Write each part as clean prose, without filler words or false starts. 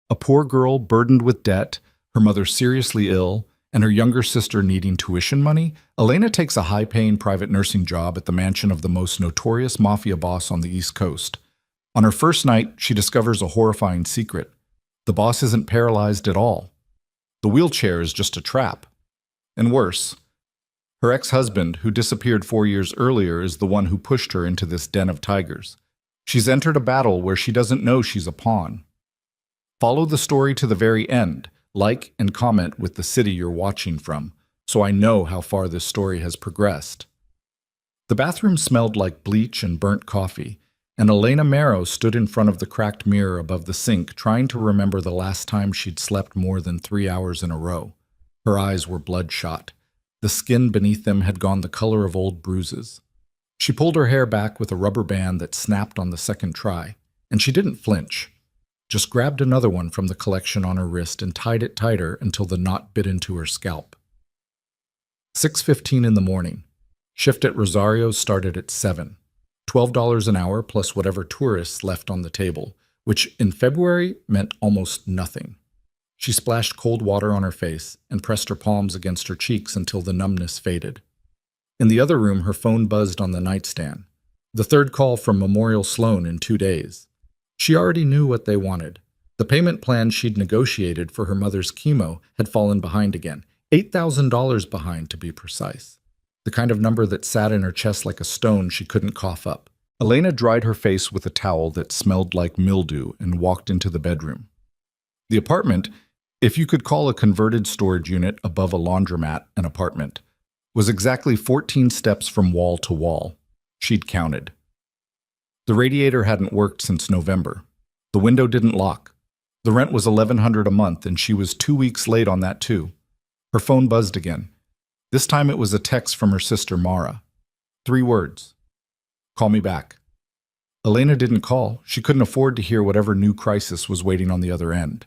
A poor girl burdened with debt, her mother seriously ill, and her younger sister needing tuition money, Elena takes a high-paying private nursing job at the mansion of the most notorious mafia boss on the East Coast. On her first night, she discovers a horrifying secret. The boss isn't paralyzed at all. The wheelchair is just a trap. And worse, her ex-husband, who disappeared 4 years earlier, is the one who pushed her into this den of tigers. She's entered a battle where she doesn't know she's a pawn. Follow the story to the very end. Like and comment with the city you're watching from, so I know how far this story has progressed. The bathroom smelled like bleach and burnt coffee, and Elena Marrow stood in front of the cracked mirror above the sink, trying to remember the last time she'd slept more than 3 hours in a row. Her eyes were bloodshot. The skin beneath them had gone the color of old bruises. She pulled her hair back with a rubber band that snapped on the second try, and she didn't flinch. Just grabbed another one from the collection on her wrist and tied it tighter until the knot bit into her scalp. 6:15 in the morning. Shift at Rosario's started at 7. $12 an hour plus whatever tourists left on the table, which in February meant almost nothing. She splashed cold water on her face and pressed her palms against her cheeks until the numbness faded. In the other room, her phone buzzed on the nightstand. The third call from Memorial Sloan in 2 days. She already knew what they wanted. The payment plan she'd negotiated for her mother's chemo had fallen behind again, $8,000 behind to be precise. The kind of number that sat in her chest like a stone she couldn't cough up. Elena dried her face with a towel that smelled like mildew and walked into the bedroom. The apartment, if you could call a converted storage unit above a laundromat an apartment, was exactly 14 steps from wall to wall. She'd counted. The radiator hadn't worked since November. The window didn't lock. The rent was $1,100 a month, and she was 2 weeks late on that too. Her phone buzzed again. This time it was a text from her sister Mara. 3 words. Call me back. Elena didn't call. She couldn't afford to hear whatever new crisis was waiting on the other end.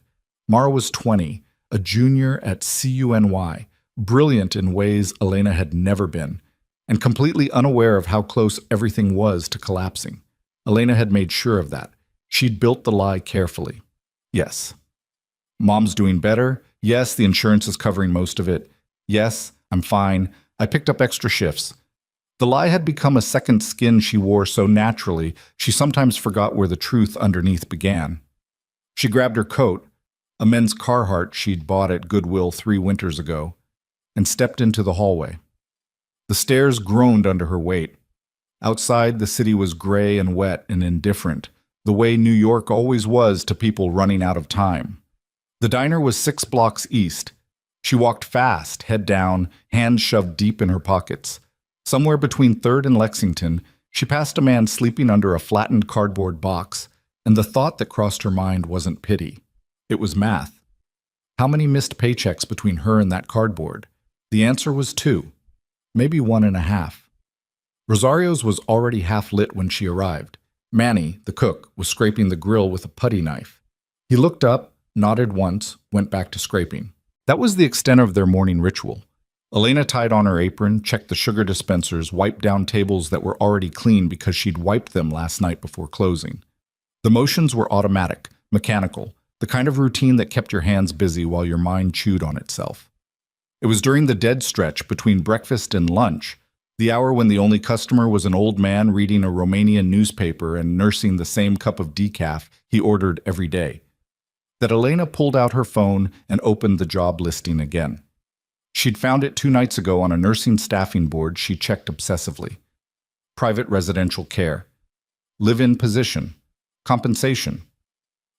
Mara was 20, a junior at CUNY, brilliant in ways Elena had never been, and completely unaware of how close everything was to collapsing. Elena had made sure of that. She'd built the lie carefully. Yes. Mom's doing better. Yes, the insurance is covering most of it. Yes, I'm fine. I picked up extra shifts. The lie had become a second skin she wore so naturally, she sometimes forgot where the truth underneath began. She grabbed her coat, a men's Carhartt she'd bought at Goodwill 3 winters ago, and stepped into the hallway. The stairs groaned under her weight. Outside, the city was gray and wet and indifferent, the way New York always was to people running out of time. The diner was 6 blocks east. She walked fast, head down, hands shoved deep in her pockets. Somewhere between 3rd and Lexington, she passed a man sleeping under a flattened cardboard box, and the thought that crossed her mind wasn't pity. It was math. How many missed paychecks between her and that cardboard? The answer was 2, maybe 1.5. Rosario's was already half lit when she arrived. Manny, the cook, was scraping the grill with a putty knife. He looked up, nodded once, went back to scraping. That was the extent of their morning ritual. Elena tied on her apron, checked the sugar dispensers, wiped down tables that were already clean because she'd wiped them last night before closing. The motions were automatic, mechanical, the kind of routine that kept your hands busy while your mind chewed on itself. It was during the dead stretch between breakfast and lunch, the hour when the only customer was an old man reading a Romanian newspaper and nursing the same cup of decaf he ordered every day, that Elena pulled out her phone and opened the job listing again. She'd found it 2 nights ago on a nursing staffing board she checked obsessively. Private residential care. Live-in position. Compensation.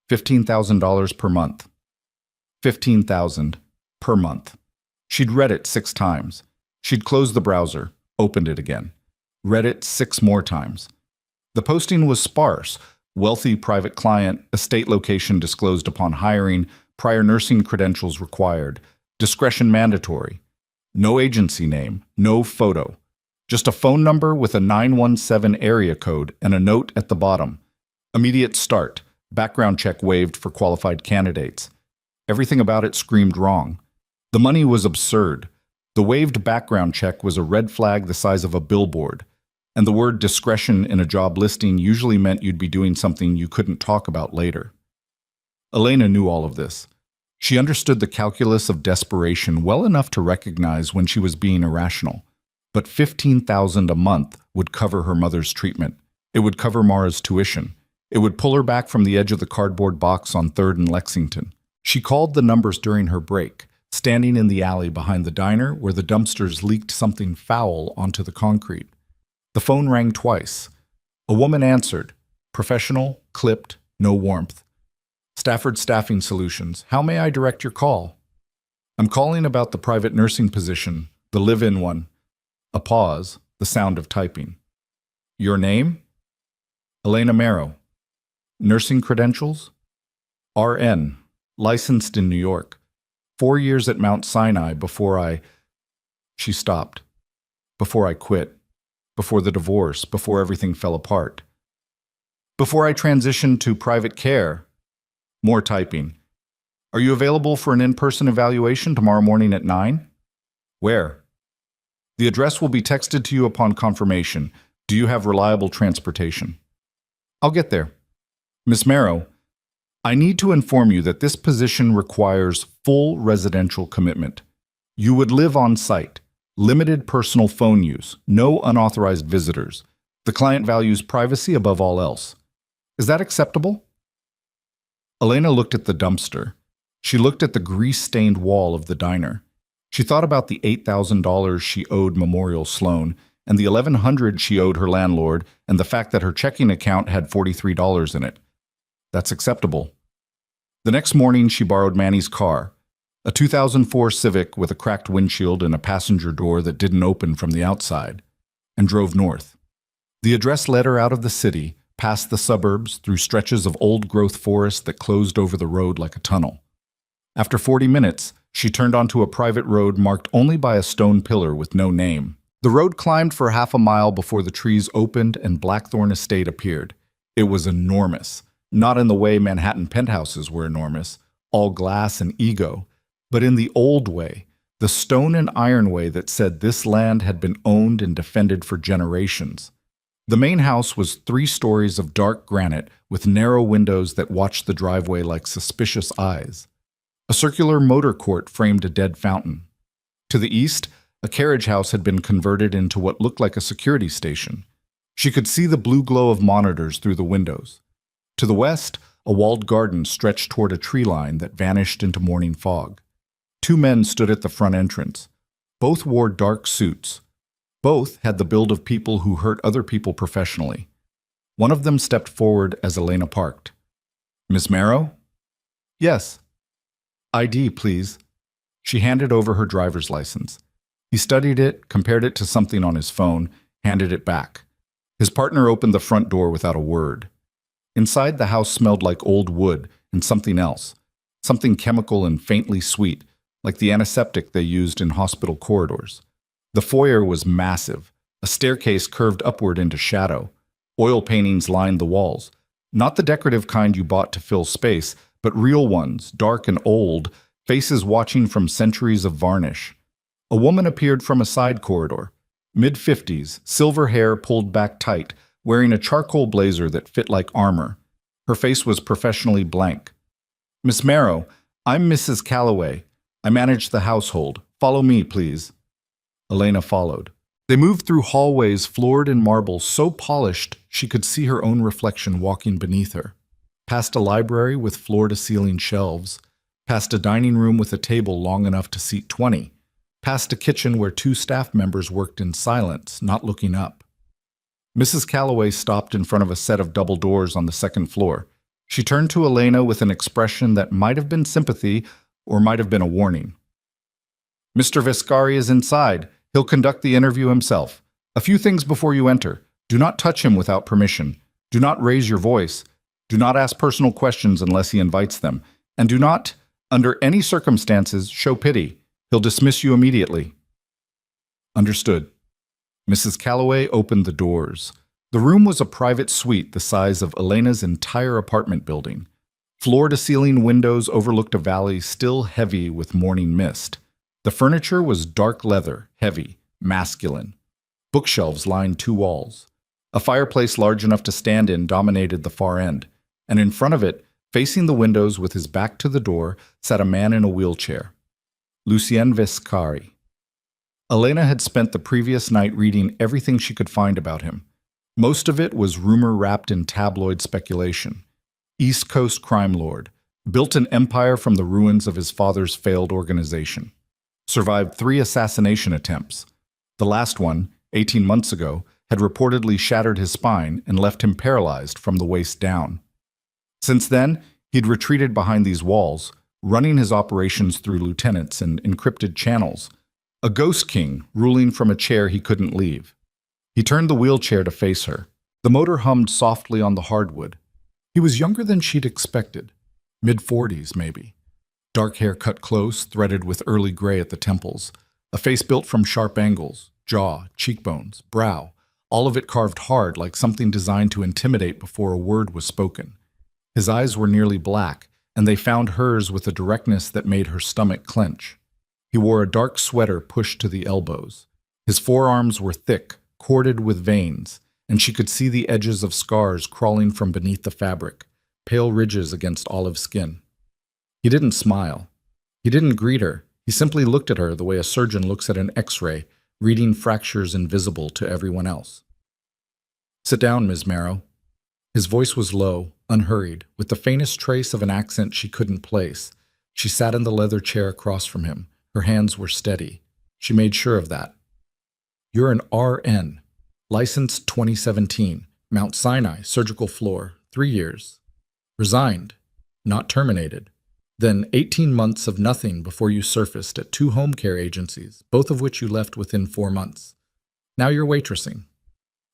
$15,000 per month. $15,000 per month. She'd read it 6 times. She'd closed the browser, opened it again. Read it 6 more times. The posting was sparse. Wealthy private client, estate location disclosed upon hiring, prior nursing credentials required, discretion mandatory. No agency name, no photo. Just a phone number with a 917 area code and a note at the bottom. Immediate start. Background check waived for qualified candidates. Everything about it screamed wrong. The money was absurd. The waived background check was a red flag the size of a billboard, and the word discretion in a job listing usually meant you'd be doing something you couldn't talk about later. Elena knew all of this. She understood the calculus of desperation well enough to recognize when she was being irrational. But $15,000 a month would cover her mother's treatment. It would cover Mara's tuition. It would pull her back from the edge of the cardboard box on 3rd and Lexington. She called the numbers during her break, standing in the alley behind the diner where the dumpsters leaked something foul onto the concrete. The phone rang twice. A woman answered. Professional, clipped, no warmth. Stafford Staffing Solutions. How may I direct your call? I'm calling about the private nursing position, the live-in one. A pause, the sound of typing. Your name? Elena Marrow. Nursing credentials? RN. Licensed in New York. 4 years at Mount Sinai before I... She stopped. Before I quit. Before the divorce. Before everything fell apart. Before I transitioned to private care. More typing. Are you available for an in-person evaluation tomorrow morning at 9? Where? The address will be texted to you upon confirmation. Do you have reliable transportation? I'll get there. Miss Marrow, I need to inform you that this position requires full residential commitment. You would live on site, limited personal phone use, no unauthorized visitors. The client values privacy above all else. Is that acceptable? Elena looked at the dumpster. She looked at the grease-stained wall of the diner. She thought about the $8,000 she owed Memorial Sloan and the $1,100 she owed her landlord and the fact that her checking account had $43 in it. That's acceptable. The next morning, she borrowed Manny's car, a 2004 Civic with a cracked windshield and a passenger door that didn't open from the outside, and drove north. The address led her out of the city, past the suburbs, through stretches of old-growth forest that closed over the road like a tunnel. After 40 minutes, she turned onto a private road marked only by a stone pillar with no name. The road climbed for half a mile before the trees opened and Blackthorn Estate appeared. It was enormous, not in the way Manhattan penthouses were enormous, all glass and ego, but in the old way, the stone and iron way that said this land had been owned and defended for generations. The main house was 3 stories of dark granite with narrow windows that watched the driveway like suspicious eyes. A circular motor court framed a dead fountain. To the east, a carriage house had been converted into what looked like a security station. She could see the blue glow of monitors through the windows. To the west, a walled garden stretched toward a tree line that vanished into morning fog. 2 men stood at the front entrance. Both wore dark suits. Both had the build of people who hurt other people professionally. One of them stepped forward as Elena parked. Miss Marrow? Yes. ID, please. She handed over her driver's license. He studied it, compared it to something on his phone, handed it back. His partner opened the front door without a word. Inside, the house smelled like old wood and something else, something chemical and faintly sweet, like the antiseptic they used in hospital corridors. The foyer was massive. A staircase curved upward into shadow. Oil paintings lined the walls. Not the decorative kind you bought to fill space, but real ones, dark and old, faces watching from centuries of varnish. A woman appeared from a side corridor. Mid-50s, silver hair pulled back tight, wearing a charcoal blazer that fit like armor. Her face was professionally blank. Miss Marrow, I'm Mrs. Calloway. I manage the household. Follow me, please. Elena followed. They moved through hallways floored in marble so polished she could see her own reflection walking beneath her. Past a library with floor-to-ceiling shelves. Past a dining room with a table long enough to seat 20. Past a kitchen where 2 staff members worked in silence, not looking up. Mrs. Calloway stopped in front of a set of double doors on the 2nd floor. She turned to Elena with an expression that might have been sympathy or might have been a warning. Mr. Viscari is inside. He'll conduct the interview himself. A few things before you enter. Do not touch him without permission. Do not raise your voice. Do not ask personal questions unless he invites them. And do not, under any circumstances, show pity. He'll dismiss you immediately. Understood. Mrs. Calloway opened the doors. The room was a private suite the size of Elena's entire apartment building. Floor-to-ceiling windows overlooked a valley still heavy with morning mist. The furniture was dark leather, heavy, masculine. Bookshelves lined 2 walls. A fireplace large enough to stand in dominated the far end, and in front of it, Facing the windows with his back to the door sat a man in a wheelchair. Lucien Vescari. Elena had spent the previous night reading everything she could find about him. Most of it was rumor wrapped in tabloid speculation. East Coast crime lord, built an empire from the ruins of his father's failed organization. Survived 3 assassination attempts. The last one, 18 months ago, had reportedly shattered his spine and left him paralyzed from the waist down. Since then, he'd retreated behind these walls, running his operations through lieutenants and encrypted channels, a ghost king ruling from a chair he couldn't leave. He turned the wheelchair to face her. The motor hummed softly on the hardwood. He was younger than she'd expected. Mid-40s, maybe. Dark hair cut close, threaded with early gray at the temples. A face built from sharp angles, jaw, cheekbones, brow, all of it carved hard like something designed to intimidate before a word was spoken. His eyes were nearly black, and they found hers with a directness that made her stomach clench. He wore a dark sweater pushed to the elbows. His forearms were thick, corded with veins, and she could see the edges of scars crawling from beneath the fabric, pale ridges against olive skin. He didn't smile. He didn't greet her. He simply looked at her the way a surgeon looks at an X-ray, reading fractures invisible to everyone else. "Sit down, Ms. Marrow." His voice was low, unhurried, with the faintest trace of an accent she couldn't place. She sat in the leather chair across from him. Her hands were steady. She made sure of that. "You're an RN. Licensed 2017. Mount Sinai, surgical floor, 3 years. Resigned. Not terminated. Then 18 months of nothing before you surfaced at 2 home care agencies, both of which you left within 4 months. Now you're waitressing."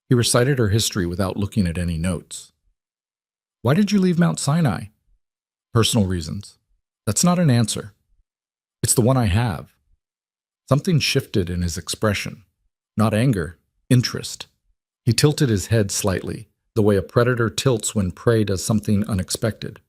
He recited her history without looking at any notes. "Why did you leave Mount Sinai?" "Personal reasons." "That's not an answer." "It's the one I have." Something shifted in his expression. Not anger, interest. He tilted his head slightly, the way a predator tilts when prey does something unexpected.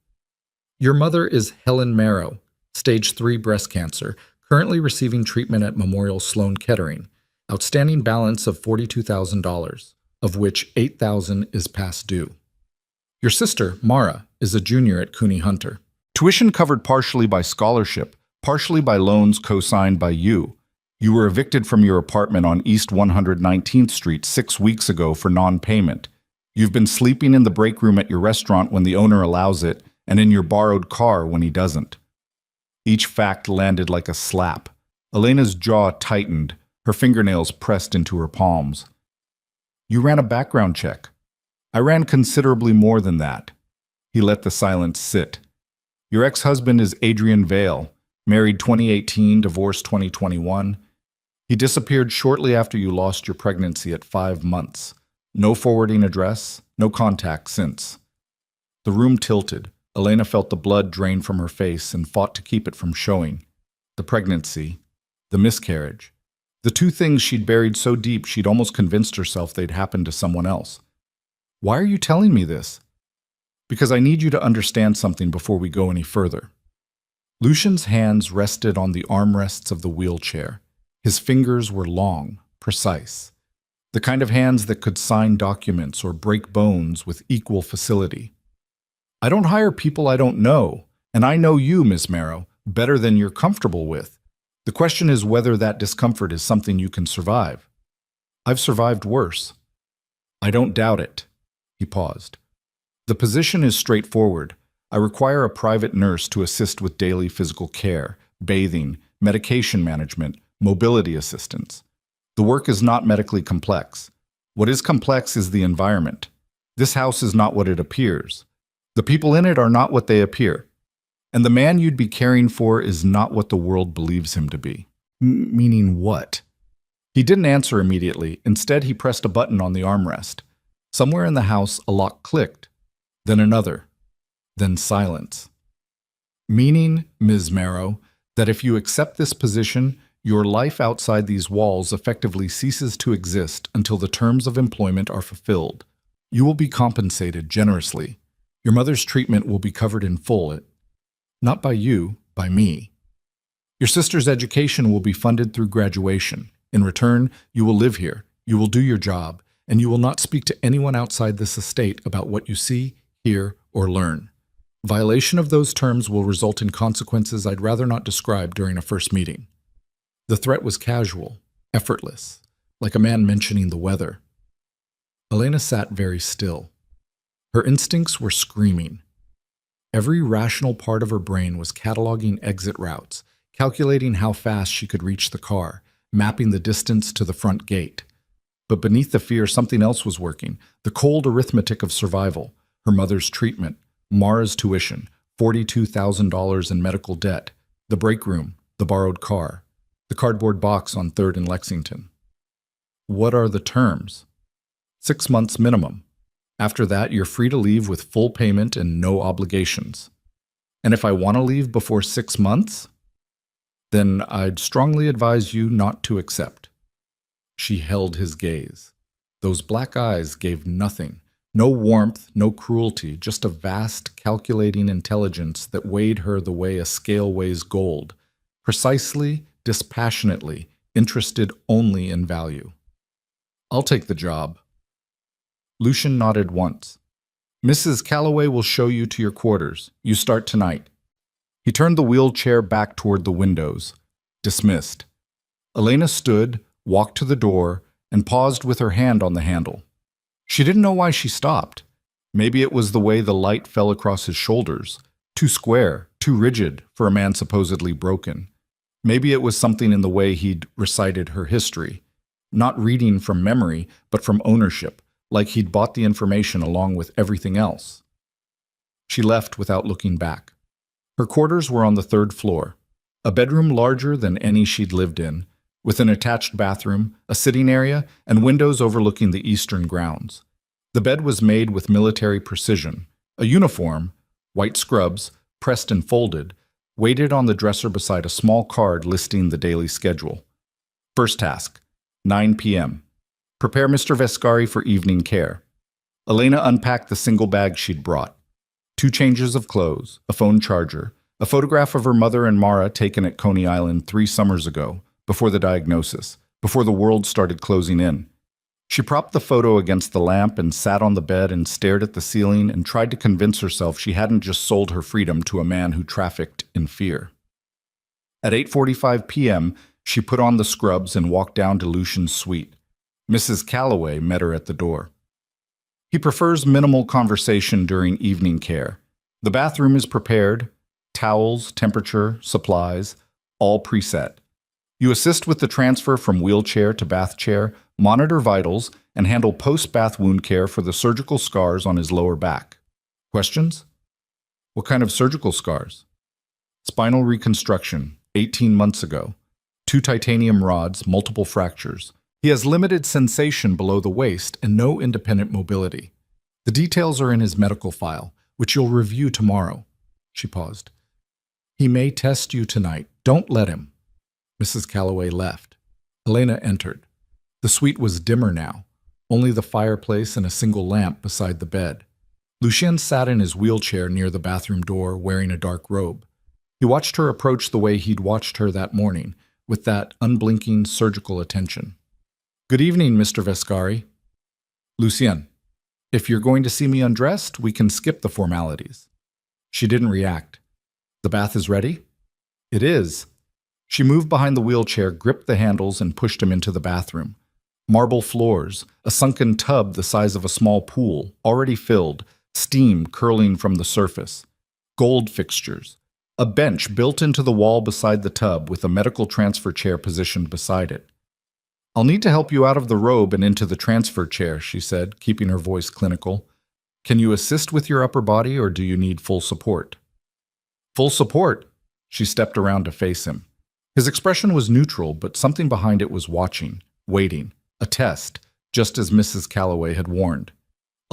"Your mother is Helen Marrow, stage 3 breast cancer, currently receiving treatment at Memorial Sloan Kettering. Outstanding balance of $42,000, of which $8,000 is past due. Your sister, Mara, is a junior at Cooney Hunter. Tuition covered partially by scholarship, partially by loans co-signed by you. You were evicted from your apartment on East 119th Street 6 weeks ago for non-payment. You've been sleeping in the break room at your restaurant when the owner allows it, and in your borrowed car when he doesn't." Each fact landed like a slap. Elena's jaw tightened, her fingernails pressed into her palms. "You ran a background check." "I ran considerably more than that." He let the silence sit. "Your ex-husband is Adrian Vale, married 2018, divorced 2021. He disappeared shortly after you lost your pregnancy at 5 months. No forwarding address, no contact since." The room tilted. Elena felt the blood drain from her face and fought to keep it from showing. The pregnancy, the miscarriage, the 2 things she'd buried so deep she'd almost convinced herself they'd happened to someone else. "Why are you telling me this?" "Because I need you to understand something before we go any further." Lucian's hands rested on the armrests of the wheelchair. His fingers were long, precise. The kind of hands that could sign documents or break bones with equal facility. "I don't hire people I don't know, and I know you, Miss Marrow, better than you're comfortable with. The question is whether that discomfort is something you can survive." "I've survived worse." "I don't doubt it." He paused. "The position is straightforward. I require a private nurse to assist with daily physical care, bathing, medication management, mobility assistance. The work is not medically complex. What is complex is the environment. This house is not what it appears. The people in it are not what they appear. And the man you'd be caring for is not what the world believes him to be." "Meaning what?" He didn't answer immediately. Instead, he pressed a button on the armrest. Somewhere in the house, a lock clicked. Then another. Then silence. "Meaning, Ms. Marrow, that if you accept this position, your life outside these walls effectively ceases to exist until the terms of employment are fulfilled. You will be compensated generously. Your mother's treatment will be covered in full. Not by you, by me. Your sister's education will be funded through graduation. In return, you will live here, you will do your job, and you will not speak to anyone outside this estate about what you see, hear, or learn. Violation of those terms will result in consequences I'd rather not describe during a first meeting. The threat was casual, effortless, like a man mentioning the weather. Elena sat very still. Her instincts were screaming. Every rational part of her brain was cataloging exit routes, calculating how fast she could reach the car, mapping the distance to the front gate. But beneath the fear, something else was working, the cold arithmetic of survival, her mother's treatment, Mara's tuition, $42,000 in medical debt, the break room, the borrowed car, the cardboard box on 3rd and Lexington. What are the terms? 6 months minimum. After that, you're free to leave with full payment and no obligations. And if I want to leave before 6 months, then I'd strongly advise you not to accept. She held his gaze. Those black eyes gave nothing. No warmth, no cruelty, just a vast, calculating intelligence that weighed her the way a scale weighs gold, precisely, dispassionately, interested only in value. I'll take the job. Lucian nodded once. Mrs. Calloway will show you to your quarters. You start tonight. He turned the wheelchair back toward the windows. Dismissed. Elena stood, walked to the door, and paused with her hand on the handle. She didn't know why she stopped. Maybe it was the way the light fell across his shoulders, too square, too rigid for a man supposedly broken. Maybe it was something in the way he'd recited her history, not reading from memory, but from ownership, like he'd bought the information along with everything else. She left without looking back. Her quarters were on the 3rd floor, a bedroom larger than any she'd lived in, with an attached bathroom, a sitting area, and windows overlooking the eastern grounds. The bed was made with military precision. A uniform, white scrubs, pressed and folded, waited on the dresser beside a small card listing the daily schedule. First task, 9 p.m. Prepare Mr. Vescari for evening care. Elena unpacked the single bag she'd brought. 2 changes of clothes, a phone charger, a photograph of her mother and Mara taken at Coney Island 3 summers ago, before the diagnosis, before the world started closing in. She propped the photo against the lamp and sat on the bed and stared at the ceiling and tried to convince herself she hadn't just sold her freedom to a man who trafficked in fear. At 8:45 p.m., she put on the scrubs and walked down to Lucian's suite. Mrs. Calloway met her at the door. He prefers minimal conversation during evening care. The bathroom is prepared, towels, temperature, supplies, all preset. You assist with the transfer from wheelchair to bath chair, monitor vitals, and handle post-bath wound care for the surgical scars on his lower back. Questions? What kind of surgical scars? Spinal reconstruction, 18 months ago. 2 titanium rods, multiple fractures. He has limited sensation below the waist and no independent mobility. The details are in his medical file, which you'll review tomorrow. She paused. He may test you tonight. Don't let him. Mrs. Calloway left. Elena entered. The suite was dimmer now, only the fireplace and a single lamp beside the bed. Lucien sat in his wheelchair near the bathroom door, wearing a dark robe. He watched her approach the way he'd watched her that morning, with that unblinking surgical attention. Good evening, Mr. Vescari. Lucien, if you're going to see me undressed, we can skip the formalities. She didn't react. The bath is ready? It is. She moved behind the wheelchair, gripped the handles, and pushed him into the bathroom. Marble floors, a sunken tub the size of a small pool, already filled, steam curling from the surface. Gold fixtures. A bench built into the wall beside the tub with a medical transfer chair positioned beside it. I'll need to help you out of the robe and into the transfer chair, she said, keeping her voice clinical. Can you assist with your upper body, or do you need full support? Full support. She stepped around to face him. His expression was neutral, but something behind it was watching, waiting, a test, just as Mrs. Calloway had warned.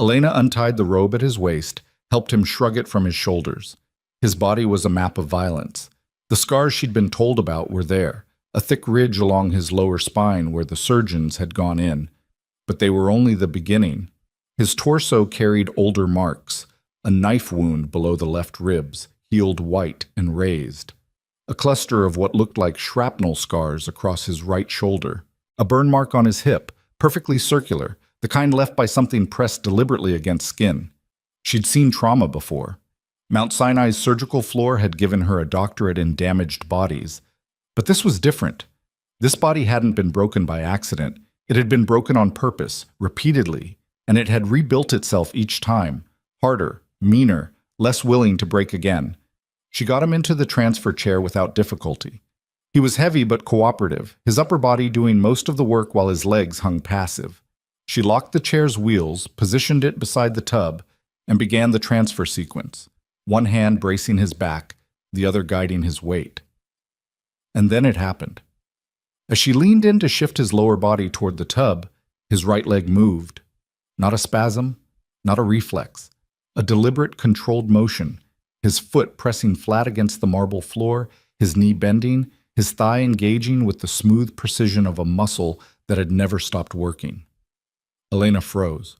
Elena untied the robe at his waist, helped him shrug it from his shoulders. His body was a map of violence. The scars she'd been told about were there, a thick ridge along his lower spine where the surgeons had gone in. But they were only the beginning. His torso carried older marks, a knife wound below the left ribs, healed white and raised. A cluster of what looked like shrapnel scars across his right shoulder. A burn mark on his hip, perfectly circular, the kind left by something pressed deliberately against skin. She'd seen trauma before. Mount Sinai's surgical floor had given her a doctorate in damaged bodies. But this was different. This body hadn't been broken by accident. It had been broken on purpose, repeatedly, and it had rebuilt itself each time, harder, meaner, less willing to break again. She got him into the transfer chair without difficulty. He was heavy but cooperative, his upper body doing most of the work while his legs hung passive. She locked the chair's wheels, positioned it beside the tub, and began the transfer sequence, one hand bracing his back, the other guiding his weight. And then it happened. As she leaned in to shift his lower body toward the tub, his right leg moved. Not a spasm, not a reflex, a deliberate, controlled motion, his foot pressing flat against the marble floor, his knee bending, his thigh engaging with the smooth precision of a muscle that had never stopped working. Elena froze.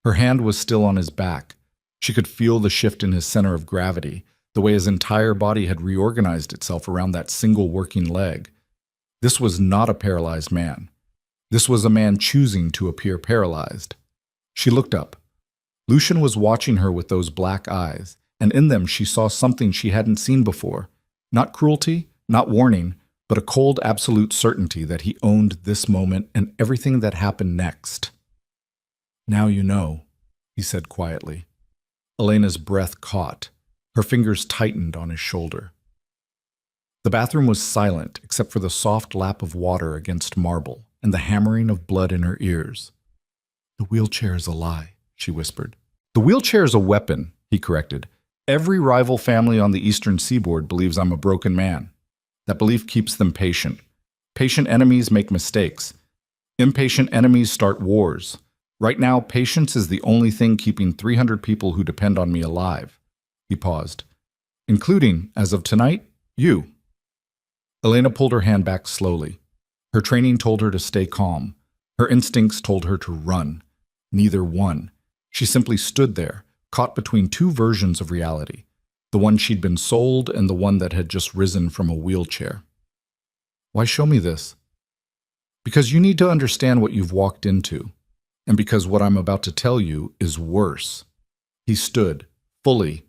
Her hand was still on his back. She could feel the shift in his center of gravity, the way his entire body had reorganized itself around that single working leg. This was not a paralyzed man. This was a man choosing to appear paralyzed. She looked up. Lucian was watching her with those black eyes, and in them she saw something she hadn't seen before. Not cruelty, not warning, but a cold, absolute certainty that he owned this moment and everything that happened next. "Now you know," he said quietly. Elena's breath caught. Her fingers tightened on his shoulder. The bathroom was silent except for the soft lap of water against marble and the hammering of blood in her ears. "The wheelchair is a lie," she whispered. "The wheelchair is a weapon," he corrected. "Every rival family on the eastern seaboard believes I'm a broken man. That belief keeps them patient. Patient enemies make mistakes. Impatient enemies start wars. Right now, patience is the only thing keeping 300 people who depend on me alive." He paused. "Including, as of tonight, you." Elena pulled her hand back slowly. Her training told her to stay calm. Her instincts told her to run. Neither one. She simply stood there, caught between two versions of reality, the one she'd been sold and the one that had just risen from a wheelchair. "Why show me this?" "Because you need to understand what you've walked into, and because what I'm about to tell you is worse." He stood, fully,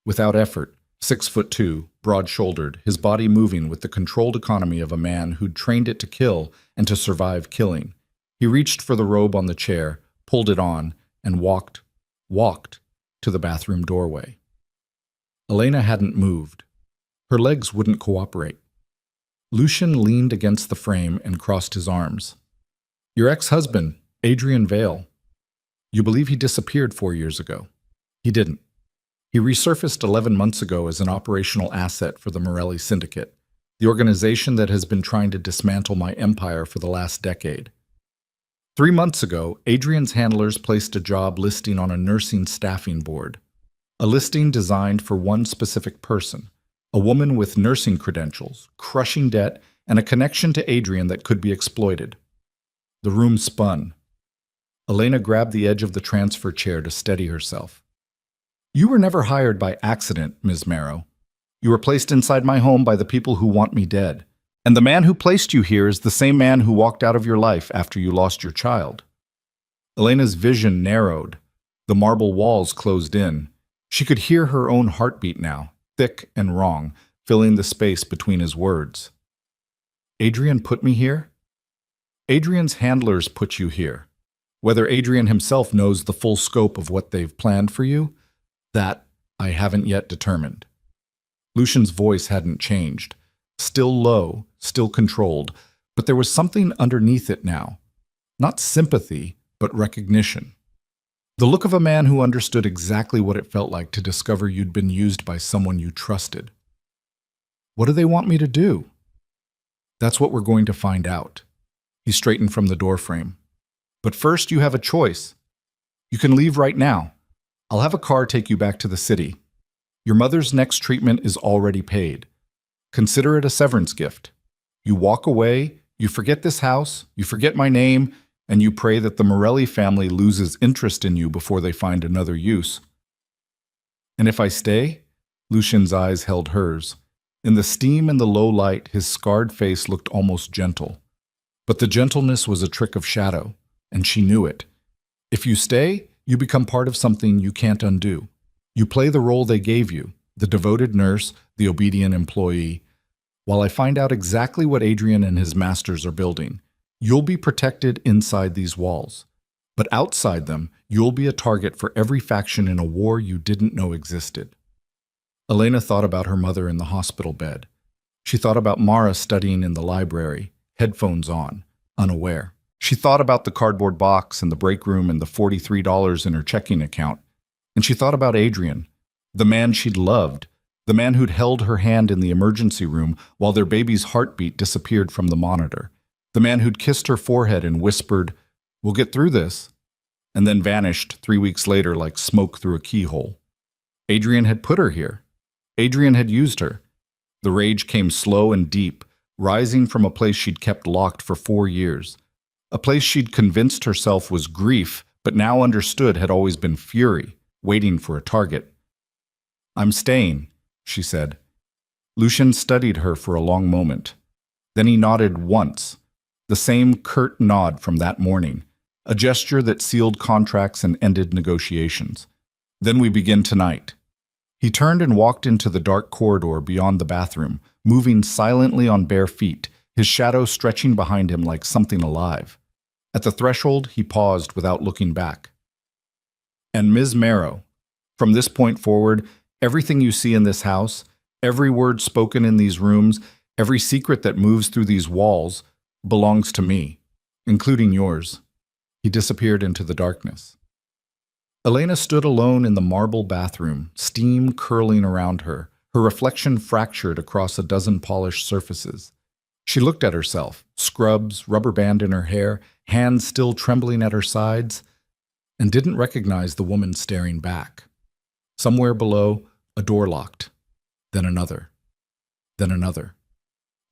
without effort, 6'2", broad-shouldered, his body moving with the controlled economy of a man who'd trained it to kill and to survive killing. He reached for the robe on the chair, pulled it on, and walked to the bathroom doorway. Elena hadn't moved. Her legs wouldn't cooperate. Lucian leaned against the frame and crossed his arms. "Your ex-husband, Adrian Vale. You believe he disappeared 4 years ago. He didn't. He resurfaced 11 months ago as an operational asset for the Morelli Syndicate, the organization that has been trying to dismantle my empire for the last decade. 3 months ago, Adrian's handlers placed a job listing on a nursing staffing board, a listing designed for one specific person, a woman with nursing credentials, crushing debt, and a connection to Adrian that could be exploited. The room spun. Elena grabbed the edge of the transfer chair to steady herself. "You were never hired by accident, Ms. Marrow. You were placed inside my home by the people who want me dead. And the man who placed you here is the same man who walked out of your life after you lost your child." Elena's vision narrowed. The marble walls closed in. She could hear her own heartbeat now, thick and wrong, filling the space between his words. "Adrian put me here?" "Adrian's handlers put you here. Whether Adrian himself knows the full scope of what they've planned for you, that I haven't yet determined." Lucian's voice hadn't changed. Still low, still controlled, but there was something underneath it now. Not sympathy, but recognition. The look of a man who understood exactly what it felt like to discover you'd been used by someone you trusted. "What do they want me to do?" "That's what we're going to find out." He straightened from the doorframe. "But first you have a choice. You can leave right now. I'll have a car take you back to the city. Your mother's next treatment is already paid. Consider it a severance gift. You walk away, you forget this house, you forget my name, and you pray that the Morelli family loses interest in you before they find another use." "And if I stay?" Lucian's eyes held hers. In the steam and the low light, his scarred face looked almost gentle. But the gentleness was a trick of shadow, and she knew it. "If you stay, you become part of something you can't undo. You play the role they gave you, the devoted nurse, the obedient employee. While I find out exactly what Adrian and his masters are building, you'll be protected inside these walls. But outside them, you'll be a target for every faction in a war you didn't know existed. Elena thought about her mother in the hospital bed. She thought about Mara studying in the library, headphones on, unaware. She thought about the cardboard box and the break room and the $43 in her checking account. And she thought about Adrian, the man she'd loved, the man who'd held her hand in the emergency room while their baby's heartbeat disappeared from the monitor, the man who'd kissed her forehead and whispered, "We'll get through this," and then vanished 3 weeks later like smoke through a keyhole. Adrian had put her here. Adrian had used her. The rage came slow and deep, rising from a place she'd kept locked for 4 years. A place she'd convinced herself was grief, but now understood had always been fury, waiting for a target. "I'm staying," she said. Lucian studied her for a long moment. Then he nodded once, the same curt nod from that morning, a gesture that sealed contracts and ended negotiations. "Then we begin tonight." He turned and walked into the dark corridor beyond the bathroom, moving silently on bare feet, his shadow stretching behind him like something alive. At the threshold, he paused without looking back. "And Ms. Marrow, from this point forward, everything you see in this house, every word spoken in these rooms, every secret that moves through these walls, belongs to me, including yours." He disappeared into the darkness. Elena stood alone in the marble bathroom, steam curling around her, her reflection fractured across a dozen polished surfaces. She looked at herself, scrubs, rubber band in her hair, hands still trembling at her sides, and didn't recognize the woman staring back. Somewhere below, a door locked, then another, then another.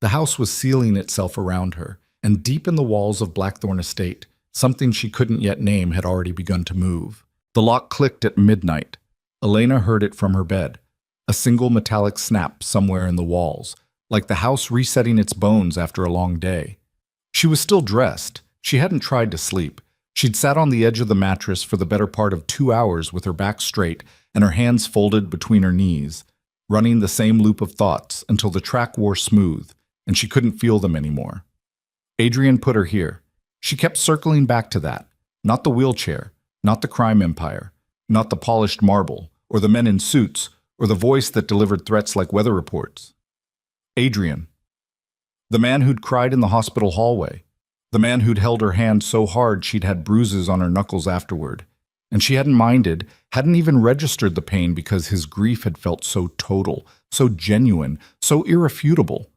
The house was sealing itself around her, and deep in the walls of Blackthorn Estate, something she couldn't yet name had already begun to move. The lock clicked at midnight. Elena heard it from her bed, a single metallic snap somewhere in the walls, like the house resetting its bones after a long day. She was still dressed. She hadn't tried to sleep. She'd sat on the edge of the mattress for the better part of 2 hours with her back straight and her hands folded between her knees, running the same loop of thoughts until the track wore smooth and she couldn't feel them anymore. Adrian put her here. She kept circling back to that, not the wheelchair, not the crime empire, not the polished marble, or the men in suits, or the voice that delivered threats like weather reports. Adrian. The man who'd cried in the hospital hallway. The man who'd held her hand so hard she'd had bruises on her knuckles afterward. And she hadn't minded, hadn't even registered the pain because his grief had felt so total, so genuine, so irrefutable.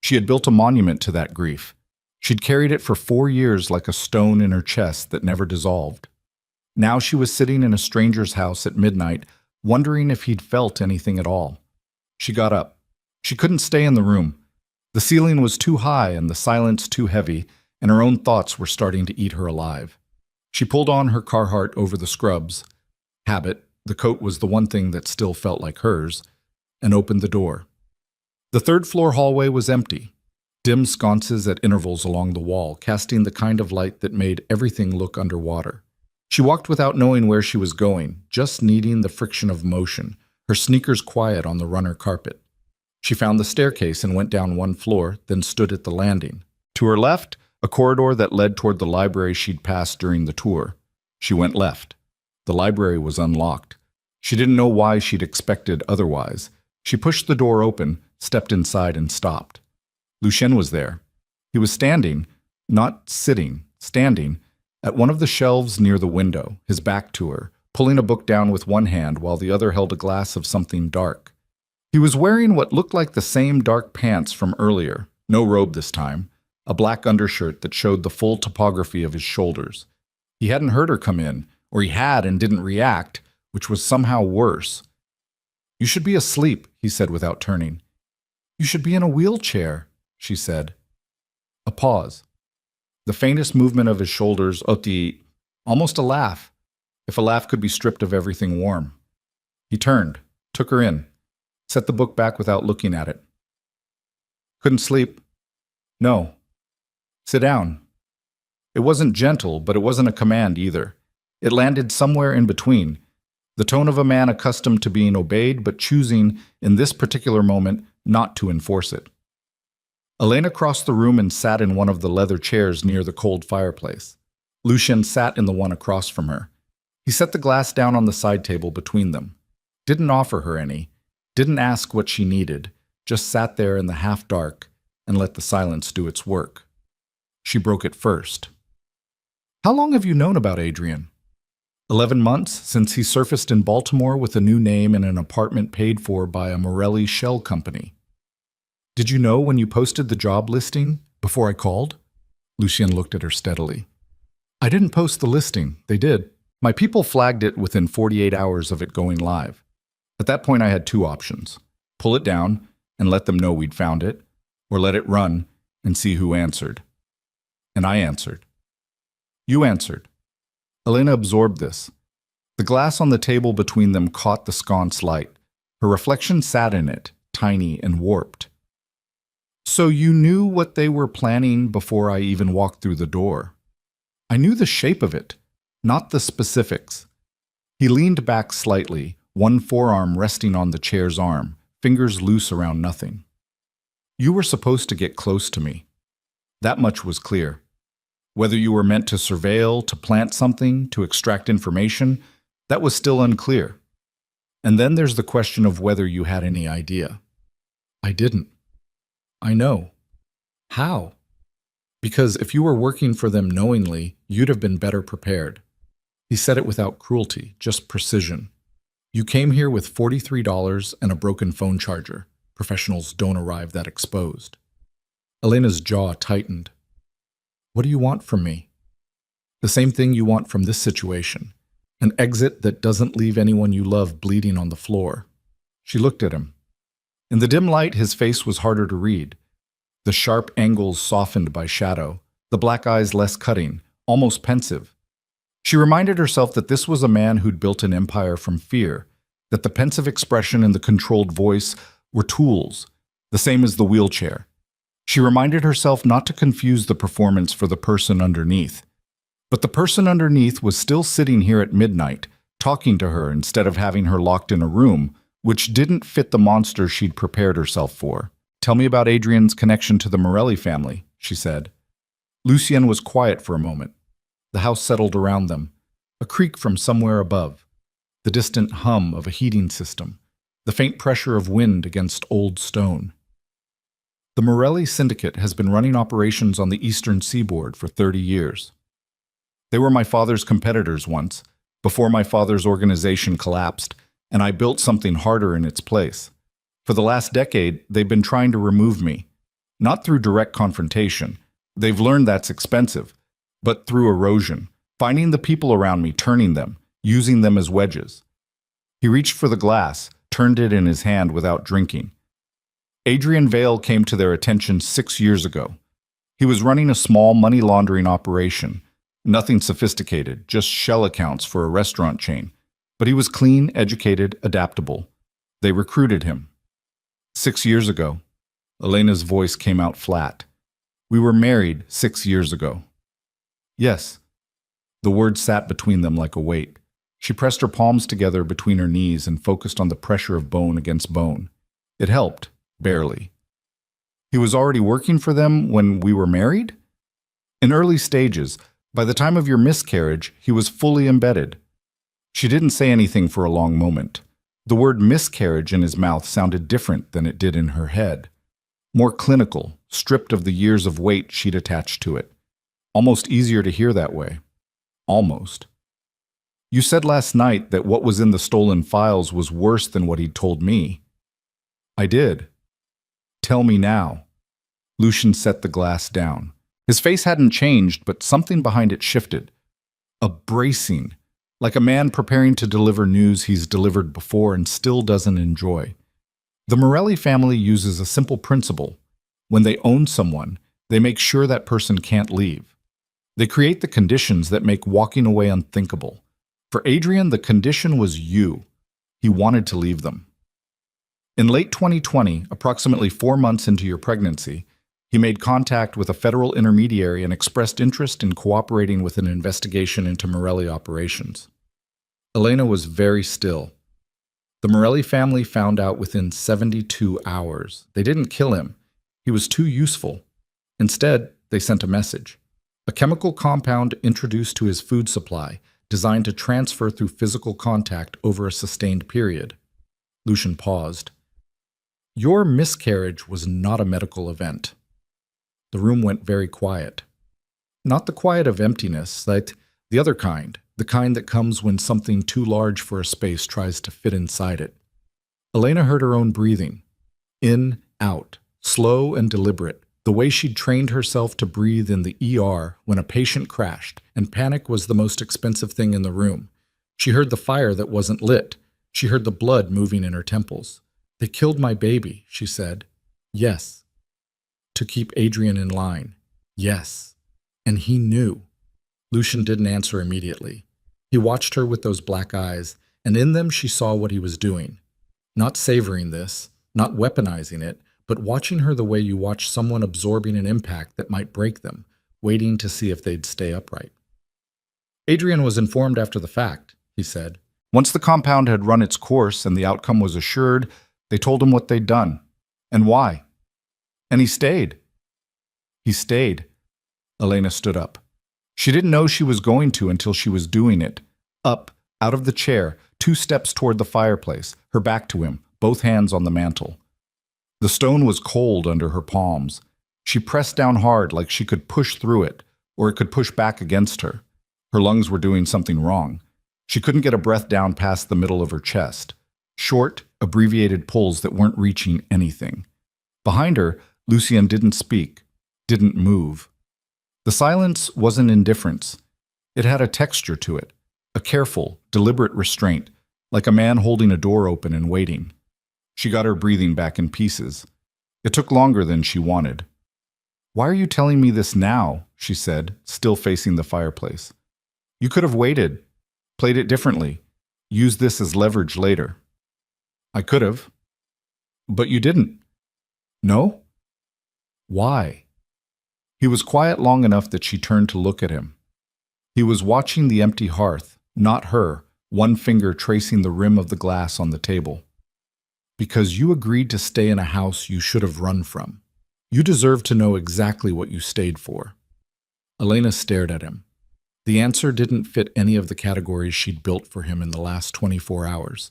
She had built a monument to that grief. She'd carried it for 4 years like a stone in her chest that never dissolved. Now she was sitting in a stranger's house at midnight, wondering if he'd felt anything at all. She got up. She couldn't stay in the room. The ceiling was too high and the silence too heavy, and her own thoughts were starting to eat her alive. She pulled on her Carhartt over the scrubs. Habit, the coat was the one thing that still felt like hers, and opened the door. The third-floor hallway was empty. Dim sconces at intervals along the wall, casting the kind of light that made everything look underwater. She walked without knowing where she was going, just needing the friction of motion, her sneakers quiet on the runner carpet. She found the staircase and went down 1 floor, then stood at the landing. To her left, a corridor that led toward the library she'd passed during the tour. She went left. The library was unlocked. She didn't know why she'd expected otherwise. She pushed the door open, stepped inside, and stopped. Lucien was there. He was standing, not sitting, standing, at one of the shelves near the window, his back to her, pulling a book down with one hand while the other held a glass of something dark. He was wearing what looked like the same dark pants from earlier, no robe this time, a black undershirt that showed the full topography of his shoulders. He hadn't heard her come in, or he had and didn't react, which was somehow worse. "You should be asleep," he said without turning. "You should be in a wheelchair," she said. A pause. The faintest movement of his shoulders, almost a laugh, if a laugh could be stripped of everything warm. He turned, took her in, set the book back without looking at it. "Couldn't sleep?" "No." "Sit down." It wasn't gentle, but it wasn't a command either. It landed somewhere in between. the tone of a man accustomed to being obeyed but choosing, in this particular moment, not to enforce it. Elena crossed the room and sat in one of the leather chairs near the cold fireplace. Lucien sat in the one across from her. He set the glass down on the side table between them. Didn't offer her any, didn't ask what she needed, just sat there in the half-dark and let the silence do its work. She broke it first. How long have you known about Adrian? 11 months since he surfaced in Baltimore with a new name in an apartment paid for by a Morelli shell company. Did you know when you posted the job listing before I called? Lucien looked at her steadily. I didn't post the listing, they did. My people flagged it within 48 hours of it going live. At that point I had two options. Pull it down and let them know we'd found it, or let it run and see who answered. And I answered. You answered. Elena absorbed this. The glass on the table between them caught the sconce light. Her reflection sat in it, tiny and warped. So you knew what they were planning before I even walked through the door. I knew the shape of it, not the specifics. He leaned back slightly, one forearm resting on the chair's arm, fingers loose around nothing. You were supposed to get close to me. That much was clear. Whether you were meant to surveil, to plant something, to extract information, that was still unclear. And then there's the question of whether you had any idea. I didn't. I know. How? Because if you were working for them knowingly, you'd have been better prepared. He said it without cruelty, just precision. You came here with $43 and a broken phone charger. Professionals don't arrive that exposed. Elena's jaw tightened. What do you want from me? The same thing you want from this situation. An exit that doesn't leave anyone you love bleeding on the floor. She looked at him. In the dim light, his face was harder to read. The sharp angles softened by shadow, the black eyes less cutting, almost pensive. She reminded herself that this was a man who'd built an empire from fear, that the pensive expression and the controlled voice were tools, the same as the wheelchair. She reminded herself not to confuse the performance for the person underneath. But the person underneath was still sitting here at midnight, talking to her instead of having her locked in a room, which didn't fit the monster she'd prepared herself for. Tell me about Adrian's connection to the Morelli family, she said. Lucien was quiet for a moment. The house settled around them, a creak from somewhere above, the distant hum of a heating system, the faint pressure of wind against old stone. The Morelli Syndicate has been running operations on the eastern seaboard for 30 years. They were my father's competitors once, before my father's organization collapsed, and I built something harder in its place. For the last decade, they've been trying to remove me. Not through direct confrontation. They've learned that's expensive, but through erosion, finding the people around me, turning them, using them as wedges. He reached for the glass, turned it in his hand without drinking. Adrian Vale came to their attention 6 years ago. He was running a small money laundering operation. Nothing sophisticated, just shell accounts for a restaurant chain. But he was clean, educated, adaptable. They recruited him. 6 years ago. Elena's voice came out flat. We were married 6 years ago. Yes. The word sat between them like a weight. She pressed her palms together between her knees and focused on the pressure of bone against bone. It helped, barely. He was already working for them when we were married? In early stages, by the time of your miscarriage, he was fully embedded. She didn't say anything for a long moment. The word miscarriage in his mouth sounded different than it did in her head. More clinical, stripped of the years of weight she'd attached to it. Almost easier to hear that way. Almost. You said last night that what was in the stolen files was worse than what he'd told me. I did. Tell me now. Lucien set the glass down. His face hadn't changed, but something behind it shifted. A bracing, like a man preparing to deliver news he's delivered before and still doesn't enjoy. The Morelli family uses a simple principle. When they own someone, they make sure that person can't leave. They create the conditions that make walking away unthinkable. For Adrian, the condition was you. He wanted to leave them. In late 2020, approximately 4 months into your pregnancy, he made contact with a federal intermediary and expressed interest in cooperating with an investigation into Morelli operations. Elena was very still. The Morelli family found out within 72 hours. They didn't kill him. He was too useful. Instead, they sent a message. A chemical compound introduced to his food supply, designed to transfer through physical contact over a sustained period. Lucian paused. Your miscarriage was not a medical event. The room went very quiet. Not the quiet of emptiness, like the other kind, the kind that comes when something too large for a space tries to fit inside it. Elena heard her own breathing. In, out, slow and deliberate, the way she'd trained herself to breathe in the ER when a patient crashed, and panic was the most expensive thing in the room. She heard the fire that wasn't lit. She heard the blood moving in her temples. They killed my baby, she said. Yes. To keep Adrian in line. Yes. And he knew. Lucian didn't answer immediately. He watched her with those black eyes, and in them she saw what he was doing. Not savoring this, not weaponizing it, but watching her the way you watch someone absorbing an impact that might break them, waiting to see if they'd stay upright. Adrian was informed after the fact, he said. Once the compound had run its course and the outcome was assured, they told him what they'd done. And why. And he stayed. He stayed. Elena stood up. She didn't know she was going to until she was doing it. Up, out of the chair, 2 steps toward the fireplace, her back to him, both hands on the mantel. The stone was cold under her palms. She pressed down hard like she could push through it, or it could push back against her. Her lungs were doing something wrong. She couldn't get a breath down past the middle of her chest. Short, abbreviated pulls that weren't reaching anything. Behind her, Lucian didn't speak, didn't move. The silence wasn't indifference. It had a texture to it, a careful, deliberate restraint, like a man holding a door open and waiting. She got her breathing back in pieces. It took longer than she wanted. Why are you telling me this now? She said, still facing the fireplace. You could have waited, played it differently, used this as leverage later. I could have. But you didn't. No? Why? He was quiet long enough that she turned to look at him. He was watching the empty hearth, not her, one finger tracing the rim of the glass on the table. Because you agreed to stay in a house you should have run from. You deserve to know exactly what you stayed for. Elena stared at him. The answer didn't fit any of the categories she'd built for him in the last 24 hours.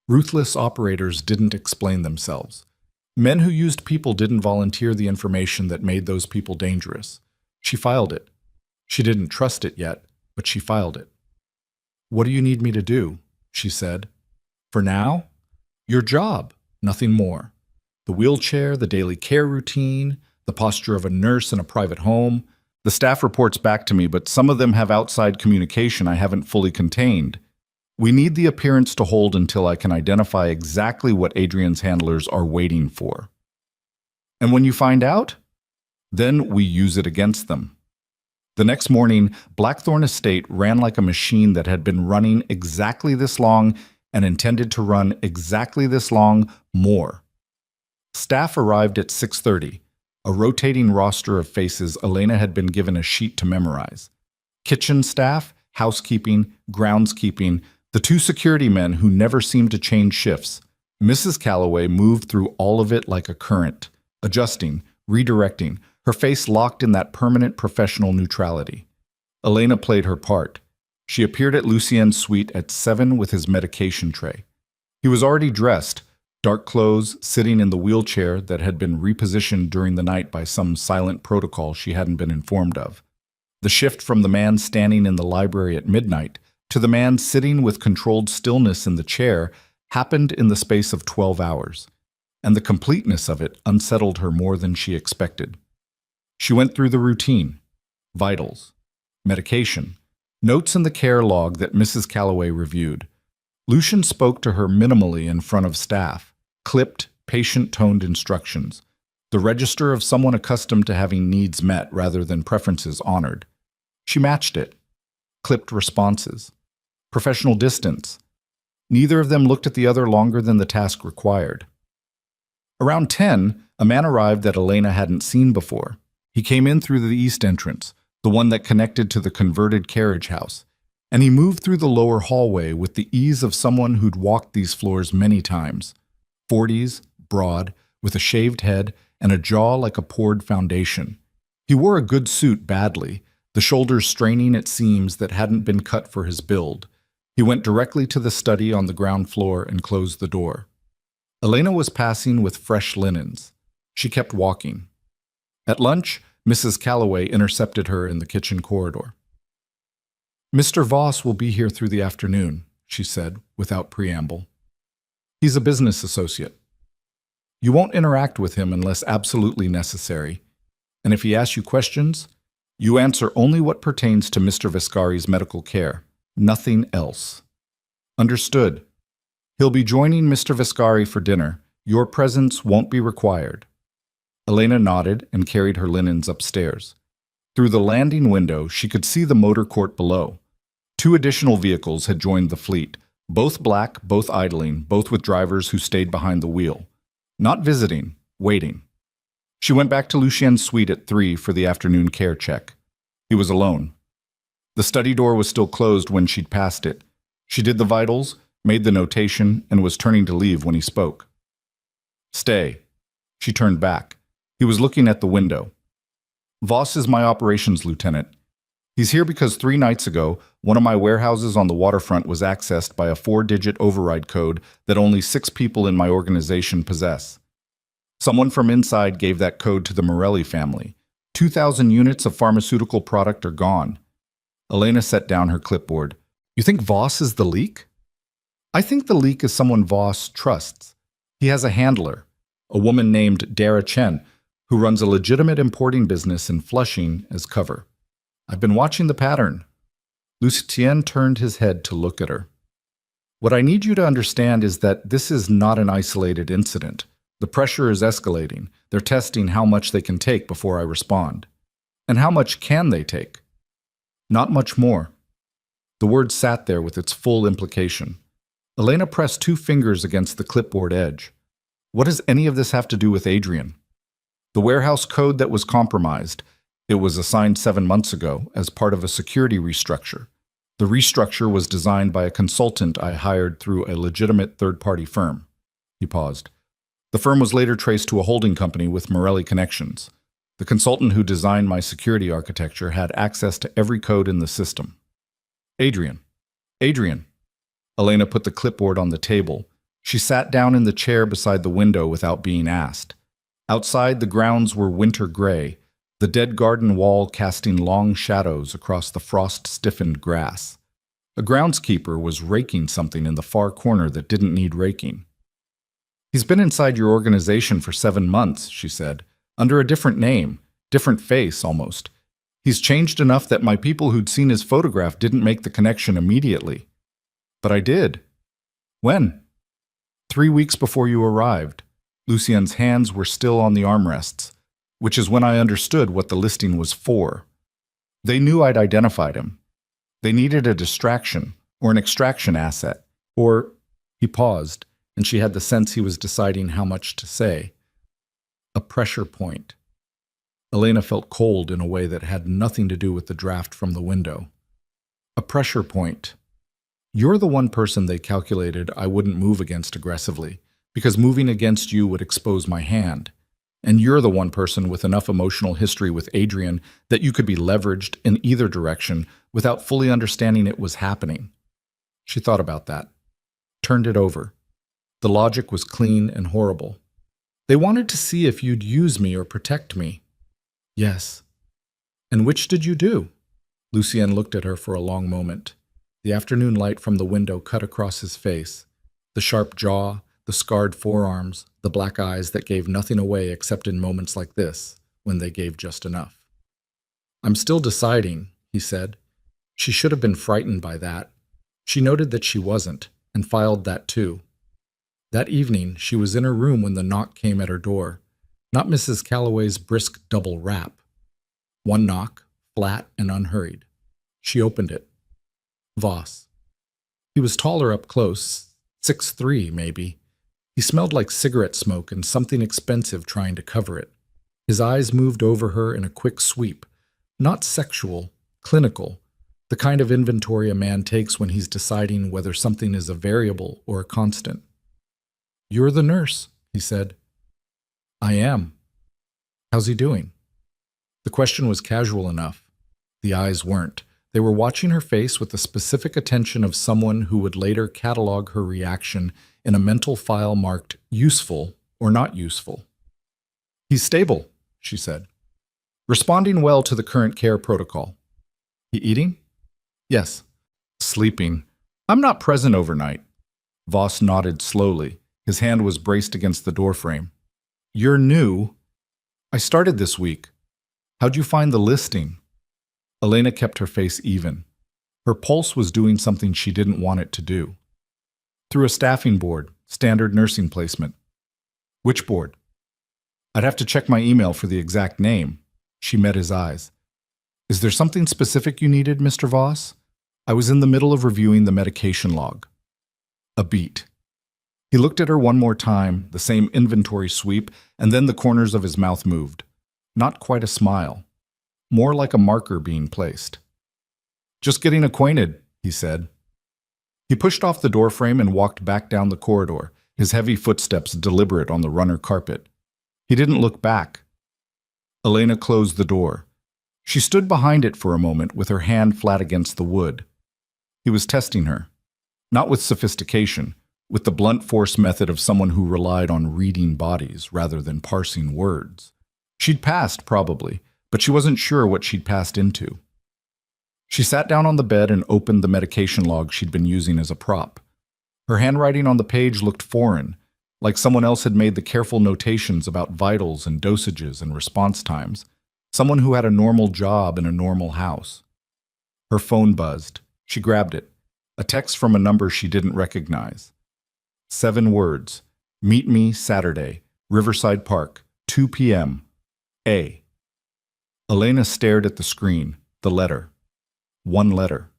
Ruthless operators didn't explain themselves. Men who used people didn't volunteer the information that made those people dangerous. She filed it. She didn't trust it yet, but she filed it. What do you need me to do? She said. For now? Your job, nothing more. The wheelchair, the daily care routine, the posture of a nurse in a private home. The staff reports back to me, but some of them have outside communication I haven't fully contained. We need the appearance to hold until I can identify exactly what Adrian's handlers are waiting for. And when you find out, then we use it against them. The next morning, Blackthorn Estate ran like a machine that had been running exactly this long and intended to run exactly this long more. Staff arrived at 6:30, a rotating roster of faces. Elena had been given a sheet to memorize. Kitchen staff, housekeeping, groundskeeping, the 2 security men who never seemed to change shifts. Mrs. Calloway moved through all of it like a current, adjusting, redirecting, her face locked in that permanent professional neutrality. Elena played her part. She appeared at Lucien's suite at 7 with his medication tray. He was already dressed, dark clothes, sitting in the wheelchair that had been repositioned during the night by some silent protocol she hadn't been informed of. The shift from the man standing in the library at midnight to the man sitting with controlled stillness in the chair happened in the space of 12 hours, and the completeness of it unsettled her more than she expected. She went through the routine, vitals, medication, notes in the care log that Mrs. Calloway reviewed. Lucian spoke to her minimally in front of staff, clipped, patient-toned instructions, the register of someone accustomed to having needs met rather than preferences honored. She matched it, clipped responses, professional distance. Neither of them looked at the other longer than the task required. Around 10, a man arrived that Elena hadn't seen before. He came in through the east entrance, the one that connected to the converted carriage house. and he moved through the lower hallway with the ease of someone who'd walked these floors many times. 40s, broad, with a shaved head and a jaw like a poured foundation. He wore a good suit badly, the shoulders straining at seams that hadn't been cut for his build. He went directly to the study on the ground floor and closed the door. Elena was passing with fresh linens. She kept walking. At lunch, Mrs. Calloway intercepted her in the kitchen corridor. "Mr. Voss will be here through the afternoon," she said, without preamble. "He's a business associate. You won't interact with him unless absolutely necessary, and if he asks you questions, you answer only what pertains to Mr. Viscari's medical care, nothing else. Understood? He'll be joining Mr. Viscari for dinner. Your presence won't be required." Elena nodded and carried her linens upstairs. Through the landing window, she could see the motor court below. 2 additional vehicles had joined the fleet, both black, both idling, both with drivers who stayed behind the wheel. Not visiting, waiting. She went back to Lucien's suite at 3 for the afternoon care check. He was alone. The study door was still closed when she'd passed it. She did the vitals, made the notation, and was turning to leave when he spoke. "Stay." She turned back. He was looking at the window. "Voss is my operations lieutenant. He's here because 3 nights ago, one of my warehouses on the waterfront was accessed by a 4-digit override code that only 6 people in my organization possess. Someone from inside gave that code to the Morelli family. 2,000 units of pharmaceutical product are gone." Elena set down her clipboard. "You think Voss is the leak?" "I think the leak is someone Voss trusts. He has a handler, a woman named Dara Chen, who runs a legitimate importing business in Flushing as cover. I've been watching the pattern." Lucien turned his head to look at her. "What I need you to understand is that this is not an isolated incident. The pressure is escalating. They're testing how much they can take before I respond. And how much can they take? Not much more." The word sat there with its full implication. Elena pressed 2 fingers against the clipboard edge. What does any of this have to do with Adrian? The warehouse code that was compromised. It was assigned 7 months ago as part of a security restructure. The restructure was designed by a consultant I hired through a legitimate third-party firm. He paused. The firm was later traced to a holding company with Morelli connections. The consultant who designed my security architecture had access to every code in the system. Adrian. Elena put the clipboard on the table. She sat down in the chair beside the window without being asked. Outside, the grounds were winter gray, the dead garden wall casting long shadows across the frost-stiffened grass. A groundskeeper was raking something in the far corner that didn't need raking. "He's been inside your organization for 7 months," she said, "under a different name, different face almost. He's changed enough that my people who'd seen his photograph didn't make the connection immediately. But I did." "When?" 3 weeks before you arrived." Lucien's hands were still on the armrests, which is when I understood what the listing was for. They knew I'd identified him. They needed a distraction, or an extraction asset, or— He paused, and she had the sense he was deciding how much to say. "A pressure point." Elena felt cold in a way that had nothing to do with the draft from the window. "A pressure point. You're the one person they calculated I wouldn't move against aggressively, because moving against you would expose my hand. And you're the one person with enough emotional history with Adrian that you could be leveraged in either direction without fully understanding it was happening." She thought about that, turned it over. The logic was clean and horrible. "They wanted to see if you'd use me or protect me." "Yes." "And which did you do?" Lucien looked at her for a long moment. The afternoon light from the window cut across his face. The sharp jaw, the scarred forearms, the black eyes that gave nothing away except in moments like this, when they gave just enough. "I'm still deciding," he said. She should have been frightened by that. She noted that she wasn't, and filed that too. That evening, she was in her room when the knock came at her door. Not Mrs. Calloway's brisk double rap. One knock, flat and unhurried. She opened it. Voss. He was taller up close, 6'3", maybe. He smelled like cigarette smoke and something expensive trying to cover it. His eyes moved over her in a quick sweep. Not sexual, clinical. The kind of inventory a man takes when he's deciding whether something is a variable or a constant. "You're the nurse," he said. "I am. How's he doing?" The question was casual enough. The eyes weren't. They were watching her face with the specific attention of someone who would later catalog her reaction in a mental file marked useful or not useful. "He's stable," she said. "Responding well to the current care protocol." "He eating?" "Yes." "Sleeping. I'm not present overnight." Voss nodded slowly. His hand was braced against the doorframe. "You're new?" "I started this week." "How'd you find the listing?" Elena kept her face even. Her pulse was doing something she didn't want it to do. "Through a staffing board, standard nursing placement." "Which board?" "I'd have to check my email for the exact name." She met his eyes. "Is there something specific you needed, Mr. Voss?" "I was in the middle of reviewing the medication log." A beat. He looked at her one more time, the same inventory sweep, and then the corners of his mouth moved. Not quite a smile. More like a marker being placed. "Just getting acquainted," he said. He pushed off the doorframe and walked back down the corridor, his heavy footsteps deliberate on the runner carpet. He didn't look back. Elena closed the door. She stood behind it for a moment with her hand flat against the wood. He was testing her. Not with sophistication, with the blunt force method of someone who relied on reading bodies rather than parsing words. She'd passed, probably, but she wasn't sure what she'd passed into. She sat down on the bed and opened the medication log she'd been using as a prop. Her handwriting on the page looked foreign, like someone else had made the careful notations about vitals and dosages and response times, someone who had a normal job in a normal house. Her phone buzzed. She grabbed it. A text from a number she didn't recognize. 7 words. "Meet me Saturday, Riverside Park, 2 p.m. A." Elena stared at the screen, the letter. One letter.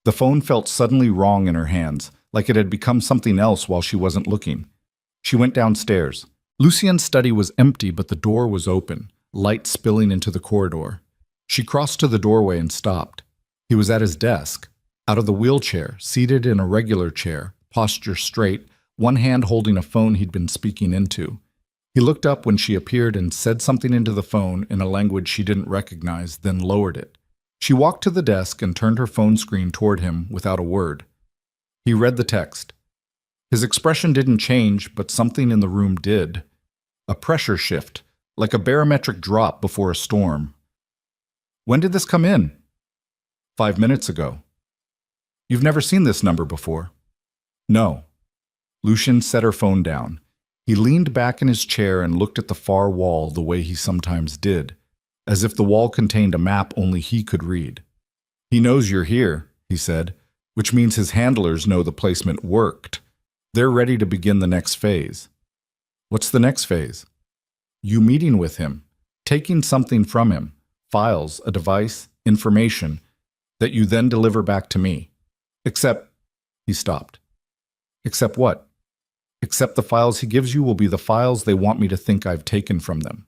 The phone felt suddenly wrong in her hands, like it had become something else while she wasn't looking. She went downstairs. Lucien's study was empty, but the door was open, light spilling into the corridor. She crossed to the doorway and stopped. He was at his desk, out of the wheelchair, seated in a regular chair, posture straight, one hand holding a phone he'd been speaking into. He looked up when she appeared and said something into the phone in a language she didn't recognize, then lowered it. She walked to the desk and turned her phone screen toward him without a word. He read the text. His expression didn't change, but something in the room did. A pressure shift, like a barometric drop before a storm. "When did this come in?" 5 minutes ago." "You've never seen this number before?" "No." Lucien set her phone down. He leaned back in his chair and looked at the far wall the way he sometimes did, as if the wall contained a map only he could read. "He knows you're here," he said, which means his handlers know the placement worked. They're ready to begin the next phase. "What's the next phase?" "You meeting with him, taking something from him, files, a device, information, that you then deliver back to me. Except," he stopped. "Except what?" "Except the files he gives you will be the files they want me to think I've taken from them.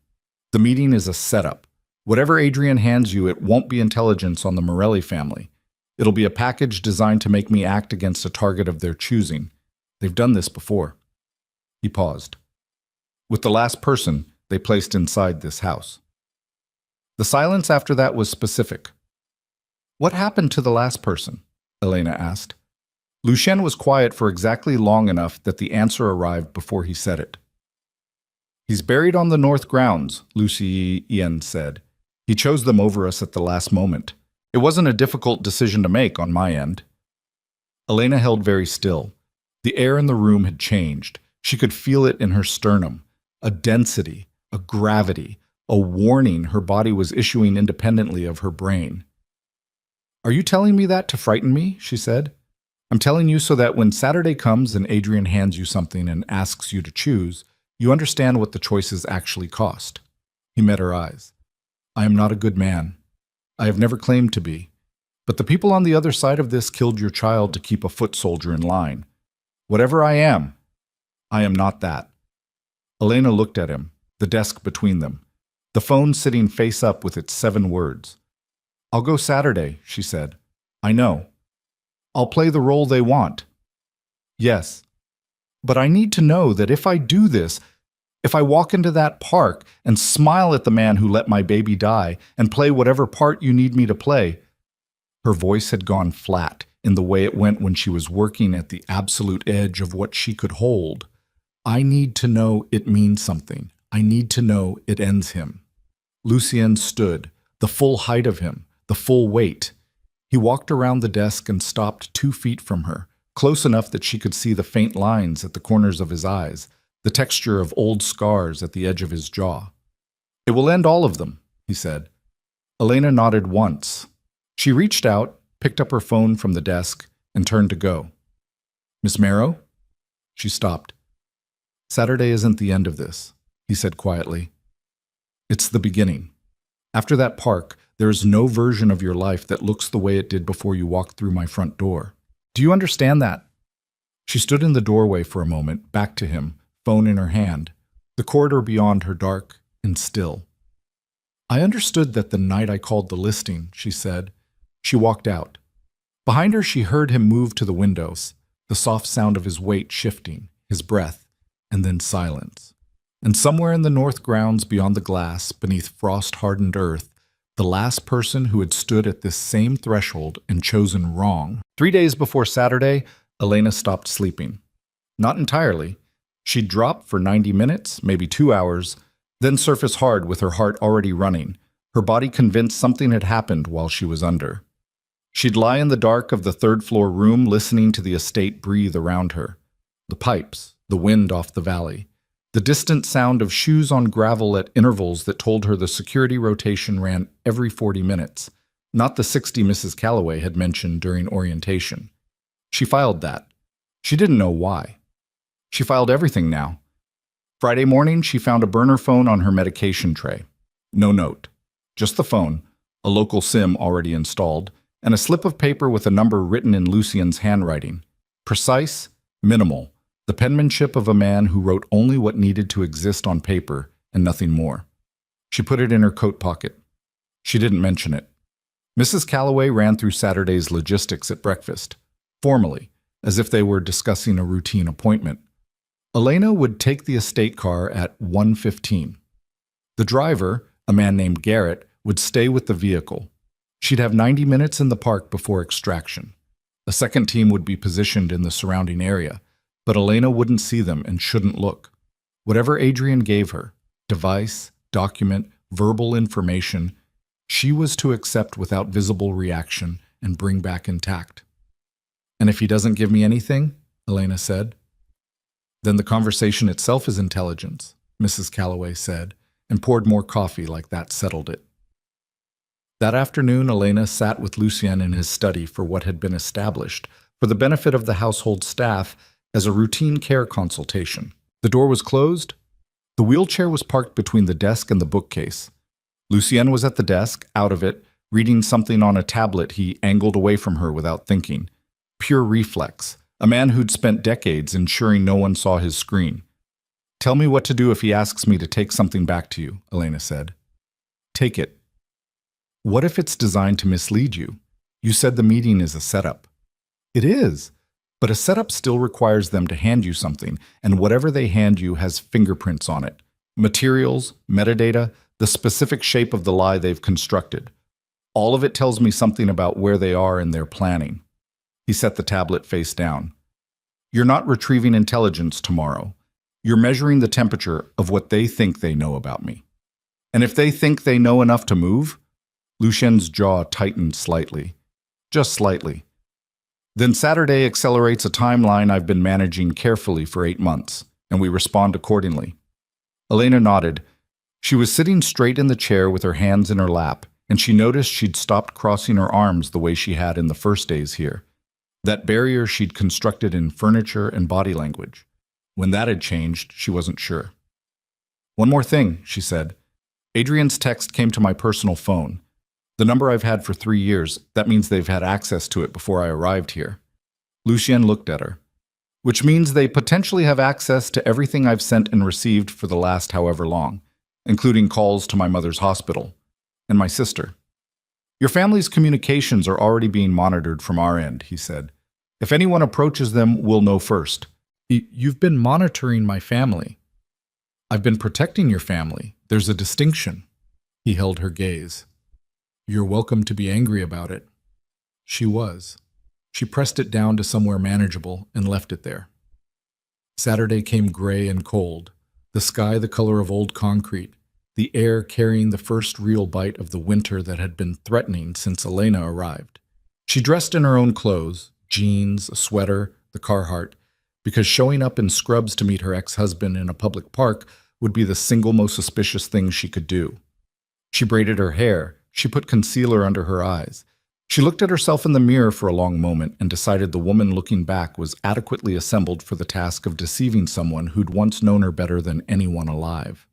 The meeting is a setup. Whatever Adrian hands you, it won't be intelligence on the Morelli family. It'll be a package designed to make me act against a target of their choosing. They've done this before." He paused. "With the last person they placed inside this house." The silence after that was specific. "What happened to the last person?" Elena asked. Lucien was quiet for exactly long enough that the answer arrived before he said it. "He's buried on the north grounds," Lucien said. "He chose them over us at the last moment. It wasn't a difficult decision to make on my end." Elena held very still. The air in the room had changed. She could feel it in her sternum. A density, a gravity, a warning her body was issuing independently of her brain. "Are you telling me that to frighten me?" she said. "I'm telling you so that when Saturday comes and Adrian hands you something and asks you to choose, you understand what the choices actually cost." He met her eyes. "I am not a good man. I have never claimed to be. But the people on the other side of this killed your child to keep a foot soldier in line. Whatever I am not that." Elena looked at him, the desk between them, the phone sitting face up with its 7 words. "I'll go Saturday," she said. I know. I'll play the role they want. Yes. But I need to know that if I do this, if I walk into that park and smile at the man who let my baby die and play whatever part you need me to play. Her voice had gone flat in the way it went when she was working at the absolute edge of what she could hold. I need to know it means something. I need to know it ends him. Lucien stood, the full height of him, the full weight. He walked around the desk and stopped 2 feet from her, close enough that she could see the faint lines at the corners of his eyes, the texture of old scars at the edge of his jaw. It will end all of them, he said. Elena nodded once. She reached out, picked up her phone from the desk, and turned to go. Miss Marrow? She stopped. Saturday isn't the end of this, he said quietly. It's the beginning. After that park, there is no version of your life that looks the way it did before you walked through my front door. Do you understand that? She stood in the doorway for a moment, back to him, phone in her hand, the corridor beyond her dark and still. I understood that the night I called the listing, she said. She walked out. Behind her, she heard him move to the windows, the soft sound of his weight shifting, his breath, and then silence. And somewhere in the north grounds beyond the glass, beneath frost-hardened earth, the last person who had stood at this same threshold and chosen wrong. 3 days before Saturday, Elena stopped sleeping. Not entirely. She'd drop for 90 minutes, maybe 2 hours, then surface hard with her heart already running, her body convinced something had happened while she was under. She'd lie in the dark of the third-floor room listening to the estate breathe around her. The pipes, the wind off the valley, the distant sound of shoes on gravel at intervals that told her the security rotation ran every 40 minutes, not the 60 Mrs. Calloway had mentioned during orientation. She filed that. She didn't know why. She filed everything now. Friday morning, she found a burner phone on her medication tray. No note. Just the phone, a local SIM already installed, and a slip of paper with a number written in Lucien's handwriting. Precise, minimal, the penmanship of a man who wrote only what needed to exist on paper and nothing more. She put it in her coat pocket. She didn't mention it. Mrs. Calloway ran through Saturday's logistics at breakfast, formally, as if they were discussing a routine appointment. Elena would take the estate car at 1:15. The driver, a man named Garrett, would stay with the vehicle. She'd have 90 minutes in the park before extraction. A second team would be positioned in the surrounding area, but Elena wouldn't see them and shouldn't look. Whatever Adrian gave her, device, document, verbal information, she was to accept without visible reaction and bring back intact. And if he doesn't give me anything, Elena said, then the conversation itself is intelligence, Mrs. Calloway said, and poured more coffee like that settled it. That afternoon, Elena sat with Lucien in his study for what had been established, for the benefit of the household staff, as a routine care consultation. The door was closed. The wheelchair was parked between the desk and the bookcase. Lucien was at the desk, out of it, reading something on a tablet he angled away from her without thinking. Pure reflex. A man who'd spent decades ensuring no one saw his screen. Tell me what to do if he asks me to take something back to you, Elena said. Take it. What if it's designed to mislead you? You said the meeting is a setup. It is, but a setup still requires them to hand you something, and whatever they hand you has fingerprints on it. Materials, metadata, the specific shape of the lie they've constructed. All of it tells me something about where they are in their planning. He set the tablet face down. You're not retrieving intelligence tomorrow. You're measuring the temperature of what they think they know about me. And if they think they know enough to move, Lucien's jaw tightened slightly. Just slightly. Then Saturday accelerates a timeline I've been managing carefully for 8 months, and we respond accordingly. Elena nodded. She was sitting straight in the chair with her hands in her lap, and she noticed she'd stopped crossing her arms the way she had in the first days here. That barrier she'd constructed in furniture and body language. When that had changed, she wasn't sure. One more thing, she said. Adrian's text came to my personal phone. The number I've had for 3 years, that means they've had access to it before I arrived here. Lucien looked at her. Which means they potentially have access to everything I've sent and received for the last however long, including calls to my mother's hospital. And my sister. Your family's communications are already being monitored from our end, he said. If anyone approaches them, we'll know first. You've been monitoring my family. I've been protecting your family. There's a distinction. He held her gaze. You're welcome to be angry about it. She was. She pressed it down to somewhere manageable and left it there. Saturday came gray and cold, the sky the color of old concrete, the air carrying the first real bite of the winter that had been threatening since Elena arrived. She dressed in her own clothes, jeans, a sweater, the Carhartt, because showing up in scrubs to meet her ex-husband in a public park would be the single most suspicious thing she could do. She braided her hair, she put concealer under her eyes. She looked at herself in the mirror for a long moment and decided the woman looking back was adequately assembled for the task of deceiving someone who'd once known her better than anyone alive.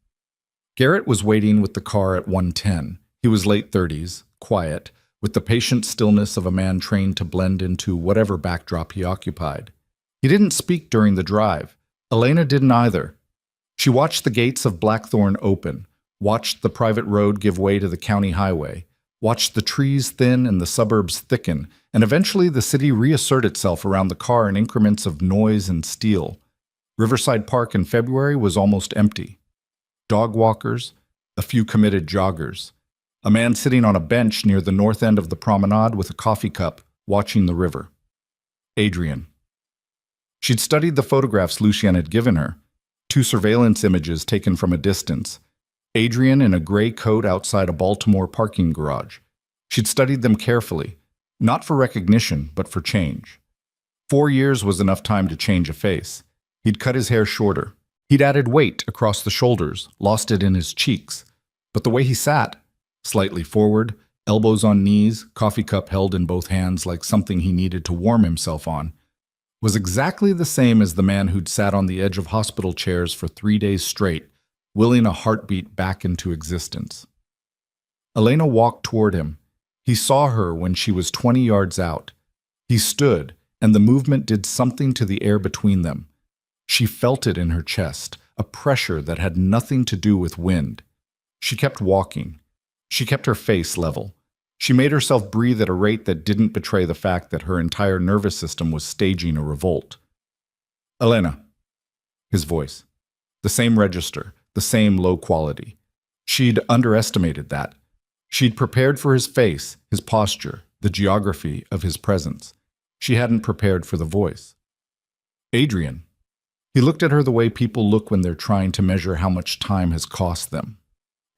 Garrett was waiting with the car at 110. He was late 30s, quiet, with the patient stillness of a man trained to blend into whatever backdrop he occupied. He didn't speak during the drive. Elena didn't either. She watched the gates of Blackthorn open, watched the private road give way to the county highway, watched the trees thin and the suburbs thicken, and eventually the city reassert itself around the car in increments of noise and steel. Riverside Park in February was almost empty. Dog walkers, a few committed joggers, a man sitting on a bench near the north end of the promenade with a coffee cup, watching the river. Adrian. She'd studied the photographs Lucien had given her, 2 surveillance images taken from a distance. Adrian in a gray coat outside a Baltimore parking garage. She'd studied them carefully, not for recognition, but for change. 4 years was enough time to change a face. He'd cut his hair shorter. He'd added weight across the shoulders, lost it in his cheeks. But the way he sat, slightly forward, elbows on knees, coffee cup held in both hands like something he needed to warm himself on, was exactly the same as the man who'd sat on the edge of hospital chairs for 3 days straight, willing a heartbeat back into existence. Elena walked toward him. He saw her when she was 20 yards out. He stood, and the movement did something to the air between them. She felt it in her chest, a pressure that had nothing to do with wind. She kept walking. She kept her face level. She made herself breathe at a rate that didn't betray the fact that her entire nervous system was staging a revolt. Elena. His voice. The same register, the same low quality. She'd underestimated that. She'd prepared for his face, his posture, the geography of his presence. She hadn't prepared for the voice. Adrian. He looked at her the way people look when they're trying to measure how much time has cost them.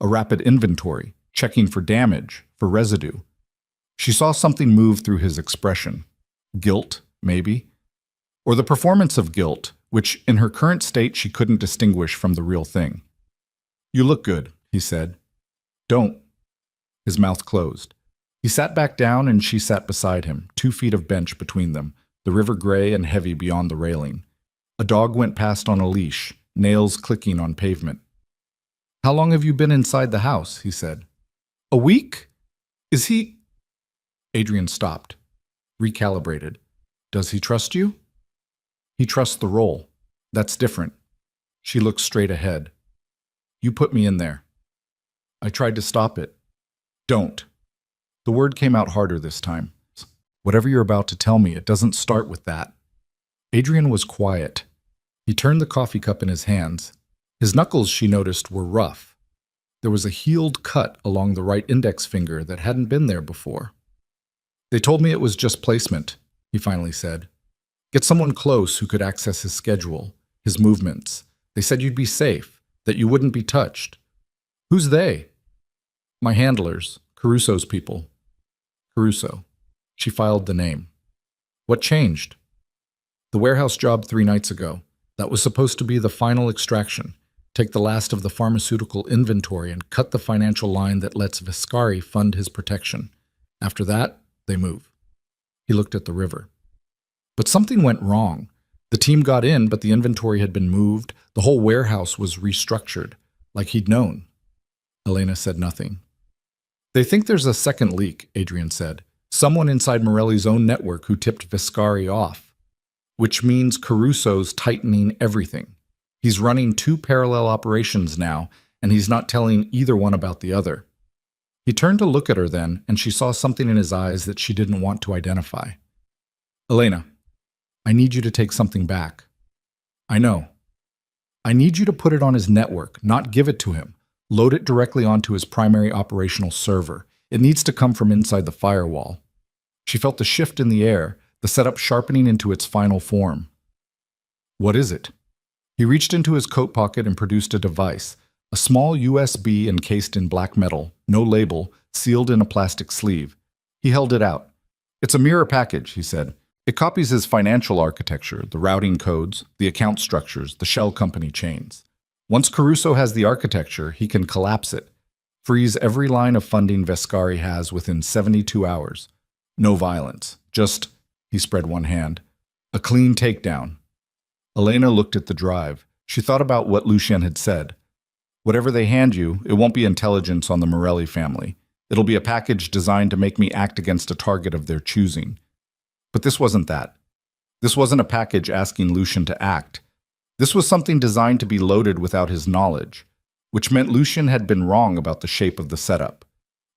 A rapid inventory, checking for damage, for residue. She saw something move through his expression. Guilt, maybe. Or the performance of guilt, which in her current state she couldn't distinguish from the real thing. You look good, he said. Don't. His mouth closed. He sat back down and she sat beside him, 2 feet of bench between them, the river gray and heavy beyond the railing. A dog went past on a leash, nails clicking on pavement. How long have you been inside the house? He said. A week? Is he... Adrian stopped, recalibrated. Does he trust you? He trusts the role. That's different. She looked straight ahead. You put me in there. I tried to stop it. Don't. The word came out harder this time. Whatever you're about to tell me, it doesn't start with that. Adrian was quiet. He turned the coffee cup in his hands. His knuckles, she noticed, were rough. There was a healed cut along the right index finger that hadn't been there before. They told me it was just placement, he finally said. Get someone close who could access his schedule, his movements. They said you'd be safe, that you wouldn't be touched. Who's they? My handlers, Caruso's people. Caruso. She filed the name. What changed? The warehouse job 3 nights ago. That was supposed to be the final extraction. Take the last of the pharmaceutical inventory and cut the financial line that lets Viscari fund his protection. After that, they move. He looked at the river. But something went wrong. The team got in, but the inventory had been moved. The whole warehouse was restructured, like he'd known. Elena said nothing. They think there's a second leak, Adrian said. Someone inside Morelli's own network who tipped Viscari off. Which means Caruso's tightening everything. He's running 2 parallel operations now, and he's not telling either one about the other. He turned to look at her then, and she saw something in his eyes that she didn't want to identify. Elena, I need you to take something back. I know. I need you to put it on his network, not give it to him. Load it directly onto his primary operational server. It needs to come from inside the firewall. She felt the shift in the air, the setup sharpening into its final form. What is it? He reached into his coat pocket and produced a device, a small USB encased in black metal, no label, sealed in a plastic sleeve. He held it out. It's a mirror package, he said. It copies his financial architecture, the routing codes, the account structures, the shell company chains. Once Caruso has the architecture, he can collapse it, freeze every line of funding Vescari has within 72 hours. No violence, just, he spread one hand, a clean takedown. Elena looked at the drive. She thought about what Lucien had said. Whatever they hand you, it won't be intelligence on the Morelli family. It'll be a package designed to make me act against a target of their choosing. But this wasn't that. This wasn't a package asking Lucien to act. This was something designed to be loaded without his knowledge, which meant Lucien had been wrong about the shape of the setup.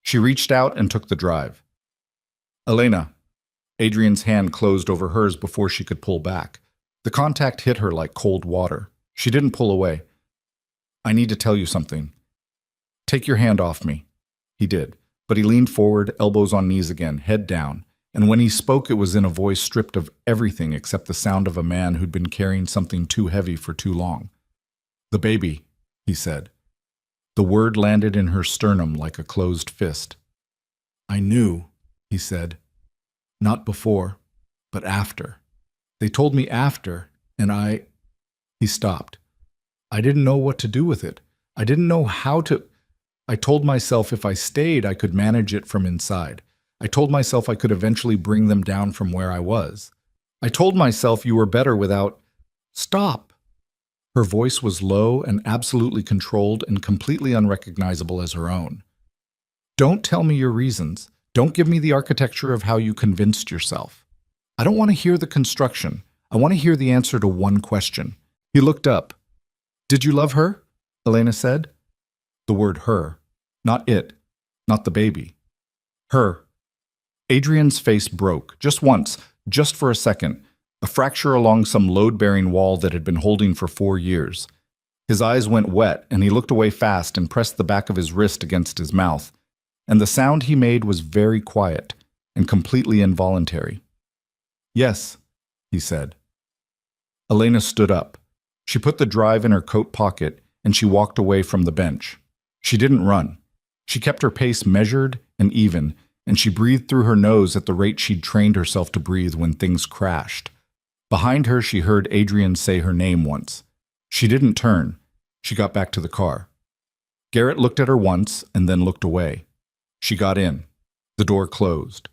She reached out and took the drive. Elena. Adrian's hand closed over hers before she could pull back. The contact hit her like cold water. She didn't pull away. I need to tell you something. Take your hand off me. He did, but he leaned forward, elbows on knees again, head down. And when he spoke, it was in a voice stripped of everything except the sound of a man who'd been carrying something too heavy for too long. The baby, he said. The word landed in her sternum like a closed fist. I knew, he said. Not before, but after. They told me after, and I... He stopped. I didn't know what to do with it. I didn't know how to... I told myself if I stayed, I could manage it from inside. I told myself I could eventually bring them down from where I was. I told myself you were better without... Stop! Her voice was low and absolutely controlled and completely unrecognizable as her own. Don't tell me your reasons. Don't give me the architecture of how you convinced yourself. I don't want to hear the construction. I want to hear the answer to one question. He looked up. Did you love her? Elena said. The word her. Not it. Not the baby. Her. Adrian's face broke, just once, just for a second, a fracture along some load-bearing wall that had been holding for 4 years. His eyes went wet, and he looked away fast and pressed the back of his wrist against his mouth. And the sound he made was very quiet and completely involuntary. Yes, he said. Elena stood up. She put the drive in her coat pocket, and she walked away from the bench. She didn't run. She kept her pace measured and even, and she breathed through her nose at the rate she'd trained herself to breathe when things crashed. Behind her, she heard Adrian say her name once. She didn't turn. She got back to the car. Garrett looked at her once and then looked away. She got in. The door closed.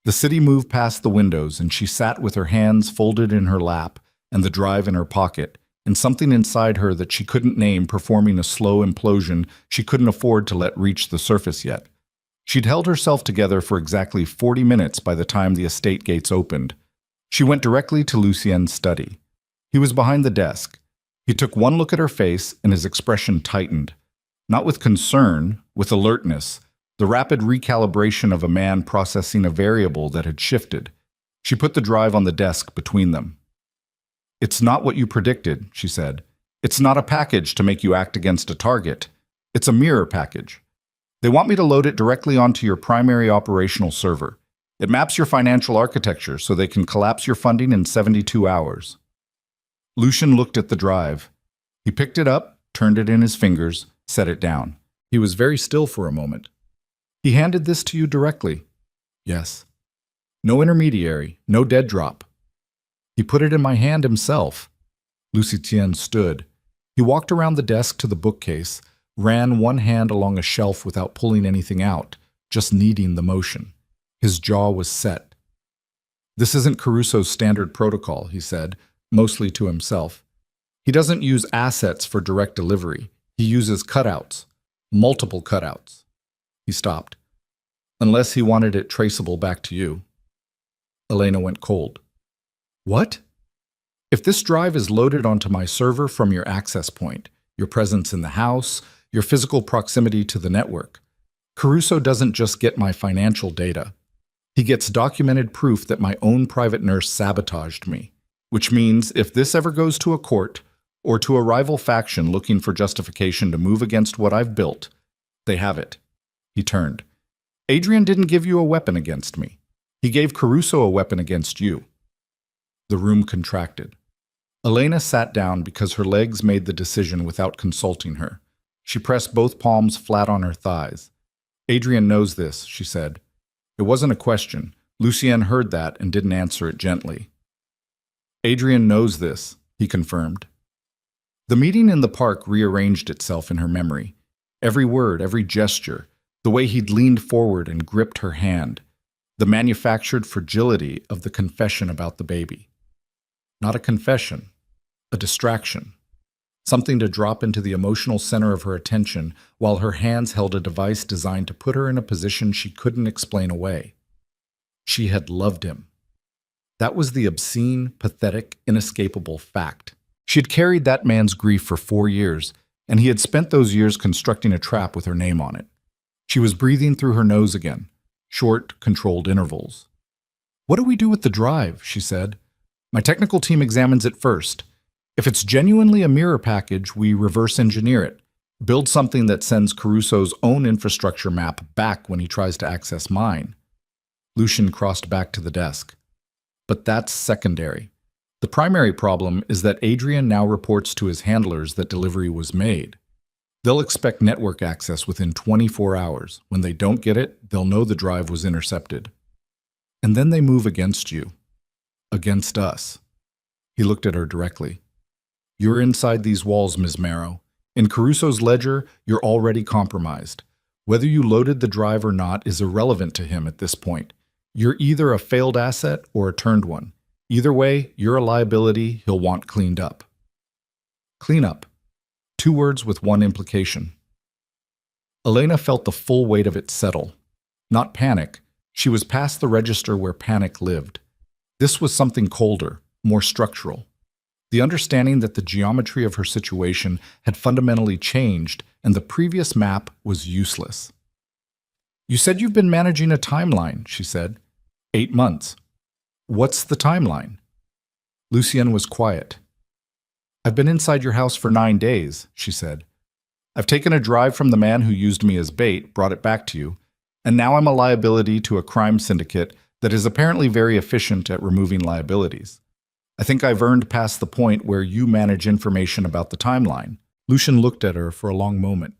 The city moved past the windows, and she sat with her hands folded in her lap and the drive in her pocket, and something inside her that she couldn't name performing a slow implosion she couldn't afford to let reach the surface yet. She'd held herself together for exactly 40 minutes by the time the estate gates opened. She went directly to Lucien's study. He was behind the desk. He took one look at her face, and his expression tightened. Not with concern, with alertness, the rapid recalibration of a man processing a variable that had shifted. She put the drive on the desk between them. It's not what you predicted, she said. It's not a package to make you act against a target. It's a mirror package. They want me to load it directly onto your primary operational server. It maps your financial architecture so they can collapse your funding in 72 hours. Lucien looked at the drive. He picked it up, turned it in his fingers, set it down. He was very still for a moment. He handed this to you directly. Yes. No intermediary, no dead drop. He put it in my hand himself. Lucien stood. He walked around the desk to the bookcase, ran one hand along a shelf without pulling anything out, just kneading the motion. His jaw was set. This isn't Caruso's standard protocol, he said, mostly to himself. He doesn't use assets for direct delivery. He uses cutouts, multiple cutouts. He stopped. Unless he wanted it traceable back to you. Elena went cold. What? If this drive is loaded onto my server from your access point, your presence in the house, your physical proximity to the network, Caruso doesn't just get my financial data. He gets documented proof that my own private nurse sabotaged me, which means if this ever goes to a court or to a rival faction looking for justification to move against what I've built, they have it. He turned. Adrian didn't give you a weapon against me. He gave Caruso a weapon against you. The room contracted. Elena sat down because her legs made the decision without consulting her. She pressed both palms flat on her thighs. Adrian knows this, she said. It wasn't a question. Lucien heard that and didn't answer it gently. Adrian knows this, he confirmed. The meeting in the park rearranged itself in her memory. Every word, every gesture, the way he'd leaned forward and gripped her hand, the manufactured fragility of the confession about the baby. Not a confession, a distraction. Something to drop into the emotional center of her attention while her hands held a device designed to put her in a position she couldn't explain away. She had loved him. That was the obscene, pathetic, inescapable fact. She had carried that man's grief for 4 years, and he had spent those years constructing a trap with her name on it. She was breathing through her nose again, short, controlled intervals. What do we do with the drive? She said. My technical team examines it first. If it's genuinely a mirror package, we reverse engineer it, build something that sends Caruso's own infrastructure map back when he tries to access mine. Lucien crossed back to the desk. But that's secondary. The primary problem is that Adrian now reports to his handlers that delivery was made. They'll expect network access within 24 hours. When they don't get it, they'll know the drive was intercepted. And then they move against you. Against us. He looked at her directly. You're inside these walls, Ms. Marrow. In Caruso's ledger, you're already compromised. Whether you loaded the drive or not is irrelevant to him at this point. You're either a failed asset or a turned one. Either way, you're a liability he'll want cleaned up. Clean up. 2 words with one implication. Elena felt the full weight of it settle. Not panic. She was past the register where panic lived. This was something colder, more structural. The understanding that the geometry of her situation had fundamentally changed and the previous map was useless. You said you've been managing a timeline, she said. 8 months. What's the timeline? Lucien was quiet. I've been inside your house for 9 days, she said. I've taken a drive from the man who used me as bait, brought it back to you, and now I'm a liability to a crime syndicate that is apparently very efficient at removing liabilities. I think I've earned past the point where you manage information about the timeline. Lucien looked at her for a long moment.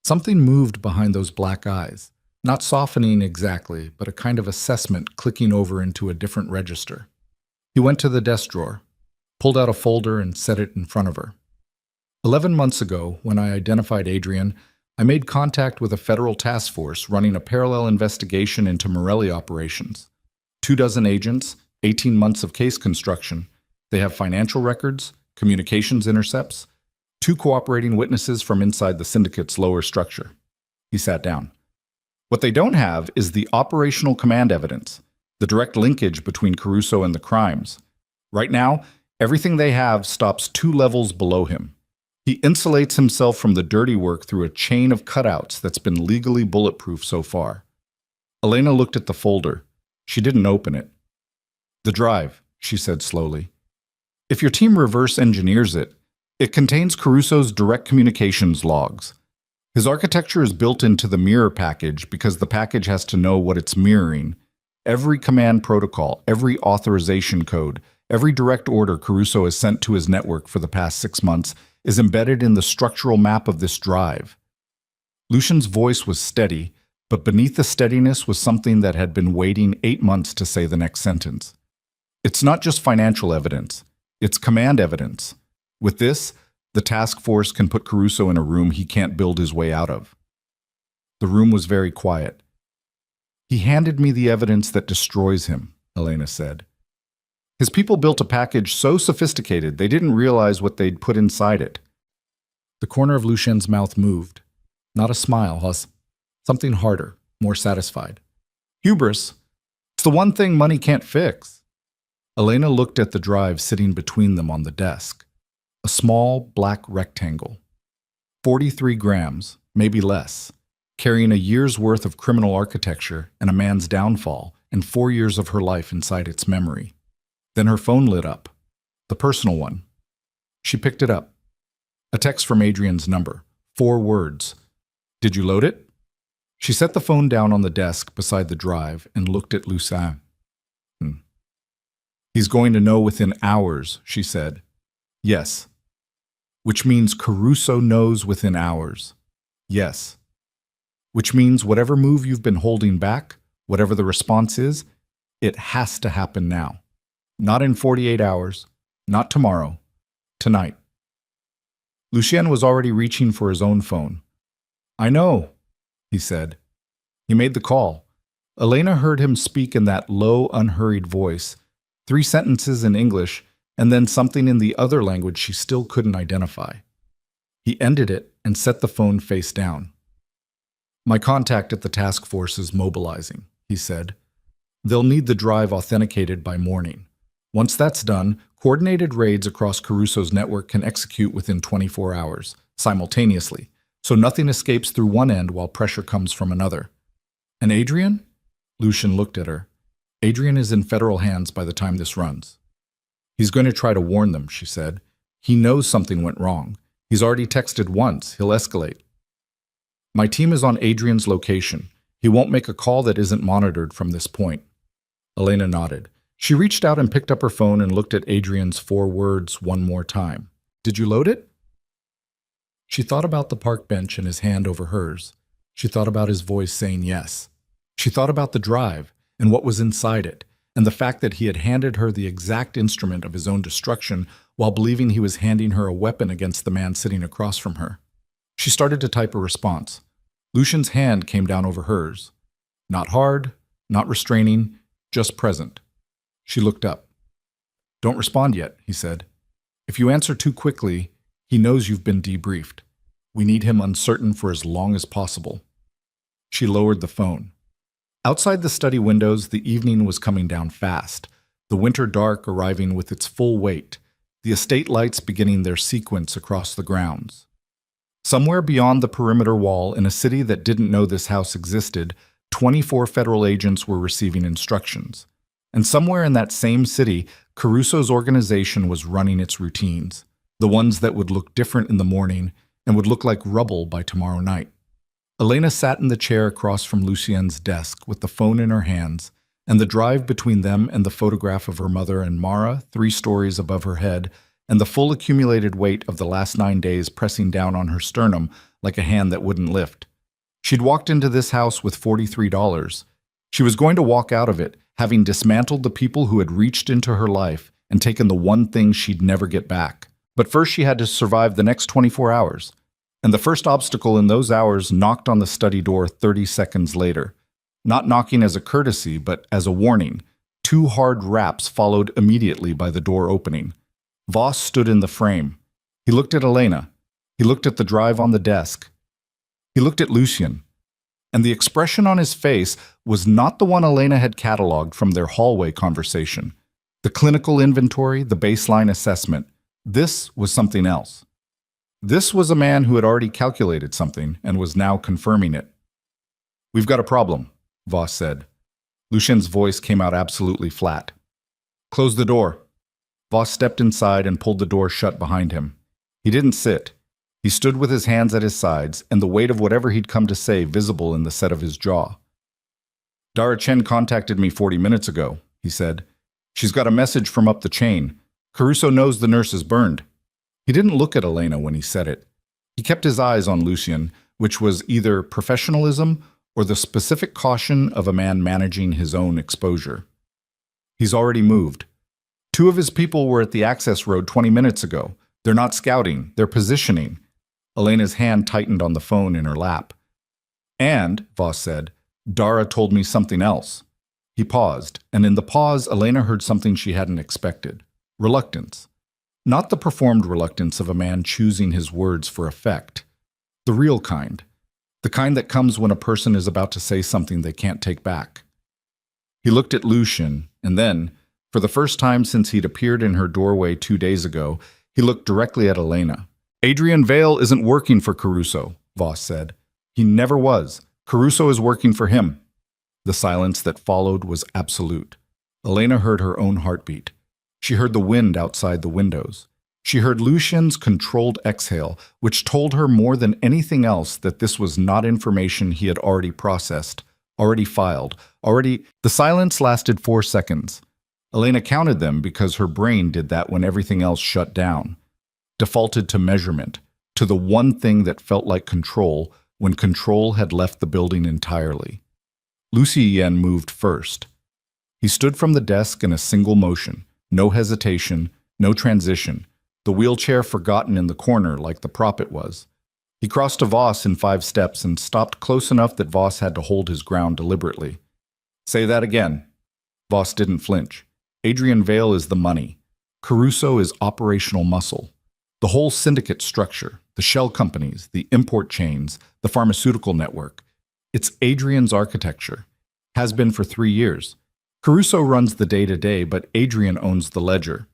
Something moved behind those black eyes, not softening exactly, but a kind of assessment clicking over into a different register. He went to the desk drawer, pulled out a folder and set it in front of her. 11 months ago, when I identified Adrian, I made contact with a federal task force running a parallel investigation into Morelli operations. 24 agents, 18 months of case construction. They have financial records, communications intercepts, 2 cooperating witnesses from inside the syndicate's lower structure. He sat down. What they don't have is the operational command evidence, the direct linkage between Caruso and the crimes. Right now, everything they have stops 2 levels below him. He insulates himself from the dirty work through a chain of cutouts that's been legally bulletproof so far. Elena looked at the folder. She didn't open it. The drive, she said slowly. If your team reverse engineers it, it contains Caruso's direct communications logs. His architecture is built into the mirror package because the package has to know what it's mirroring. Every command protocol, every authorization code, every direct order Caruso has sent to his network for the past 6 months is embedded in the structural map of this drive. Lucien's voice was steady, but beneath the steadiness was something that had been waiting 8 months to say the next sentence. It's not just financial evidence, it's command evidence. With this, the task force can put Caruso in a room he can't build his way out of. The room was very quiet. He handed me the evidence that destroys him, Elena said. His people built a package so sophisticated they didn't realize what they'd put inside it. The corner of Lucien's mouth moved. Not a smile, Huss. Something harder, more satisfied. Hubris. It's the one thing money can't fix. Elena looked at the drive sitting between them on the desk. A small, black rectangle. 43 grams, maybe less. carrying a year's worth of criminal architecture and a man's downfall and 4 years of her life inside its memory. Then her phone lit up. The personal one. She picked it up. A text from Adrian's number. 4 words. Did you load it? She set the phone down on the desk beside the drive and looked at Lucien. He's going to know within hours, she said. Yes. Which means Caruso knows within hours. Yes. Which means whatever move you've been holding back, whatever the response is, it has to happen now. Not in 48 hours, not tomorrow, tonight. Lucien was already reaching for his own phone. I know, he said. He made the call. Elena heard him speak in that low, unhurried voice, 3 sentences in English, and then something in the other language she still couldn't identify. He ended it and set the phone face down. My contact at the task force is mobilizing, he said. They'll need the drive authenticated by morning. Once that's done, coordinated raids across Caruso's network can execute within 24 hours, simultaneously, so nothing escapes through one end while pressure comes from another. And Adrian? Lucien looked at her. Adrian is in federal hands by the time this runs. He's going to try to warn them, she said. He knows something went wrong. He's already texted once. He'll escalate. My team is on Adrian's location. He won't make a call that isn't monitored from this point. Elena nodded. She reached out and picked up her phone and looked at Adrian's 4 words one more time. Did you load it? She thought about the park bench and his hand over hers. She thought about his voice saying yes. She thought about the drive and what was inside it, and the fact that he had handed her the exact instrument of his own destruction while believing he was handing her a weapon against the man sitting across from her. She started to type a response. Lucien's hand came down over hers. Not hard, not restraining, just present. She looked up. Don't respond yet, he said. If you answer too quickly, he knows you've been debriefed. We need him uncertain for as long as possible. She lowered the phone. Outside the study windows, the evening was coming down fast, the winter dark arriving with its full weight, the estate lights beginning their sequence across the grounds. Somewhere beyond the perimeter wall, in a city that didn't know this house existed, 24 federal agents were receiving instructions. And somewhere in that same city, Caruso's organization was running its routines, the ones that would look different in the morning and would look like rubble by tomorrow night. Elena sat in the chair across from Lucien's desk with the phone in her hands, and the drive between them and the photograph of her mother and Mara 3 stories above her head, and the full accumulated weight of the last 9 days pressing down on her sternum like a hand that wouldn't lift. She'd walked into this house with $43. She was going to walk out of it, having dismantled the people who had reached into her life and taken the one thing she'd never get back. But first she had to survive the next 24 hours. And the first obstacle in those hours knocked on the study door 30 seconds later. Not knocking as a courtesy, but as a warning. 2 hard raps followed immediately by the door opening. Voss stood in the frame. He looked at Elena. He looked at the drive on the desk. He looked at Lucien. And the expression on his face was not the one Elena had cataloged from their hallway conversation. The clinical inventory, the baseline assessment. This was something else. This was a man who had already calculated something and was now confirming it. We've got a problem, Voss said. Lucien's voice came out absolutely flat. Close the door. Voss stepped inside and pulled the door shut behind him. He didn't sit. He stood with his hands at his sides and the weight of whatever he'd come to say visible in the set of his jaw. Dara Chen contacted me 40 minutes ago, he said. She's got a message from up the chain. Caruso knows the nurse is burned. He didn't look at Elena when he said it. He kept his eyes on Lucien, which was either professionalism or the specific caution of a man managing his own exposure. He's already moved. 2 of his people were at the access road 20 minutes ago. They're not scouting, they're positioning. Elena's hand tightened on the phone in her lap. And, Voss said, Dara told me something else. He paused, and in the pause, Elena heard something she hadn't expected. Reluctance. Not the performed reluctance of a man choosing his words for effect. The real kind. The kind that comes when a person is about to say something they can't take back. He looked at Lucien, and then, for the first time since he'd appeared in her doorway 2 days ago, he looked directly at Elena. Adrian Vale isn't working for Caruso, Voss said. He never was. Caruso is working for him. The silence that followed was absolute. Elena heard her own heartbeat. She heard the wind outside the windows. She heard Lucien's controlled exhale, which told her more than anything else that this was not information he had already processed, already filed, already... The silence lasted 4 seconds. Elena counted them because her brain did that when everything else shut down. Defaulted to measurement, to the one thing that felt like control when control had left the building entirely. Lucien moved first. He stood from the desk in a single motion, no hesitation, no transition, the wheelchair forgotten in the corner like the prop it was. He crossed to Voss in 5 steps and stopped close enough that Voss had to hold his ground deliberately. Say that again. Voss didn't flinch. Adrian Vale is the money. Caruso is operational muscle. The whole syndicate structure, the shell companies, the import chains, the pharmaceutical network. It's Adrian's architecture. Has been for 3 years. Caruso runs the day-to-day, but Adrian owns the ledger.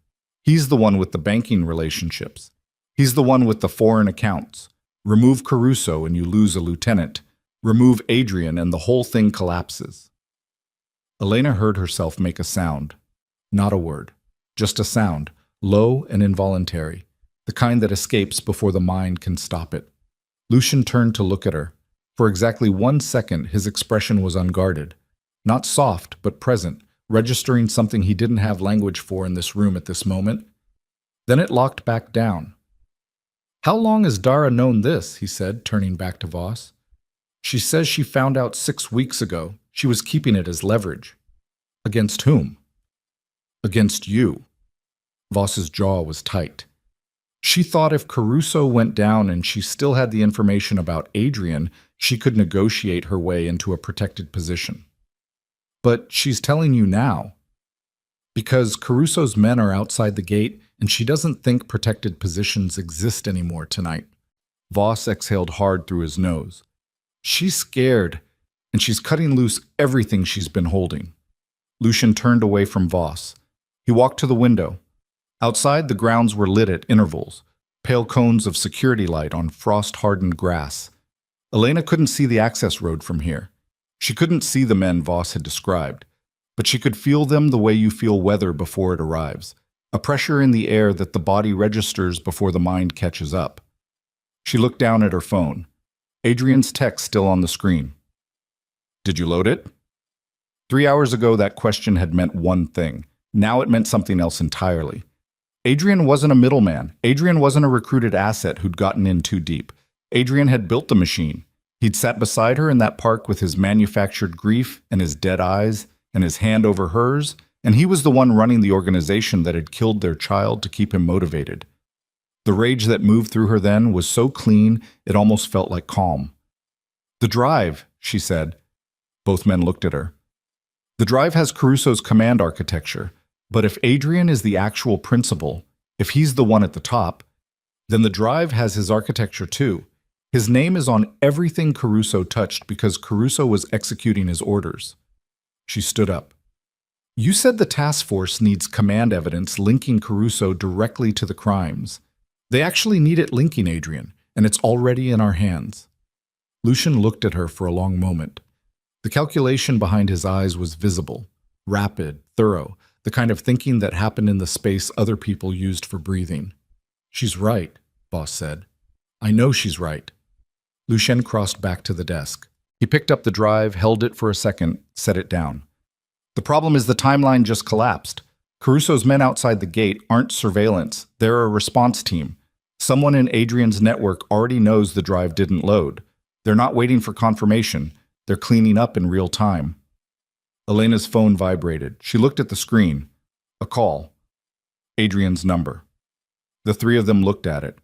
He's the one with the banking relationships. He's the one with the foreign accounts. Remove Caruso and you lose a lieutenant. Remove Adrian and the whole thing collapses. Elena heard herself make a sound. Not a word. Just a sound, low and involuntary. The kind that escapes before the mind can stop it. Lucien turned to look at her. For exactly 1 second, his expression was unguarded. Not soft, but present, registering something he didn't have language for in this room at this moment. Then it locked back down. How long has Dara known this? He said, turning back to Voss. She says she found out 6 weeks ago. She was keeping it as leverage. Against whom? Against you. Voss's jaw was tight. She thought if Caruso went down and she still had the information about Adrian, she could negotiate her way into a protected position. But she's telling you now. Because Caruso's men are outside the gate and she doesn't think protected positions exist anymore tonight. Voss exhaled hard through his nose. She's scared, and she's cutting loose everything she's been holding. Lucien turned away from Voss. He walked to the window. Outside, the grounds were lit at intervals, pale cones of security light on frost-hardened grass. Elena couldn't see the access road from here. She couldn't see the men Voss had described, but she could feel them the way you feel weather before it arrives, a pressure in the air that the body registers before the mind catches up. She looked down at her phone. Adrian's text still on the screen. Did you load it? 3 hours ago, that question had meant one thing. Now it meant something else entirely. Adrian wasn't a middleman. Adrian wasn't a recruited asset who'd gotten in too deep. Adrian had built the machine. He'd sat beside her in that park with his manufactured grief and his dead eyes and his hand over hers, and he was the one running the organization that had killed their child to keep him motivated. The rage that moved through her then was so clean it almost felt like calm. The drive, she said. Both men looked at her. The drive has Caruso's command architecture, but if Adrian is the actual principal, if he's the one at the top, then the drive has his architecture too. His name is on everything Caruso touched because Caruso was executing his orders. She stood up. You said the task force needs command evidence linking Caruso directly to the crimes. They actually need it linking Adrian, and it's already in our hands. Lucien looked at her for a long moment. The calculation behind his eyes was visible, rapid, thorough, the kind of thinking that happened in the space other people used for breathing. She's right, Voss said. I know she's right. Lucien crossed back to the desk. He picked up the drive, held it for a second, set it down. The problem is the timeline just collapsed. Caruso's men outside the gate aren't surveillance. They're a response team. Someone in Adrian's network already knows the drive didn't load. They're not waiting for confirmation. They're cleaning up in real time. Elena's phone vibrated. She looked at the screen. A call. Adrian's number. The three of them looked at it.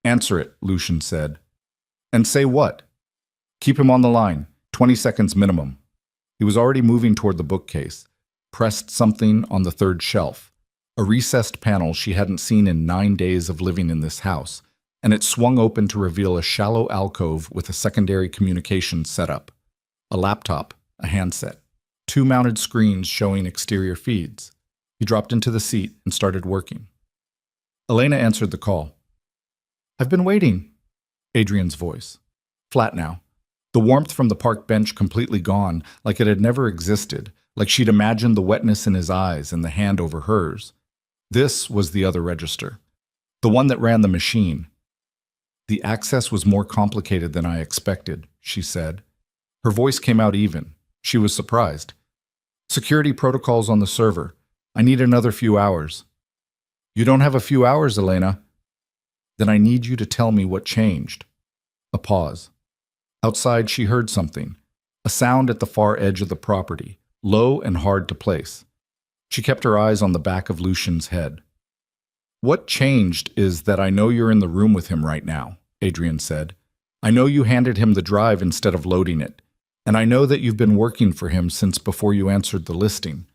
Answer it, Lucien said. And say what? Keep him on the line. 20 seconds minimum. He was already moving toward the bookcase, pressed something on the third shelf, a recessed panel she hadn't seen in 9 days of living in this house, and it swung open to reveal a shallow alcove with a secondary communications setup, a laptop, a handset, 2 mounted screens showing exterior feeds. He dropped into the seat and started working. Elena answered the call. I've been waiting. Adrian's voice. Flat now. The warmth from the park bench completely gone, like it had never existed, like she'd imagined the wetness in his eyes and the hand over hers. This was the other register, the one that ran the machine. The access was more complicated than I expected, she said. Her voice came out even. She was surprised. Security protocols on the server. I need another few hours. You don't have a few hours, Elena. Then I need you to tell me what changed. A pause. Outside, she heard something. A sound at the far edge of the property, low and hard to place. She kept her eyes on the back of Lucian's head. What changed is that I know you're in the room with him right now, Adrian said. I know you handed him the drive instead of loading it. And I know that you've been working for him since before you answered the listing.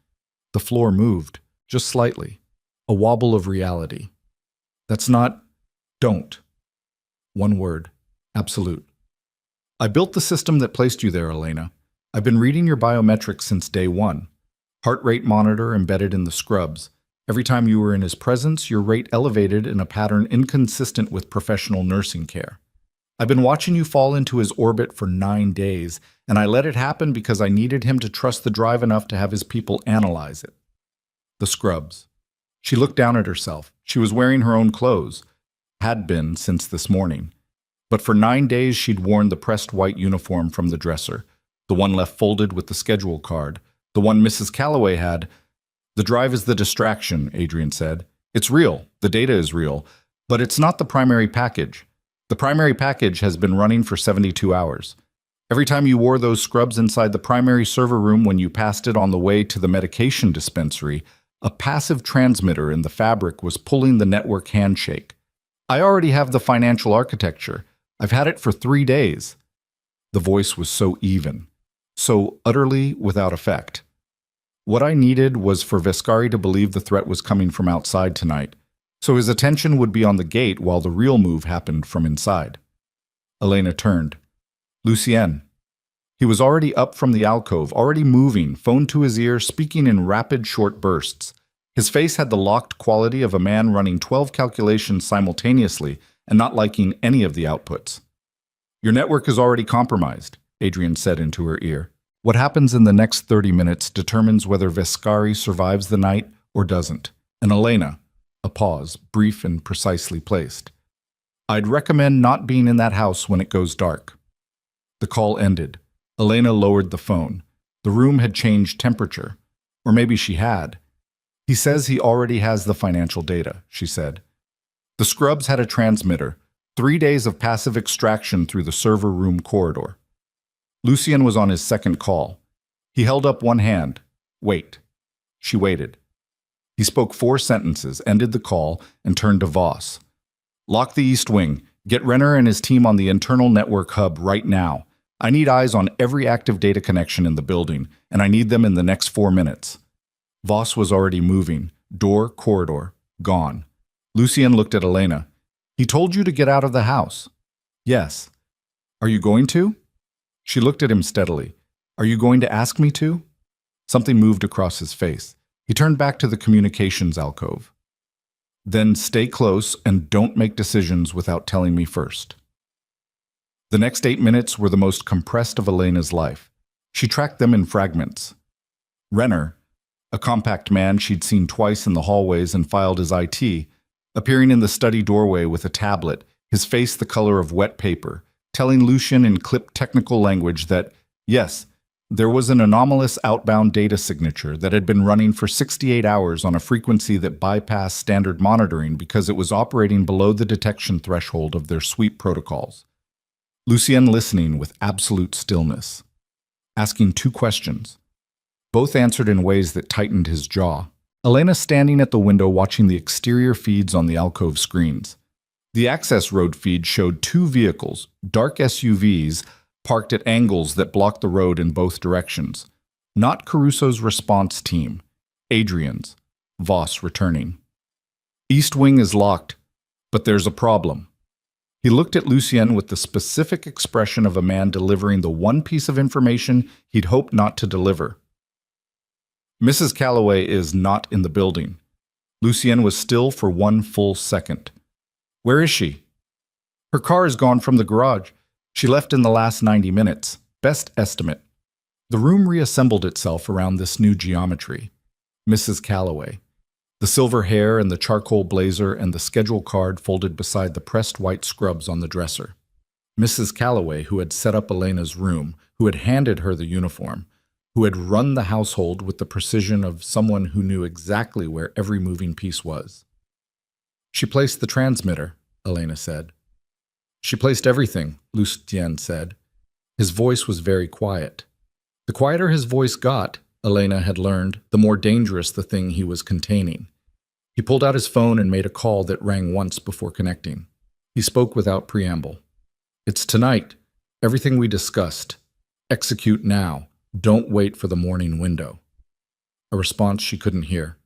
The floor moved, just slightly. A wobble of reality. That's not... Don't. One word. Absolute. I built the system that placed you there, Elena. I've been reading your biometrics since day one. Heart rate monitor embedded in the scrubs. Every time you were in his presence, your rate elevated in a pattern inconsistent with professional nursing care. I've been watching you fall into his orbit for 9 days, and I let it happen because I needed him to trust the drive enough to have his people analyze it. The scrubs. She looked down at herself. She was wearing her own clothes. Had been since this morning. But for 9 days she'd worn the pressed white uniform from the dresser, the one left folded with the schedule card, the one Mrs. Calloway had. The drive is the distraction, Adrian said. It's real, the data is real, but it's not the primary package. The primary package has been running for 72 hours. Every time you wore those scrubs inside the primary server room when you passed it on the way to the medication dispensary, a passive transmitter in the fabric was pulling the network handshake. I already have the financial architecture. I've had it for 3 days. The voice was so even, so utterly without effect. What I needed was for Vescari to believe the threat was coming from outside tonight, so his attention would be on the gate while the real move happened from inside. Elena turned. Lucien. He was already up from the alcove, already moving, phone to his ear, speaking in rapid, short bursts. His face had the locked quality of a man running 12 calculations simultaneously and not liking any of the outputs. Your network is already compromised, Adrian said into her ear. What happens in the next 30 minutes determines whether Vescari survives the night or doesn't. And Elena, a pause, brief and precisely placed. I'd recommend not being in that house when it goes dark. The call ended. Elena lowered the phone. The room had changed temperature. Or maybe she had. He says he already has the financial data, she said. The scrubs had a transmitter, 3 days of passive extraction through the server room corridor. Lucien was on his second call. He held up one hand. Wait. She waited. He spoke 4 sentences, ended the call, and turned to Voss. Lock the East Wing. Get Renner and his team on the internal network hub right now. I need eyes on every active data connection in the building, and I need them in the next 4 minutes. Voss was already moving. Door, corridor, gone. Lucien looked at Elena. He told you to get out of the house. Yes. Are you going to? She looked at him steadily. Are you going to ask me to? Something moved across his face. He turned back to the communications alcove. Then stay close and don't make decisions without telling me first. The next 8 minutes were the most compressed of Elena's life. She tracked them in fragments. Renner, a compact man she'd seen twice in the hallways and filed his IT, appearing in the study doorway with a tablet, his face the color of wet paper, telling Lucien in clipped technical language that, yes, there was an anomalous outbound data signature that had been running for 68 hours on a frequency that bypassed standard monitoring because it was operating below the detection threshold of their sweep protocols. Lucien listening with absolute stillness, asking 2 questions. Both answered in ways that tightened his jaw. Elena standing at the window watching the exterior feeds on the alcove screens. The access road feed showed 2 vehicles, dark SUVs, parked at angles that blocked the road in both directions. Not Caruso's response team. Adrian's. Voss returning. East Wing is locked, but there's a problem. He looked at Lucien with the specific expression of a man delivering the one piece of information he'd hoped not to deliver. Mrs. Calloway is not in the building. Lucien was still for 1 full second. Where is she? Her car is gone from the garage. She left in the last 90 minutes, best estimate. The room reassembled itself around this new geometry. Mrs. Calloway. The silver hair and the charcoal blazer and the schedule card folded beside the pressed white scrubs on the dresser. Mrs. Calloway, who had set up Elena's room, who had handed her the uniform, who had run the household with the precision of someone who knew exactly where every moving piece was. She placed the transmitter, Elena said. She placed everything, Lucien said. His voice was very quiet. The quieter his voice got, Elena had learned, the more dangerous the thing he was containing. He pulled out his phone and made a call that rang once before connecting. He spoke without preamble. "It's tonight. Everything we discussed. Execute now. Don't wait for the morning window." A response she couldn't hear.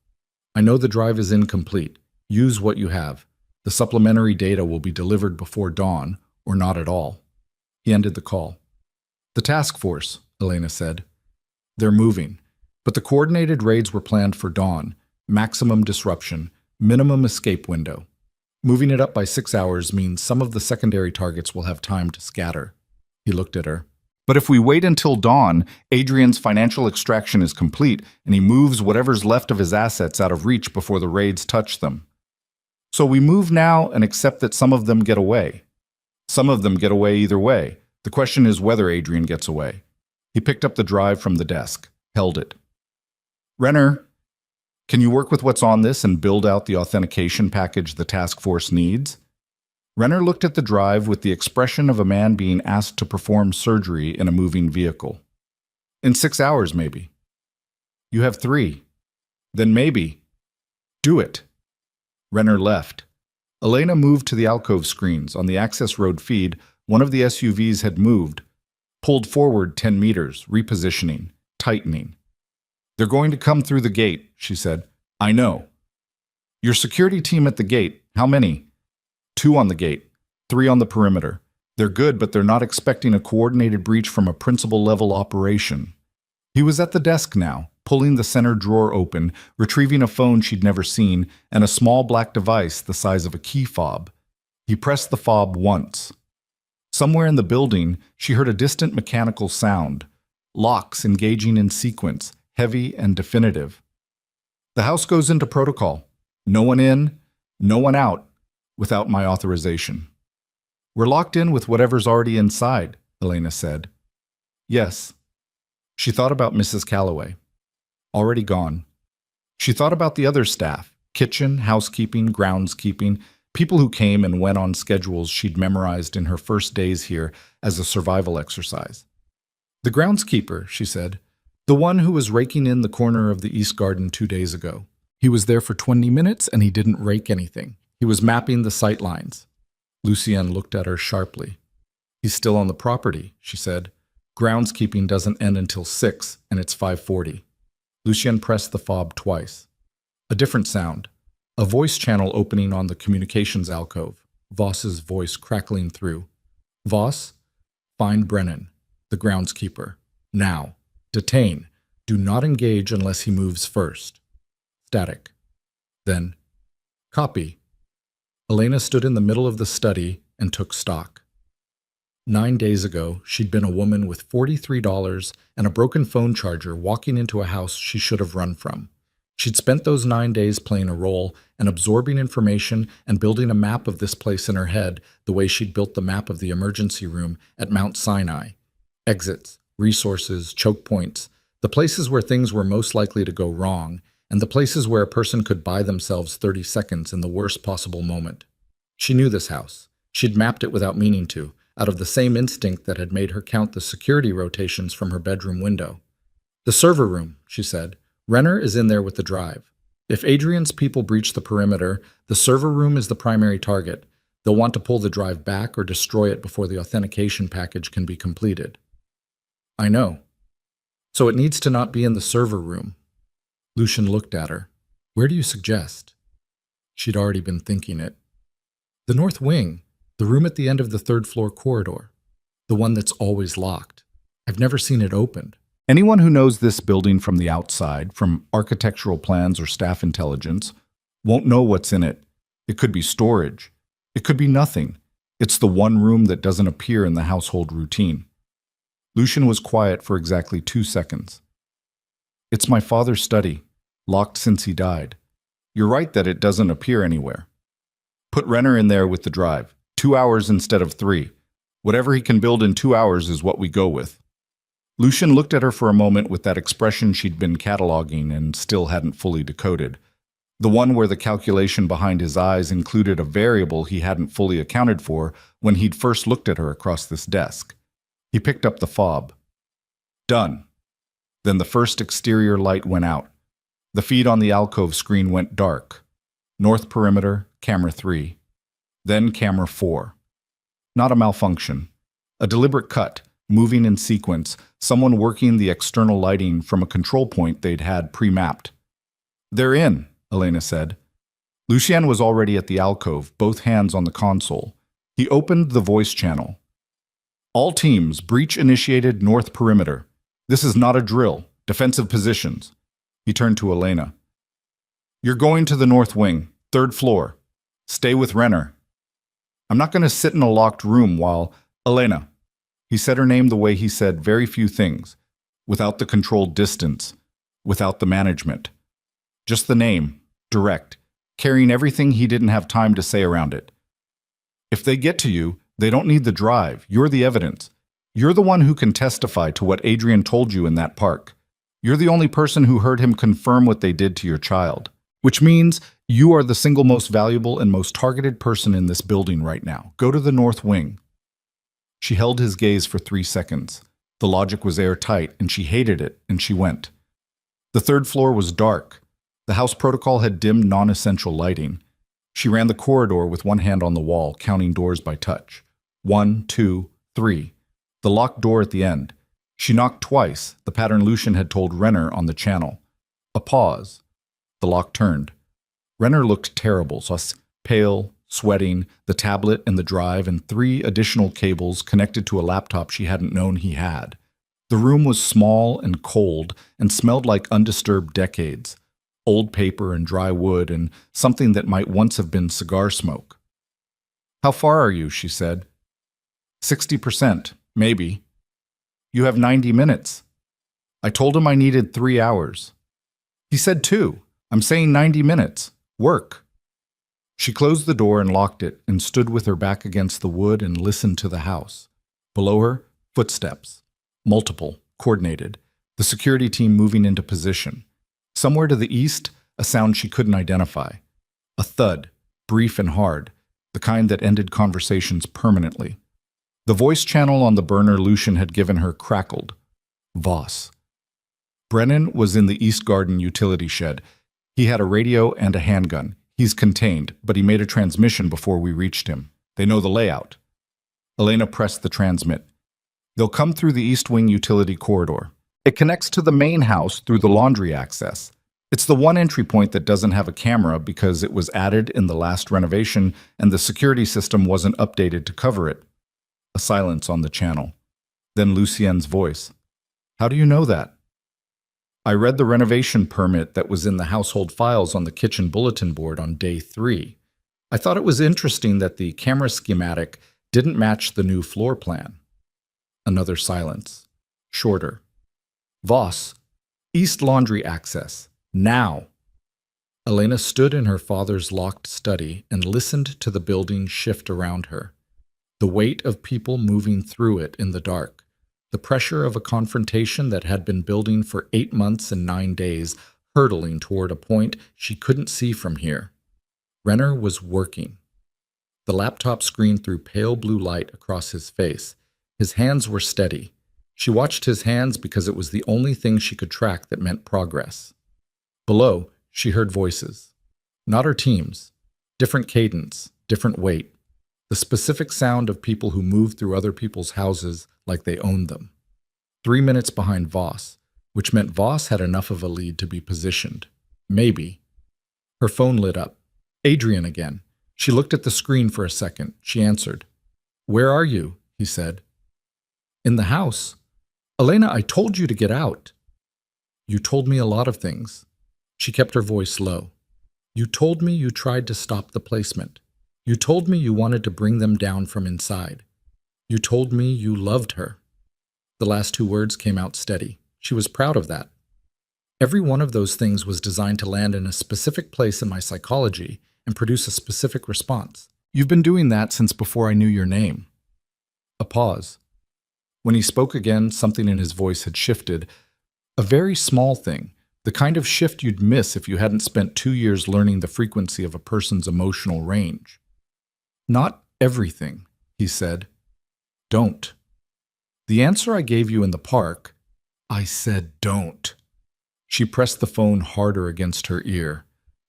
"I know the drive is incomplete. Use what you have. The supplementary data will be delivered before dawn, or not at all." He ended the call. "The task force," Elena said. "They're moving. But the coordinated raids were planned for dawn. Maximum disruption. Minimum escape window. Moving it up by 6 hours means some of the secondary targets will have time to scatter." He looked at her. "But if we wait until dawn, Adrian's financial extraction is complete, and he moves whatever's left of his assets out of reach before the raids touch them. So we move now and accept that some of them get away. Some of them get away either way. The question is whether Adrian gets away." He picked up the drive from the desk, held it. "Renner, can you work with what's on this and build out the authentication package the task force needs?" Renner looked at the drive with the expression of a man being asked to perform surgery in a moving vehicle. "In 6 hours, maybe." "You have 3. Then maybe. Do it." Renner left. Elena moved to the alcove screens. On the access road feed, one of the SUVs had moved, pulled forward 10 meters, repositioning, tightening. "They're going to come through the gate," she said. "I know." "Your security team at the gate, how many?" 2 on the gate, 3 on the perimeter. They're good, but they're not expecting a coordinated breach from a principal-level operation." He was at the desk now, pulling the center drawer open, retrieving a phone she'd never seen, and a small black device the size of a key fob. He pressed the fob once. Somewhere in the building, she heard a distant mechanical sound. Locks engaging in sequence, heavy and definitive. "The house goes into protocol. No one in, no one out, without my authorization." "We're locked in with whatever's already inside," Elena said. "Yes." She thought about Mrs. Calloway. Already gone. She thought about the other staff, kitchen, housekeeping, groundskeeping, people who came and went on schedules she'd memorized in her first days here as a survival exercise. "The groundskeeper," she said. "The one who was raking in the corner of the East Garden 2 days ago. He was there for 20 minutes and he didn't rake anything. He was mapping the sight lines." Lucien looked at her sharply. "He's still on the property," she said. "Groundskeeping doesn't end until 6 and it's 5:40. Lucien pressed the fob twice. A different sound. A voice channel opening on the communications alcove. Voss's voice crackling through. "Voss, find Brennan, the groundskeeper. Now. Detain. Do not engage unless he moves first." Static. Then, "Copy." Elena stood in the middle of the study and took stock. 9 days ago, she'd been a woman with $43 and a broken phone charger walking into a house she should have run from. She'd spent those 9 days playing a role and absorbing information and building a map of this place in her head the way she'd built the map of the emergency room at Mount Sinai. Exits, resources, choke points, the places where things were most likely to go wrong, and the places where a person could buy themselves 30 seconds in the worst possible moment. She knew this house. She'd mapped it without meaning to, out of the same instinct that had made her count the security rotations from her bedroom window. "The server room," she said. "Renner is in there with the drive. If Adrian's people breach the perimeter, the server room is the primary target. They'll want to pull the drive back or destroy it before the authentication package can be completed." "I know. So it needs to not be in the server room." Lucien looked at her. "Where do you suggest?" She'd already been thinking it. "The north wing. The room at the end of the 3rd-floor corridor. The one that's always locked. I've never seen it opened." Anyone who knows this building from the outside, from architectural plans or staff intelligence, won't know what's in it. It could be storage. It could be nothing. It's the one room that doesn't appear in the household routine. Lucian was quiet for exactly 2 seconds. It's my father's study, locked since he died. You're right that it doesn't appear anywhere. Put Renner in there with the drive. 2 hours instead of 3. Whatever he can build in 2 hours is what we go with. Lucian looked at her for a moment with that expression she'd been cataloging and still hadn't fully decoded. The one where the calculation behind his eyes included a variable he hadn't fully accounted for when he'd first looked at her across this desk. He picked up the fob. Done. Then the first exterior light went out. The feed on the alcove screen went dark. North perimeter, camera 3. Then camera 4. Not a malfunction. A deliberate cut, moving in sequence, someone working the external lighting from a control point they'd had pre-mapped. They're in, Elena said. Lucien was already at the alcove, both hands on the console. He opened the voice channel. All teams, breach initiated north perimeter. This is not a drill. Defensive positions. He turned to Elena. You're going to the north wing, 3rd floor. Stay with Renner. I'm not going to sit in a locked room while... Elena. He said her name the way he said very few things, without the controlled distance, without the management. Just the name, direct, carrying everything he didn't have time to say around it. If they get to you, they don't need the drive. You're the evidence. You're the one who can testify to what Adrian told you in that park. You're the only person who heard him confirm what they did to your child, which means you are the single most valuable and most targeted person in this building right now. Go to the north wing. She held his gaze for 3 seconds. The logic was airtight, and she hated it, and she went. The 3rd floor was dark. The house protocol had dim, non-essential lighting. She ran the corridor with one hand on the wall, counting doors by touch. 1, 2, 3. The locked door at the end. She knocked twice, the pattern Lucian had told Renner on the channel. A pause. The lock turned. Renner looked terrible, pale, sweating, the tablet and the drive, and 3 additional cables connected to a laptop she hadn't known he had. The room was small and cold and smelled like undisturbed decades. Old paper and dry wood and something that might once have been cigar smoke. How far are you? She said. 60%, maybe. You have 90 minutes. I told him I needed 3 hours. He said 2. I'm saying 90 minutes. Work. She closed the door and locked it and stood with her back against the wood and listened to the house. Below her, footsteps. Multiple, coordinated. The security team moving into position. Somewhere to the east, a sound she couldn't identify. A thud, brief and hard, the kind that ended conversations permanently. The voice channel on the burner Lucian had given her crackled. Voss. Brennan was in the East Garden utility shed. He had a radio and a handgun. He's contained, but he made a transmission before we reached him. They know the layout. Elena pressed the transmit. They'll come through the East Wing utility corridor. It connects to the main house through the laundry access. It's the one entry point that doesn't have a camera because it was added in the last renovation and the security system wasn't updated to cover it. A silence on the channel. Then Lucien's voice. How do you know that? I read the renovation permit that was in the household files on the kitchen bulletin board on day 3. I thought it was interesting that the camera schematic didn't match the new floor plan. Another silence. Shorter. Voss. East laundry access. Now. Elena stood in her father's locked study and listened to the building shift around her. The weight of people moving through it in the dark. The pressure of a confrontation that had been building for 8 months and 9 days, hurtling toward a point she couldn't see from here. Renner was working. The laptop screen threw pale blue light across his face. His hands were steady. She watched his hands because it was the only thing she could track that meant progress. Below, she heard voices. Not her team's. Different cadence, different weight. The specific sound of people who moved through other people's houses like they owned them. 3 minutes behind Voss, which meant Voss had enough of a lead to be positioned. Maybe. Her phone lit up. Adrian again. She looked at the screen for a second. She answered. Where are you? He said. In the house. Elena, I told you to get out. You told me a lot of things. She kept her voice low. You told me you tried to stop the placement. You told me you wanted to bring them down from inside. You told me you loved her. The last two words came out steady. She was proud of that. Every one of those things was designed to land in a specific place in my psychology and produce a specific response. You've been doing that since before I knew your name. A pause. When he spoke again, something in his voice had shifted. A very small thing, the kind of shift you'd miss if you hadn't spent 2 years learning the frequency of a person's emotional range. Not everything, he said. Don't. The answer I gave you in the park, I said don't. She pressed the phone harder against her ear.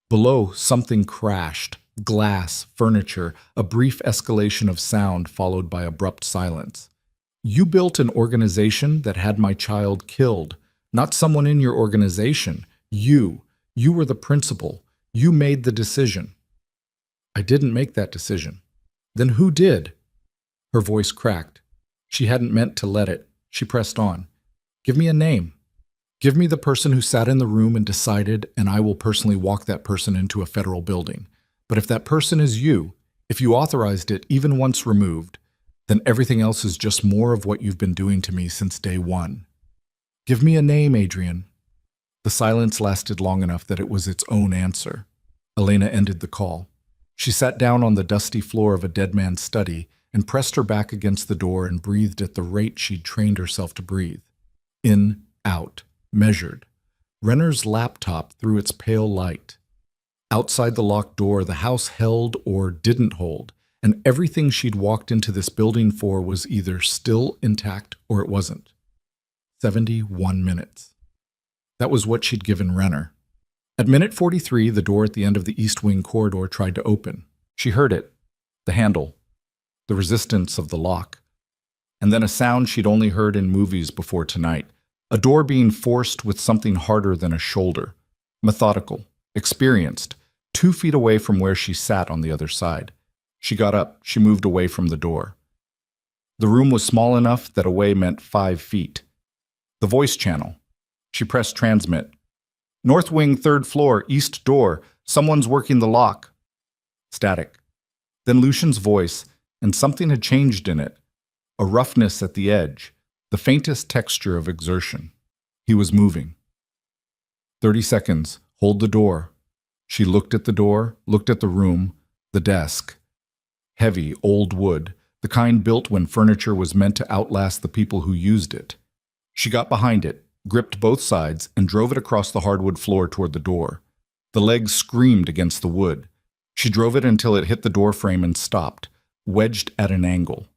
Below, something crashed. Glass, furniture, a brief escalation of sound followed by abrupt silence. You built an organization that had my child killed. Not someone in your organization. You. You were the principal. You made the decision. I didn't make that decision. Then who did? Her voice cracked. She hadn't meant to let it. She pressed on. Give me a name. Give me the person who sat in the room and decided, and I will personally walk that person into a federal building. But if that person is you, if you authorized it even once removed, then everything else is just more of what you've been doing to me since day one. Give me a name, Adrian. The silence lasted long enough that it was its own answer. Elena ended the call. She sat down on the dusty floor of a dead man's study and pressed her back against the door and breathed at the rate she'd trained herself to breathe. In, out, measured. Renner's laptop threw its pale light. Outside the locked door, the house held or didn't hold, and everything she'd walked into this building for was either still intact or it wasn't. 71 minutes. That was what she'd given Renner. At minute 43, the door at the end of the East Wing corridor tried to open. She heard it, the handle, the resistance of the lock, and then a sound she'd only heard in movies before tonight, a door being forced with something harder than a shoulder, methodical, experienced, 2 feet away from where she sat on the other side. She got up, she moved away from the door. The room was small enough that away meant 5 feet. The voice channel. She pressed transmit. North Wing, 3rd floor, east door. Someone's working the lock. Static. Then Lucian's voice, and something had changed in it. A roughness at the edge, the faintest texture of exertion. He was moving. 30 seconds. Hold the door. She looked at the door, looked at the room, the desk. Heavy, old wood, the kind built when furniture was meant to outlast the people who used it. She got behind it, gripped both sides, and drove it across the hardwood floor toward the door. The legs screamed against the wood. She drove it until it hit the door frame and stopped, wedged at an angle.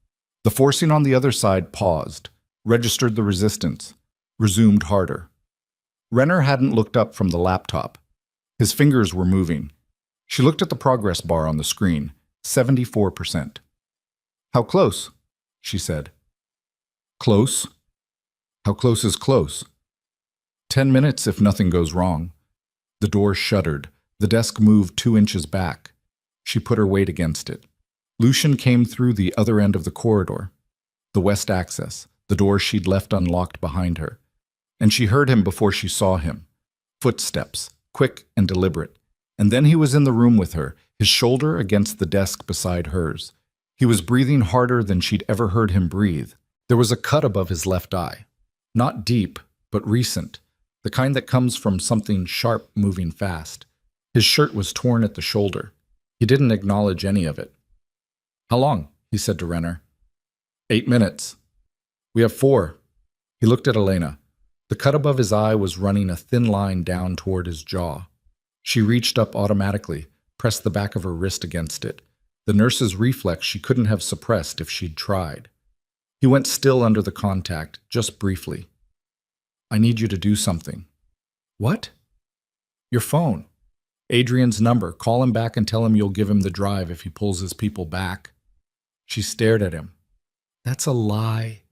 The forcing on the other side paused, registered the resistance, resumed harder. Renner hadn't looked up from the laptop. His fingers were moving. She looked at the progress bar on the screen, 74%. How close? She said. Close? How close is close? 10 minutes if nothing goes wrong. The door shuddered. The desk moved 2 inches back. She put her weight against it. Lucian came through the other end of the corridor, the west access, the door she'd left unlocked behind her. And she heard him before she saw him. Footsteps, quick and deliberate. And then he was in the room with her, his shoulder against the desk beside hers. He was breathing harder than she'd ever heard him breathe. There was a cut above his left eye. Not deep, but recent, the kind that comes from something sharp moving fast. His shirt was torn at the shoulder. He didn't acknowledge any of it. How long? He said to Renner. 8 minutes. We have 4. He looked at Elena. The cut above his eye was running a thin line down toward his jaw. She reached up automatically, pressed the back of her wrist against it, the nurse's reflex she couldn't have suppressed if she'd tried. He went still under the contact, just briefly. I need you to do something. What? Your phone. Adrian's number. Call him back and tell him you'll give him the drive if he pulls his people back. She stared at him. That's a lie.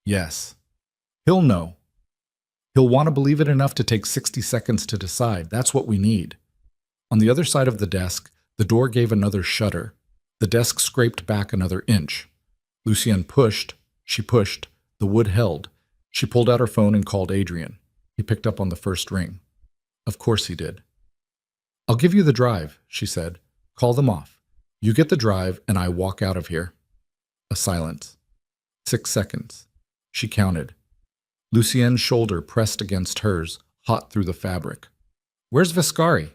Yes. He'll know. He'll want to believe it enough to take 60 seconds to decide. That's what we need. On the other side of the desk, the door gave another shudder. The desk scraped back another inch. Lucienne pushed. She pushed. The wood held. She pulled out her phone and called Adrian. He picked up on the first ring. Of course he did. I'll give you the drive, she said. Call them off. You get the drive, and I walk out of here. A silence. 6 seconds. She counted. Lucien's shoulder pressed against hers, hot through the fabric. Where's Viscari?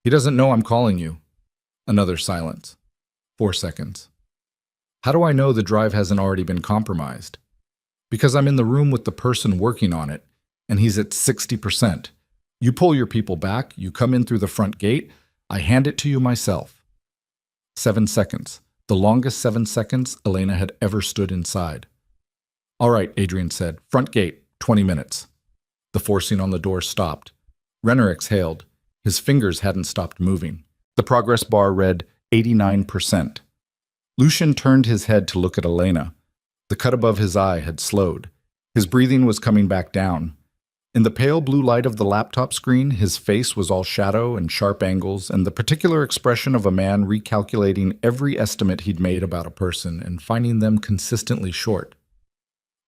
He doesn't know I'm calling you. Another silence. 4 seconds. How do I know the drive hasn't already been compromised? Because I'm in the room with the person working on it, and he's at 60%. You pull your people back, you come in through the front gate, I hand it to you myself. 7 seconds. The longest 7 seconds Elena had ever stood inside. All right, Adrian said. Front gate, 20 minutes. The forcing on the door stopped. Renner exhaled. His fingers hadn't stopped moving. The progress bar read 89%. Lucien turned his head to look at Elena. The cut above his eye had slowed. His breathing was coming back down. In the pale blue light of the laptop screen, his face was all shadow and sharp angles and the particular expression of a man recalculating every estimate he'd made about a person and finding them consistently short.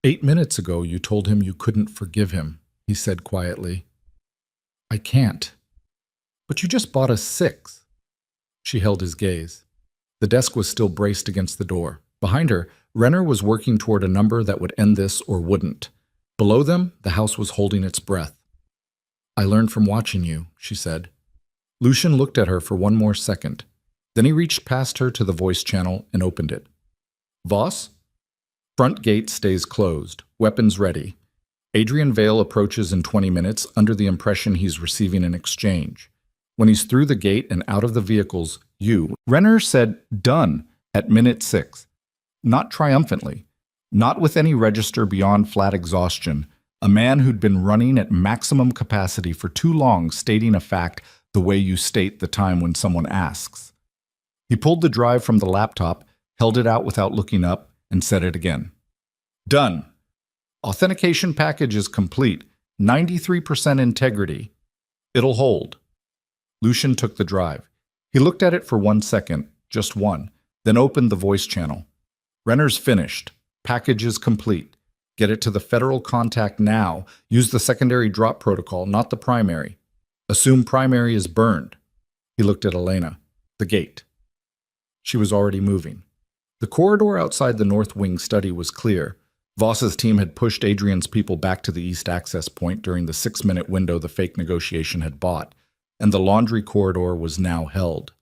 8 minutes ago, you told him you couldn't forgive him, he said quietly. I can't. But you just bought us 6. She held his gaze. The desk was still braced against the door. Behind her, Renner was working toward a number that would end this or wouldn't. Below them, the house was holding its breath. I learned from watching you, she said. Lucien looked at her for one more second. Then he reached past her to the voice channel and opened it. Voss? Front gate stays closed. Weapons ready. Adrian Vale approaches in 20 minutes under the impression he's receiving an exchange. When he's through the gate and out of the vehicles, you, Renner said, done, at minute 6. Not triumphantly. Not with any register beyond flat exhaustion, a man who'd been running at maximum capacity for too long stating a fact the way you state the time when someone asks. He pulled the drive from the laptop, held it out without looking up, and said it again. Done. Authentication package is complete. 93% integrity. It'll hold. Lucien took the drive. He looked at it for 1 second, just one, then opened the voice channel. Renner's finished. Package is complete. Get it to the federal contact now. Use the secondary drop protocol, not the primary. Assume primary is burned. He looked at Elena. The gate. She was already moving. The corridor outside the North Wing study was clear. Voss's team had pushed Adrian's people back to the east access point during the 6-minute window the fake negotiation had bought, and the laundry corridor was now held.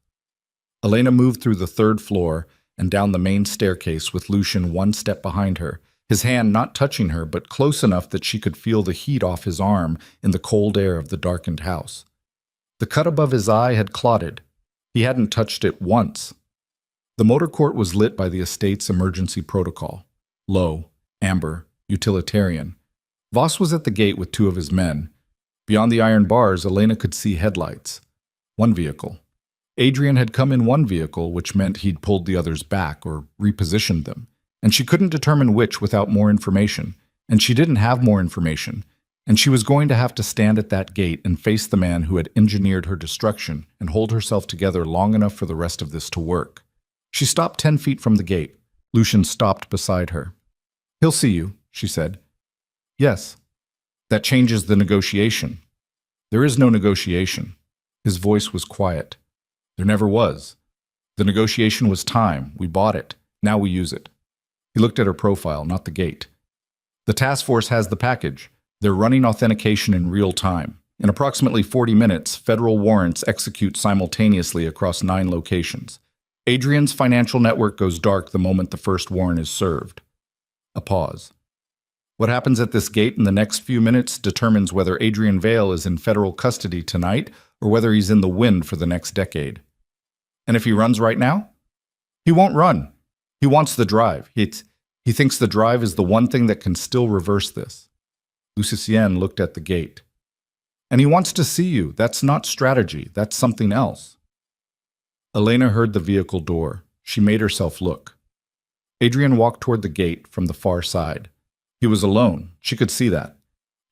Elena moved through the 3rd floor and down the main staircase with Lucien 1 step behind her, his hand not touching her but close enough that she could feel the heat off his arm in the cold air of the darkened house. The cut above his eye had clotted. He hadn't touched it once. The motor court was lit by the estate's emergency protocol. Low, amber, utilitarian. Voss was at the gate with 2 of his men. Beyond the iron bars, Elena could see headlights. 1 vehicle. Adrian had come in 1 vehicle, which meant he'd pulled the others back or repositioned them, and she couldn't determine which without more information, and she didn't have more information, and she was going to have to stand at that gate and face the man who had engineered her destruction and hold herself together long enough for the rest of this to work. She stopped 10 feet from the gate. Lucien stopped beside her. He'll see you, she said. Yes. That changes the negotiation. There is no negotiation. His voice was quiet. There never was. The negotiation was time. We bought it. Now we use it. He looked at her profile, not the gate. The task force has the package. They're running authentication in real time. In approximately 40 minutes, federal warrants execute simultaneously across 9 locations. Adrian's financial network goes dark the moment the first warrant is served. A pause. What happens at this gate in the next few minutes determines whether Adrian Vale is in federal custody tonight or whether he's in the wind for the next decade. And if he runs right now? He won't run. He wants the drive. He thinks the drive is the one thing that can still reverse this. Lucien looked at the gate. And he wants to see you. That's not strategy. That's something else. Elena heard the vehicle door. She made herself look. Adrian walked toward the gate from the far side. He was alone. She could see that.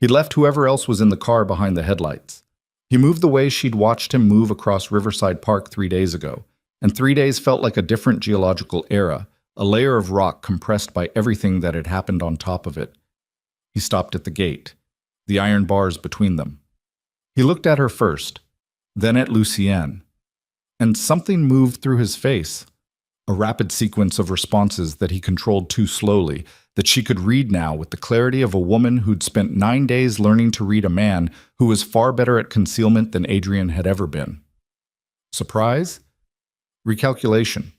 He'd left whoever else was in the car behind the headlights. He moved the way she'd watched him move across Riverside Park 3 days ago, and 3 days felt like a different geological era, a layer of rock compressed by everything that had happened on top of it. He stopped at the gate, the iron bars between them. He looked at her first, then at Lucien, and something moved through his face, a rapid sequence of responses that he controlled too slowly, that she could read now with the clarity of a woman who'd spent 9 days learning to read a man who was far better at concealment than Adrian had ever been. Surprise? Recalculation.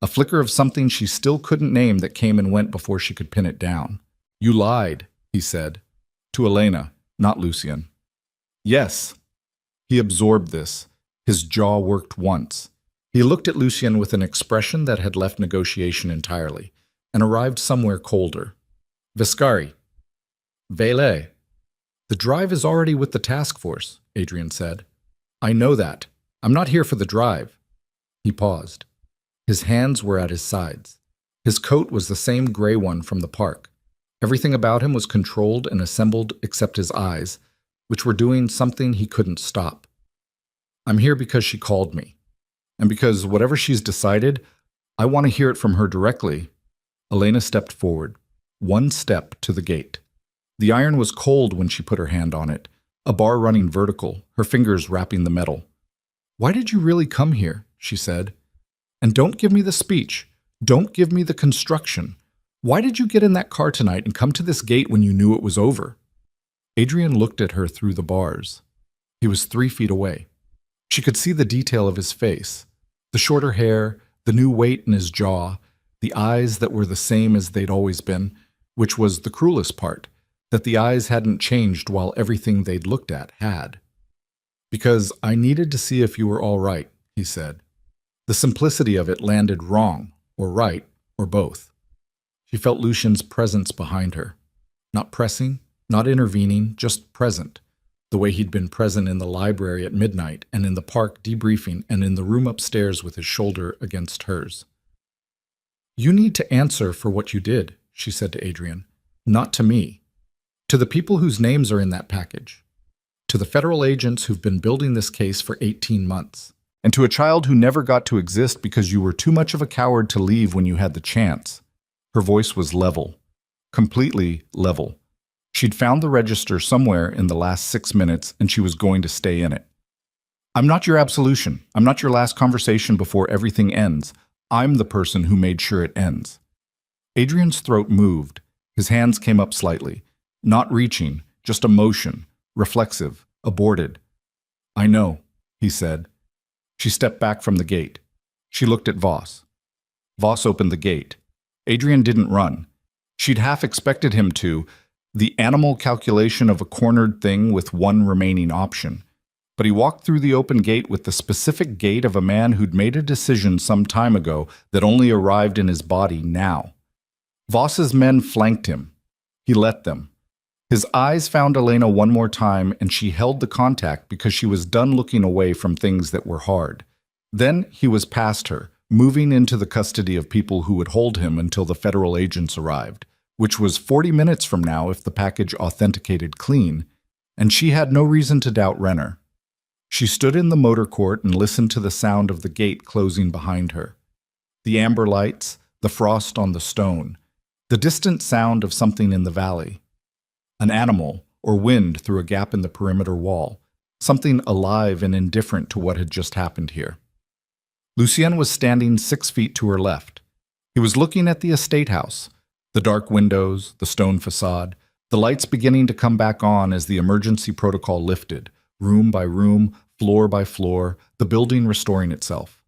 A flicker of something she still couldn't name that came and went before she could pin it down. "You lied," he said. To Elena, not Lucian. Yes. He absorbed this. His jaw worked once. He looked at Lucian with an expression that had left negotiation entirely, and arrived somewhere colder. Viscari. Vele. The drive is already with the task force, Adrian said. I know that. I'm not here for the drive. He paused. His hands were at his sides. His coat was the same gray one from the park. Everything about him was controlled and assembled except his eyes, which were doing something he couldn't stop. I'm here because she called me. And because whatever she's decided, I want to hear it from her directly. Elena stepped forward, one step to the gate. The iron was cold when she put her hand on it, a bar running vertical, her fingers wrapping the metal. Why did you really come here? She said. And don't give me the speech. Don't give me the construction. Why did you get in that car tonight and come to this gate when you knew it was over? Adrian looked at her through the bars. He was 3 feet away. She could see the detail of his face, the shorter hair, the new weight in his jaw, the eyes that were the same as they'd always been, which was the cruelest part, that the eyes hadn't changed while everything they'd looked at had. Because I needed to see if you were all right, he said. The simplicity of it landed wrong, or right, or both. She felt Lucian's presence behind her. Not pressing, not intervening, just present, the way he'd been present in the library at midnight and in the park debriefing and in the room upstairs with his shoulder against hers. You need to answer for what you did, she said to Adrian. Not to me. To the people whose names are in that package. To the federal agents who've been building this case for 18 months. And to a child who never got to exist because you were too much of a coward to leave when you had the chance. Her voice was level. Completely level. She'd found the register somewhere in the last 6 minutes, and she was going to stay in it. I'm not your absolution. I'm not your last conversation before everything ends. I'm the person who made sure it ends. Adrian's throat moved. His hands came up slightly. Not reaching, just a motion, reflexive, aborted. I know, he said. She stepped back from the gate. She looked at Voss. Voss opened the gate. Adrian didn't run. She'd half expected him to, the animal calculation of a cornered thing with one remaining option. But he walked through the open gate with the specific gait of a man who'd made a decision some time ago that only arrived in his body now. Voss's men flanked him. He let them. His eyes found Elena one more time, and she held the contact because she was done looking away from things that were hard. Then he was past her, moving into the custody of people who would hold him until the federal agents arrived, which was 40 minutes from now if the package authenticated clean, and she had no reason to doubt Renner. She stood in the motor court and listened to the sound of the gate closing behind her. The amber lights, the frost on the stone, the distant sound of something in the valley. An animal, or wind through a gap in the perimeter wall, something alive and indifferent to what had just happened here. Lucien was standing 6 feet to her left. He was looking at the estate house, the dark windows, the stone facade, the lights beginning to come back on as the emergency protocol lifted, room by room, floor by floor, the building restoring itself.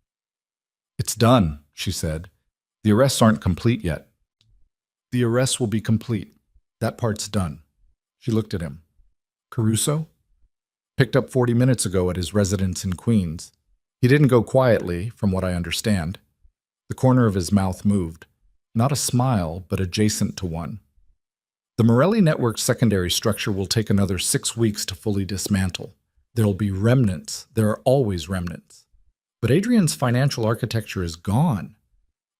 It's done, she said. The arrests aren't complete yet. The arrests will be complete. That part's done. She looked at him. Caruso? Picked up 40 minutes ago at his residence in Queens. He didn't go quietly, from what I understand. The corner of his mouth moved. Not a smile, but adjacent to one. The Morelli network's secondary structure will take another 6 weeks to fully dismantle. There'll be remnants. There are always remnants. But Adrian's financial architecture is gone.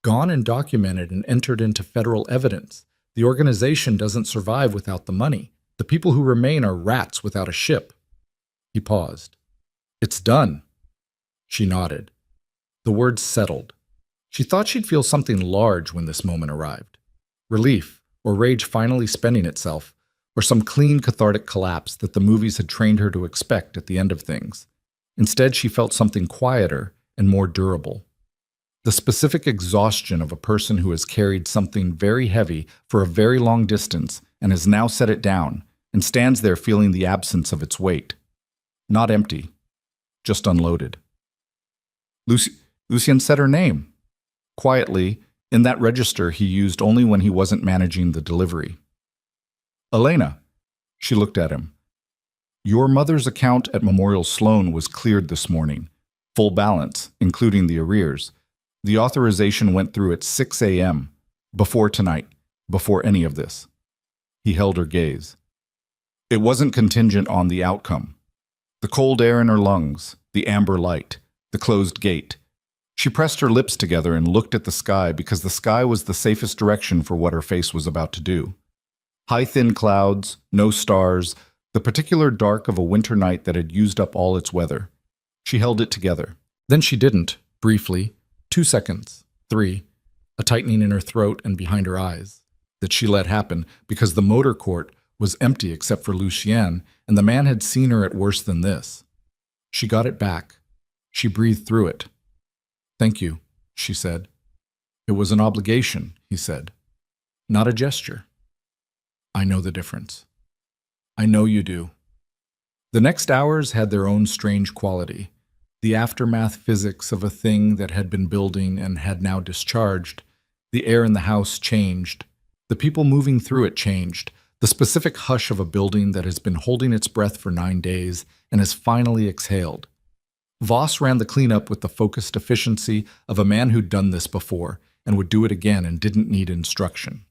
Gone and documented and entered into federal evidence. The organization doesn't survive without the money. The people who remain are rats without a ship. He paused. It's done. She nodded. The words settled. She thought she'd feel something large when this moment arrived. Relief, or rage finally spending itself, or some clean cathartic collapse that the movies had trained her to expect at the end of things. Instead, she felt something quieter and more durable. The specific exhaustion of a person who has carried something very heavy for a very long distance and has now set it down and stands there feeling the absence of its weight. Not empty, just unloaded. Lucien said her name. Quietly, in that register he used only when he wasn't managing the delivery. Elena. She looked at him. Your mother's account at Memorial Sloan was cleared this morning. Full balance, including the arrears. The authorization went through at 6 a.m. Before tonight, before any of this. He held her gaze. It wasn't contingent on the outcome. The cold air in her lungs, the amber light, the closed gate. She pressed her lips together and looked at the sky because the sky was the safest direction for what her face was about to do. High thin clouds, no stars, the particular dark of a winter night that had used up all its weather. She held it together. Then she didn't, briefly, 2 seconds, 3, a tightening in her throat and behind her eyes, that she let happen because the motor court was empty except for Lucien, and the man had seen her at worse than this. She got it back. She breathed through it. Thank you, she said. It was an obligation, he said, not a gesture. I know the difference. I know you do. The next hours had their own strange quality. The aftermath physics of a thing that had been building and had now discharged. The air in the house changed. The people moving through it changed. The specific hush of a building that has been holding its breath for 9 days and has finally exhaled. Voss ran the cleanup with the focused efficiency of a man who'd done this before and would do it again and didn't need instruction.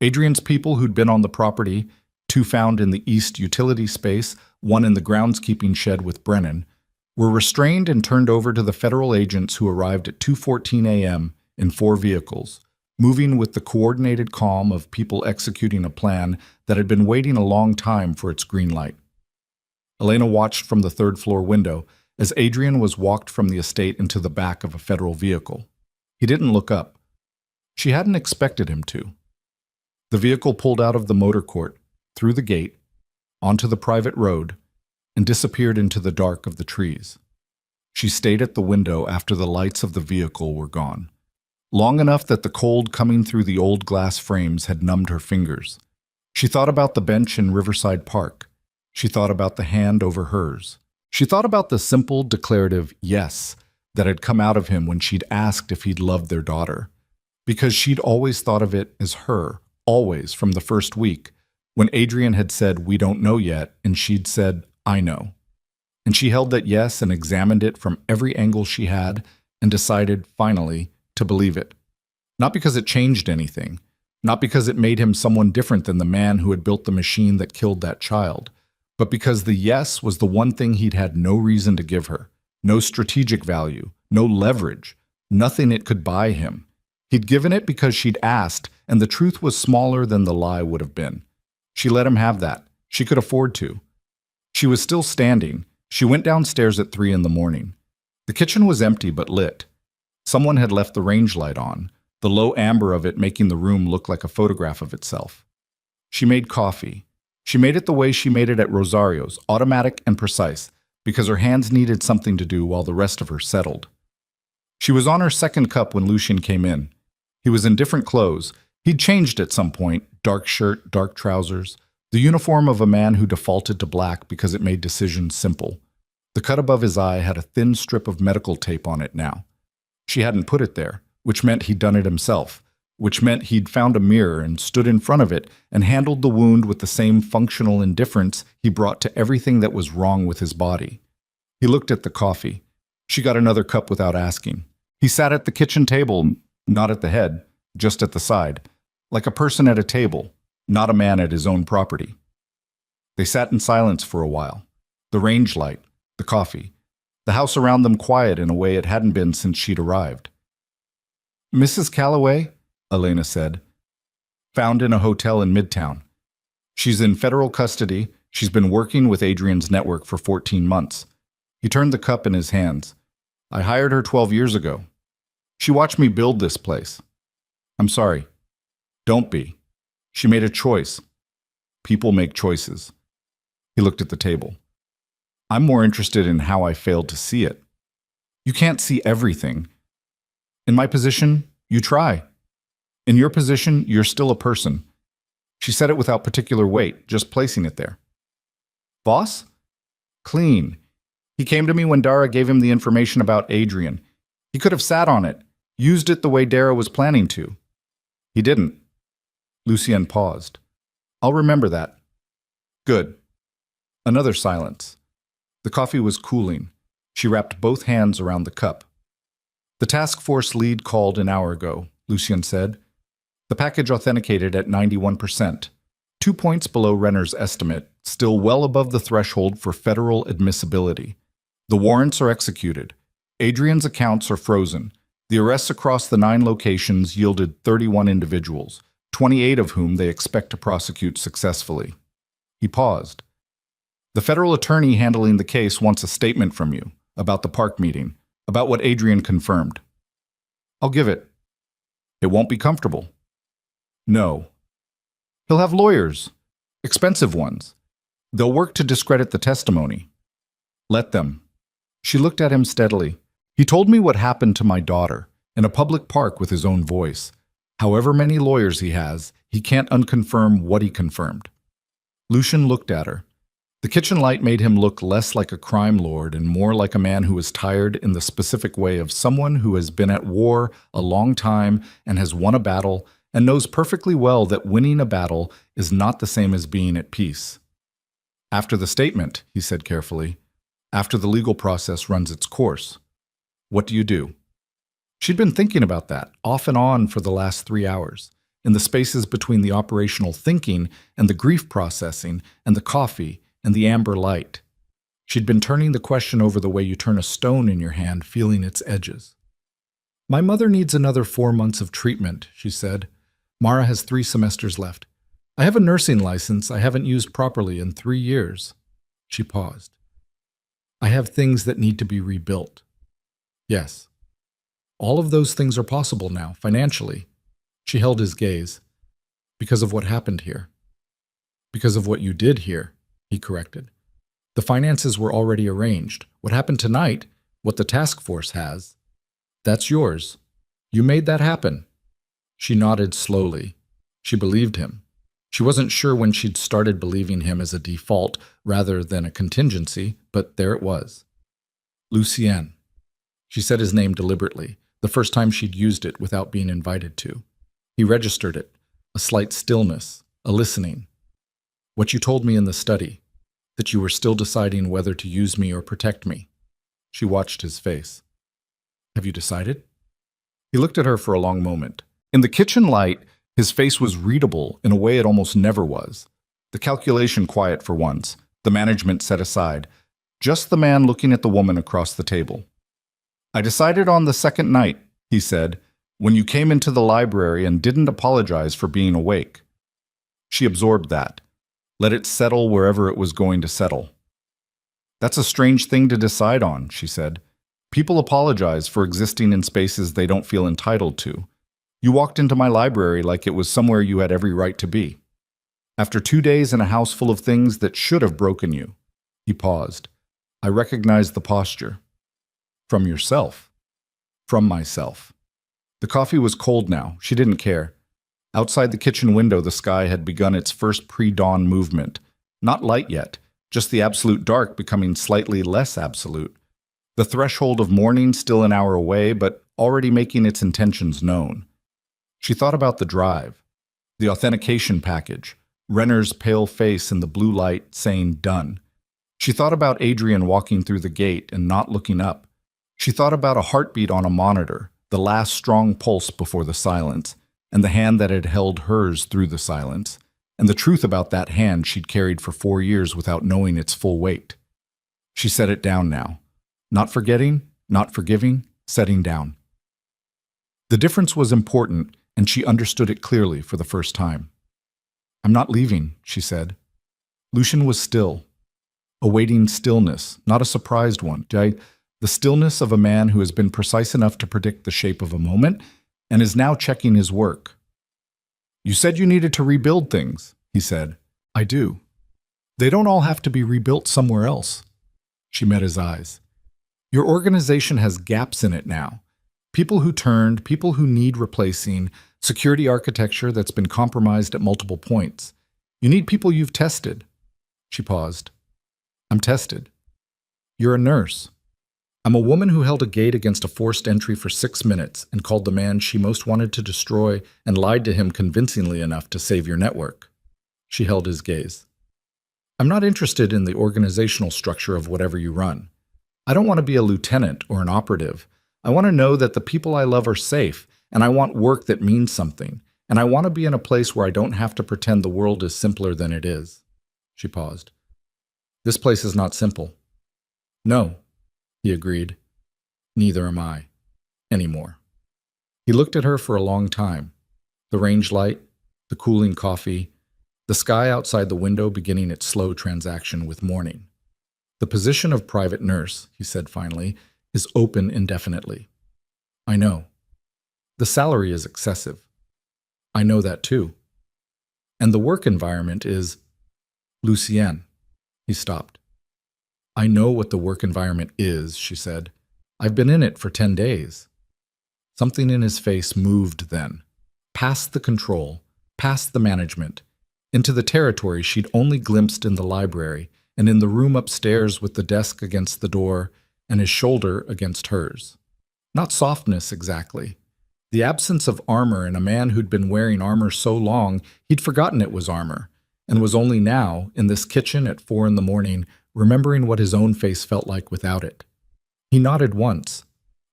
Adrian's people who'd been on the property, 2 found in the east utility space, 1 in the groundskeeping shed with Brennan, were restrained and turned over to the federal agents who arrived at 2:14 a.m. in 4 vehicles, moving with the coordinated calm of people executing a plan that had been waiting a long time for its green light. Elena watched from the 3rd floor window as Adrian was walked from the estate into the back of a federal vehicle. He didn't look up. She hadn't expected him to. The vehicle pulled out of the motor court, through the gate, onto the private road, and disappeared into the dark of the trees. She stayed at the window after the lights of the vehicle were gone, long enough that the cold coming through the old glass frames had numbed her fingers. She thought about the bench in Riverside Park. She thought about the hand over hers. She thought about the simple, declarative yes that had come out of him when she'd asked if he'd loved their daughter, because she'd always thought of it as her, always from the first week, when Adrian had said, "We don't know yet," and she'd said, "I know." And she held that yes and examined it from every angle she had and decided, finally, to believe it. Not because it changed anything, not because it made him someone different than the man who had built the machine that killed that child, but because the yes was the one thing he'd had no reason to give her, no strategic value, no leverage, nothing it could buy him. He'd given it because she'd asked, and the truth was smaller than the lie would have been. She let him have that. She could afford to. She was still standing. She went downstairs at 3 in the morning. The kitchen was empty but lit. Someone had left the range light on, the low amber of it making the room look like a photograph of itself. She made coffee. She made it the way she made it at Rosario's, automatic and precise, because her hands needed something to do while the rest of her settled. She was on her 2nd cup when Lucien came in. He was in different clothes. He'd changed at some point, dark shirt, dark trousers, the uniform of a man who defaulted to black because it made decisions simple. The cut above his eye had a thin strip of medical tape on it now. She hadn't put it there, which meant he'd done it himself, which meant he'd found a mirror and stood in front of it and handled the wound with the same functional indifference he brought to everything that was wrong with his body. He looked at the coffee. She got another cup without asking. He sat at the kitchen table, not at the head, just at the side, like a person at a table, not a man at his own property. They sat in silence for a while. The range light, the coffee, the house around them quiet in a way it hadn't been since she'd arrived. "Mrs. Calloway," Elena said. "Found in a hotel in Midtown. She's in federal custody. She's been working with Adrian's network for 14 months. He turned the cup in his hands. I hired her 12 years ago. She watched me build this place. I'm sorry. Don't be. She made a choice. People make choices." He looked at the table. "I'm more interested in how I failed to see it. You can't see everything. In my position, you try. In your position, you're still a person. She said it without particular weight, just placing it there. Boss? Clean. He came to me when Dara gave him the information about Adrian. He could have sat on it, used it the way Dara was planning to. He didn't. Lucien paused. I'll remember that. Good. Another silence. The coffee was cooling. She wrapped both hands around the cup. The task force lead called an hour ago, Lucien said. The package authenticated at 91%, 2 points below Renner's estimate, still well above the threshold for federal admissibility. The warrants are executed. Adrian's accounts are frozen. The arrests across the 9 locations yielded 31 individuals, 28 of whom they expect to prosecute successfully. He paused. The federal attorney handling the case wants a statement from you about the park meeting, about what Adrian confirmed. I'll give it. It won't be comfortable. No. He'll have lawyers, expensive ones. They'll work to discredit the testimony. Let them. She looked at him steadily. He told me what happened to my daughter, in a public park with his own voice. However many lawyers he has, he can't unconfirm what he confirmed. Lucien looked at her. The kitchen light made him look less like a crime lord and more like a man who is tired in the specific way of someone who has been at war a long time and has won a battle and knows perfectly well that winning a battle is not the same as being at peace. After the statement, he said carefully, after the legal process runs its course, what do you do? She'd been thinking about that, off and on for the last 3 hours, in the spaces between the operational thinking and the grief processing and the coffee and the amber light. She'd been turning the question over the way you turn a stone in your hand, feeling its edges. My mother needs another 4 months of treatment, she said. Mara has 3 semesters left. I have a nursing license I haven't used properly in 3 years. She paused. I have things that need to be rebuilt. Yes. All of those things are possible now, financially. She held his gaze. Because of what happened here. Because of what you did here, he corrected. The finances were already arranged. What happened tonight, what the task force has, that's yours. You made that happen. She nodded slowly. She believed him. She wasn't sure when she'd started believing him as a default rather than a contingency, but there it was. Lucien. She said his name deliberately, the first time she'd used it without being invited to. He registered it, a slight stillness, a listening. What you told me in the study, that you were still deciding whether to use me or protect me. She watched his face. Have you decided? He looked at her for a long moment. In the kitchen light, his face was readable in a way it almost never was. The calculation quiet for once, the management set aside. Just the man looking at the woman across the table. I decided on the second night, he said, when you came into the library and didn't apologize for being awake. She absorbed that. Let it settle wherever it was going to settle. That's a strange thing to decide on, she said. People apologize for existing in spaces they don't feel entitled to. You walked into my library like it was somewhere you had every right to be. After 2 days in a house full of things that should have broken you. He paused. I recognized the posture. From yourself. From myself. The coffee was cold now. She didn't care. Outside the kitchen window, the sky had begun its first pre-dawn movement. Not light yet, just the absolute dark becoming slightly less absolute. The threshold of morning still an hour away, but already making its intentions known. She thought about the drive, the authentication package, Renner's pale face in the blue light saying done. She thought about Adrian walking through the gate and not looking up. She thought about a heartbeat on a monitor, the last strong pulse before the silence, and the hand that had held hers through the silence, and the truth about that hand she'd carried for 4 years without knowing its full weight. She set it down now. Not forgetting, not forgiving, setting down. The difference was important, and she understood it clearly for the first time. I'm not leaving, she said. Lucien was still, awaiting stillness, not a surprised one. The stillness of a man who has been precise enough to predict the shape of a moment and is now checking his work. You said you needed to rebuild things, he said. I do. They don't all have to be rebuilt somewhere else. She met his eyes. Your organization has gaps in it now. People who turned, people who need replacing, security architecture that's been compromised at multiple points. You need people you've tested. She paused. I'm tested. You're a nurse. I'm a woman who held a gate against a forced entry for 6 minutes and called the man she most wanted to destroy and lied to him convincingly enough to save your network. She held his gaze. I'm not interested in the organizational structure of whatever you run. I don't want to be a lieutenant or an operative. I want to know that the people I love are safe, and I want work that means something, and I want to be in a place where I don't have to pretend the world is simpler than it is. She paused. This place is not simple. No, he agreed. Neither am I. Anymore. He looked at her for a long time. The range light, the cooling coffee, the sky outside the window beginning its slow transaction with morning. The position of private nurse, he said finally, is open indefinitely. I know. The salary is excessive. I know that too. And the work environment is... Lucienne. He stopped. I know what the work environment is, she said. I've been in it for 10 days. Something in his face moved then, past the control, past the management, into the territory she'd only glimpsed in the library and in the room upstairs with the desk against the door and his shoulder against hers. Not softness exactly. The absence of armor in a man who'd been wearing armor so long he'd forgotten it was armor, and was only now, in this kitchen at 4 a.m, remembering what his own face felt like without it. He nodded once,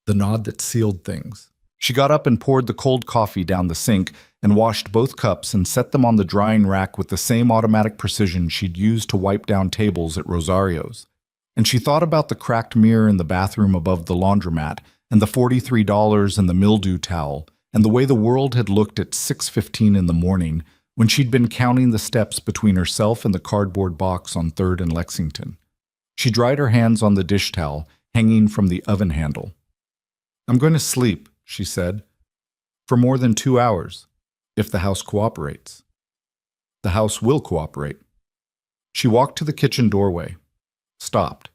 the nod that sealed things. She got up and poured the cold coffee down the sink and washed both cups and set them on the drying rack with the same automatic precision she'd used to wipe down tables at Rosario's. And she thought about the cracked mirror in the bathroom above the laundromat and the $43 and the mildew towel and the way the world had looked at 6:15 in the morning when she'd been counting the steps between herself and the cardboard box on 3rd and Lexington. She dried her hands on the dish towel hanging from the oven handle. I'm going to sleep, she said, for more than 2 hours, if the house cooperates. The house will cooperate. She walked to the kitchen doorway, stopped.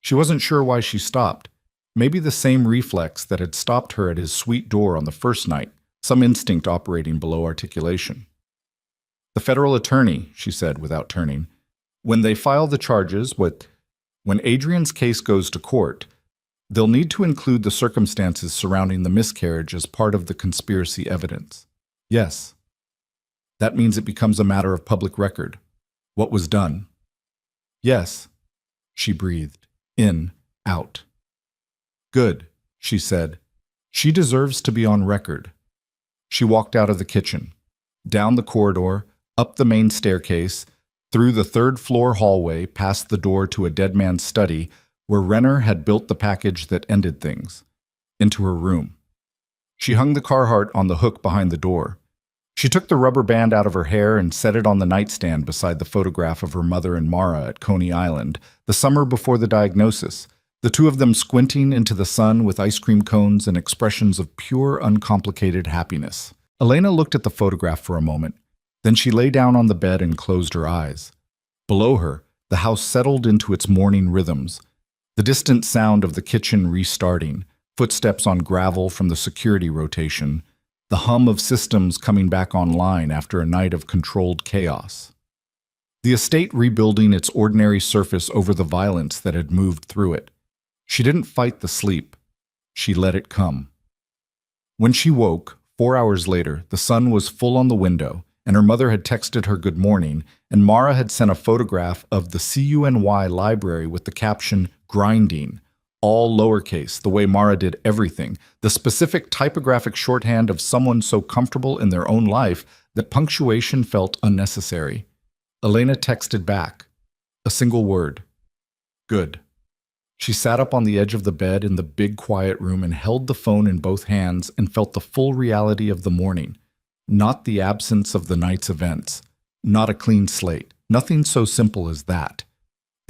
She wasn't sure why she stopped. Maybe the same reflex that had stopped her at his suite door on the first night, some instinct operating below articulation. The federal attorney, she said without turning, when they file the charges, when Adrian's case goes to court, they'll need to include the circumstances surrounding the miscarriage as part of the conspiracy evidence. Yes. That means it becomes a matter of public record. What was done? Yes, she breathed, in, out. Good, she said. She deserves to be on record. She walked out of the kitchen, down the corridor, up the main staircase, through the 3rd-floor hallway, past the door to a dead man's study where Renner had built the package that ended things, into her room. She hung the Carhartt on the hook behind the door. She took the rubber band out of her hair and set it on the nightstand beside the photograph of her mother and Mara at Coney Island, the summer before the diagnosis, the two of them squinting into the sun with ice cream cones and expressions of pure, uncomplicated happiness. Elena looked at the photograph for a moment. Then she lay down on the bed and closed her eyes. Below her, the house settled into its morning rhythms. The distant sound of the kitchen restarting, footsteps on gravel from the security rotation, the hum of systems coming back online after a night of controlled chaos. The estate rebuilding its ordinary surface over the violence that had moved through it. She didn't fight the sleep. She let it come. When she woke, 4 hours later, the sun was full on the window, and her mother had texted her good morning, and Mara had sent a photograph of the CUNY library with the caption, grinding, all lowercase, the way Mara did everything, the specific typographic shorthand of someone so comfortable in their own life that punctuation felt unnecessary. Elena texted back, a single word, good. She sat up on the edge of the bed in the big quiet room and held the phone in both hands and felt the full reality of the morning. Not the absence of the night's events, not a clean slate, nothing so simple as that.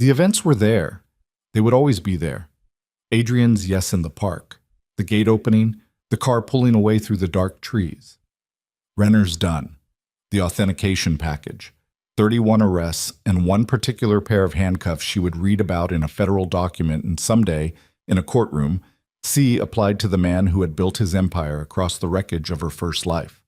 The events were there. They would always be there. Adrian's yes in the park, the gate opening, the car pulling away through the dark trees. Renner's done, the authentication package, 31 arrests, and one particular pair of handcuffs she would read about in a federal document and someday, in a courtroom, C applied to the man who had built his empire across the wreckage of her first life.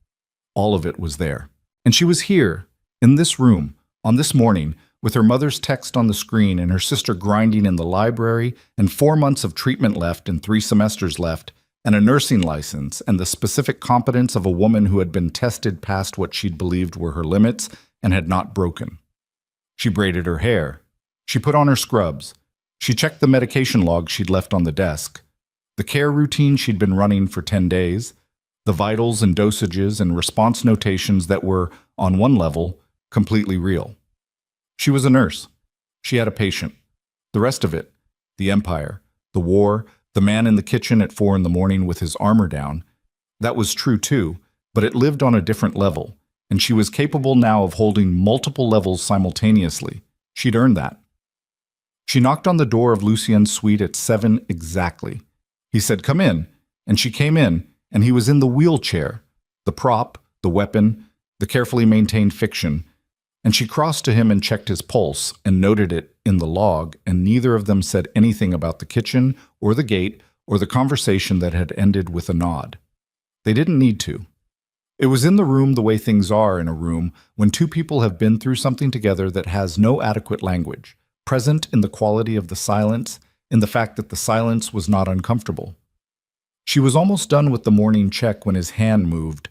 All of it was there. And she was here, in this room, on this morning, with her mother's text on the screen and her sister grinding in the library, and 4 months of treatment left and 3 semesters left, and a nursing license, and the specific competence of a woman who had been tested past what she'd believed were her limits and had not broken. She braided her hair. She put on her scrubs. She checked the medication log she'd left on the desk, the care routine she'd been running for 10 days, the vitals and dosages and response notations that were, on one level, completely real. She was a nurse. She had a patient. The rest of it, the empire, the war, the man in the kitchen at 4 in the morning with his armor down, that was true too, but it lived on a different level, and she was capable now of holding multiple levels simultaneously. She'd earned that. She knocked on the door of Lucien's suite at 7 exactly. He said, "Come in," and she came in, and he was in the wheelchair, the prop, the weapon, the carefully maintained fiction, and she crossed to him and checked his pulse and noted it in the log, and neither of them said anything about the kitchen or the gate or the conversation that had ended with a nod. They didn't need to. It was in the room the way things are in a room when two people have been through something together that has no adequate language, present in the quality of the silence, in the fact that the silence was not uncomfortable. She was almost done with the morning check when his hand moved,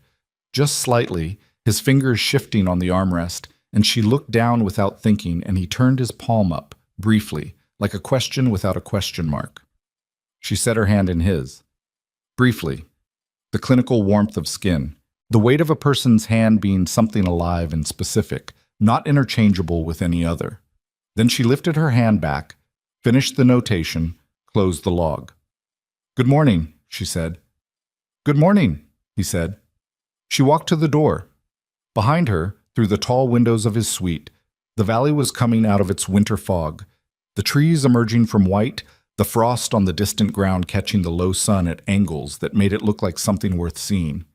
just slightly, his fingers shifting on the armrest, and she looked down without thinking, and he turned his palm up, briefly, like a question without a question mark. She set her hand in his. Briefly, the clinical warmth of skin, the weight of a person's hand being something alive and specific, not interchangeable with any other. Then she lifted her hand back, finished the notation, closed the log. "Good morning," she said. "Good morning," he said. She walked to the door. Behind her, through the tall windows of his suite, the valley was coming out of its winter fog, the trees emerging from white, the frost on the distant ground catching the low sun at angles that made it look like something worth seeing.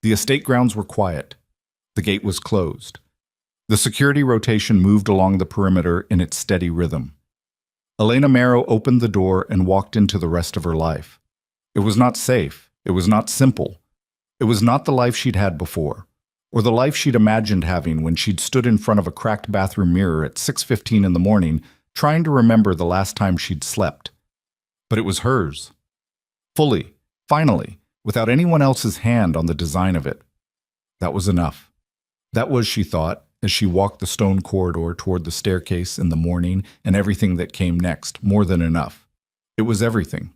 The estate grounds were quiet. The gate was closed. The security rotation moved along the perimeter in its steady rhythm. Elena Marrow opened the door and walked into the rest of her life. It was not safe. It was not simple. It was not the life she'd had before, or the life she'd imagined having when she'd stood in front of a cracked bathroom mirror at 6:15 in the morning, trying to remember the last time she'd slept. But it was hers. Fully, finally, without anyone else's hand on the design of it. That was enough. That was, she thought, as she walked the stone corridor toward the staircase in the morning and everything that came next, more than enough. It was everything.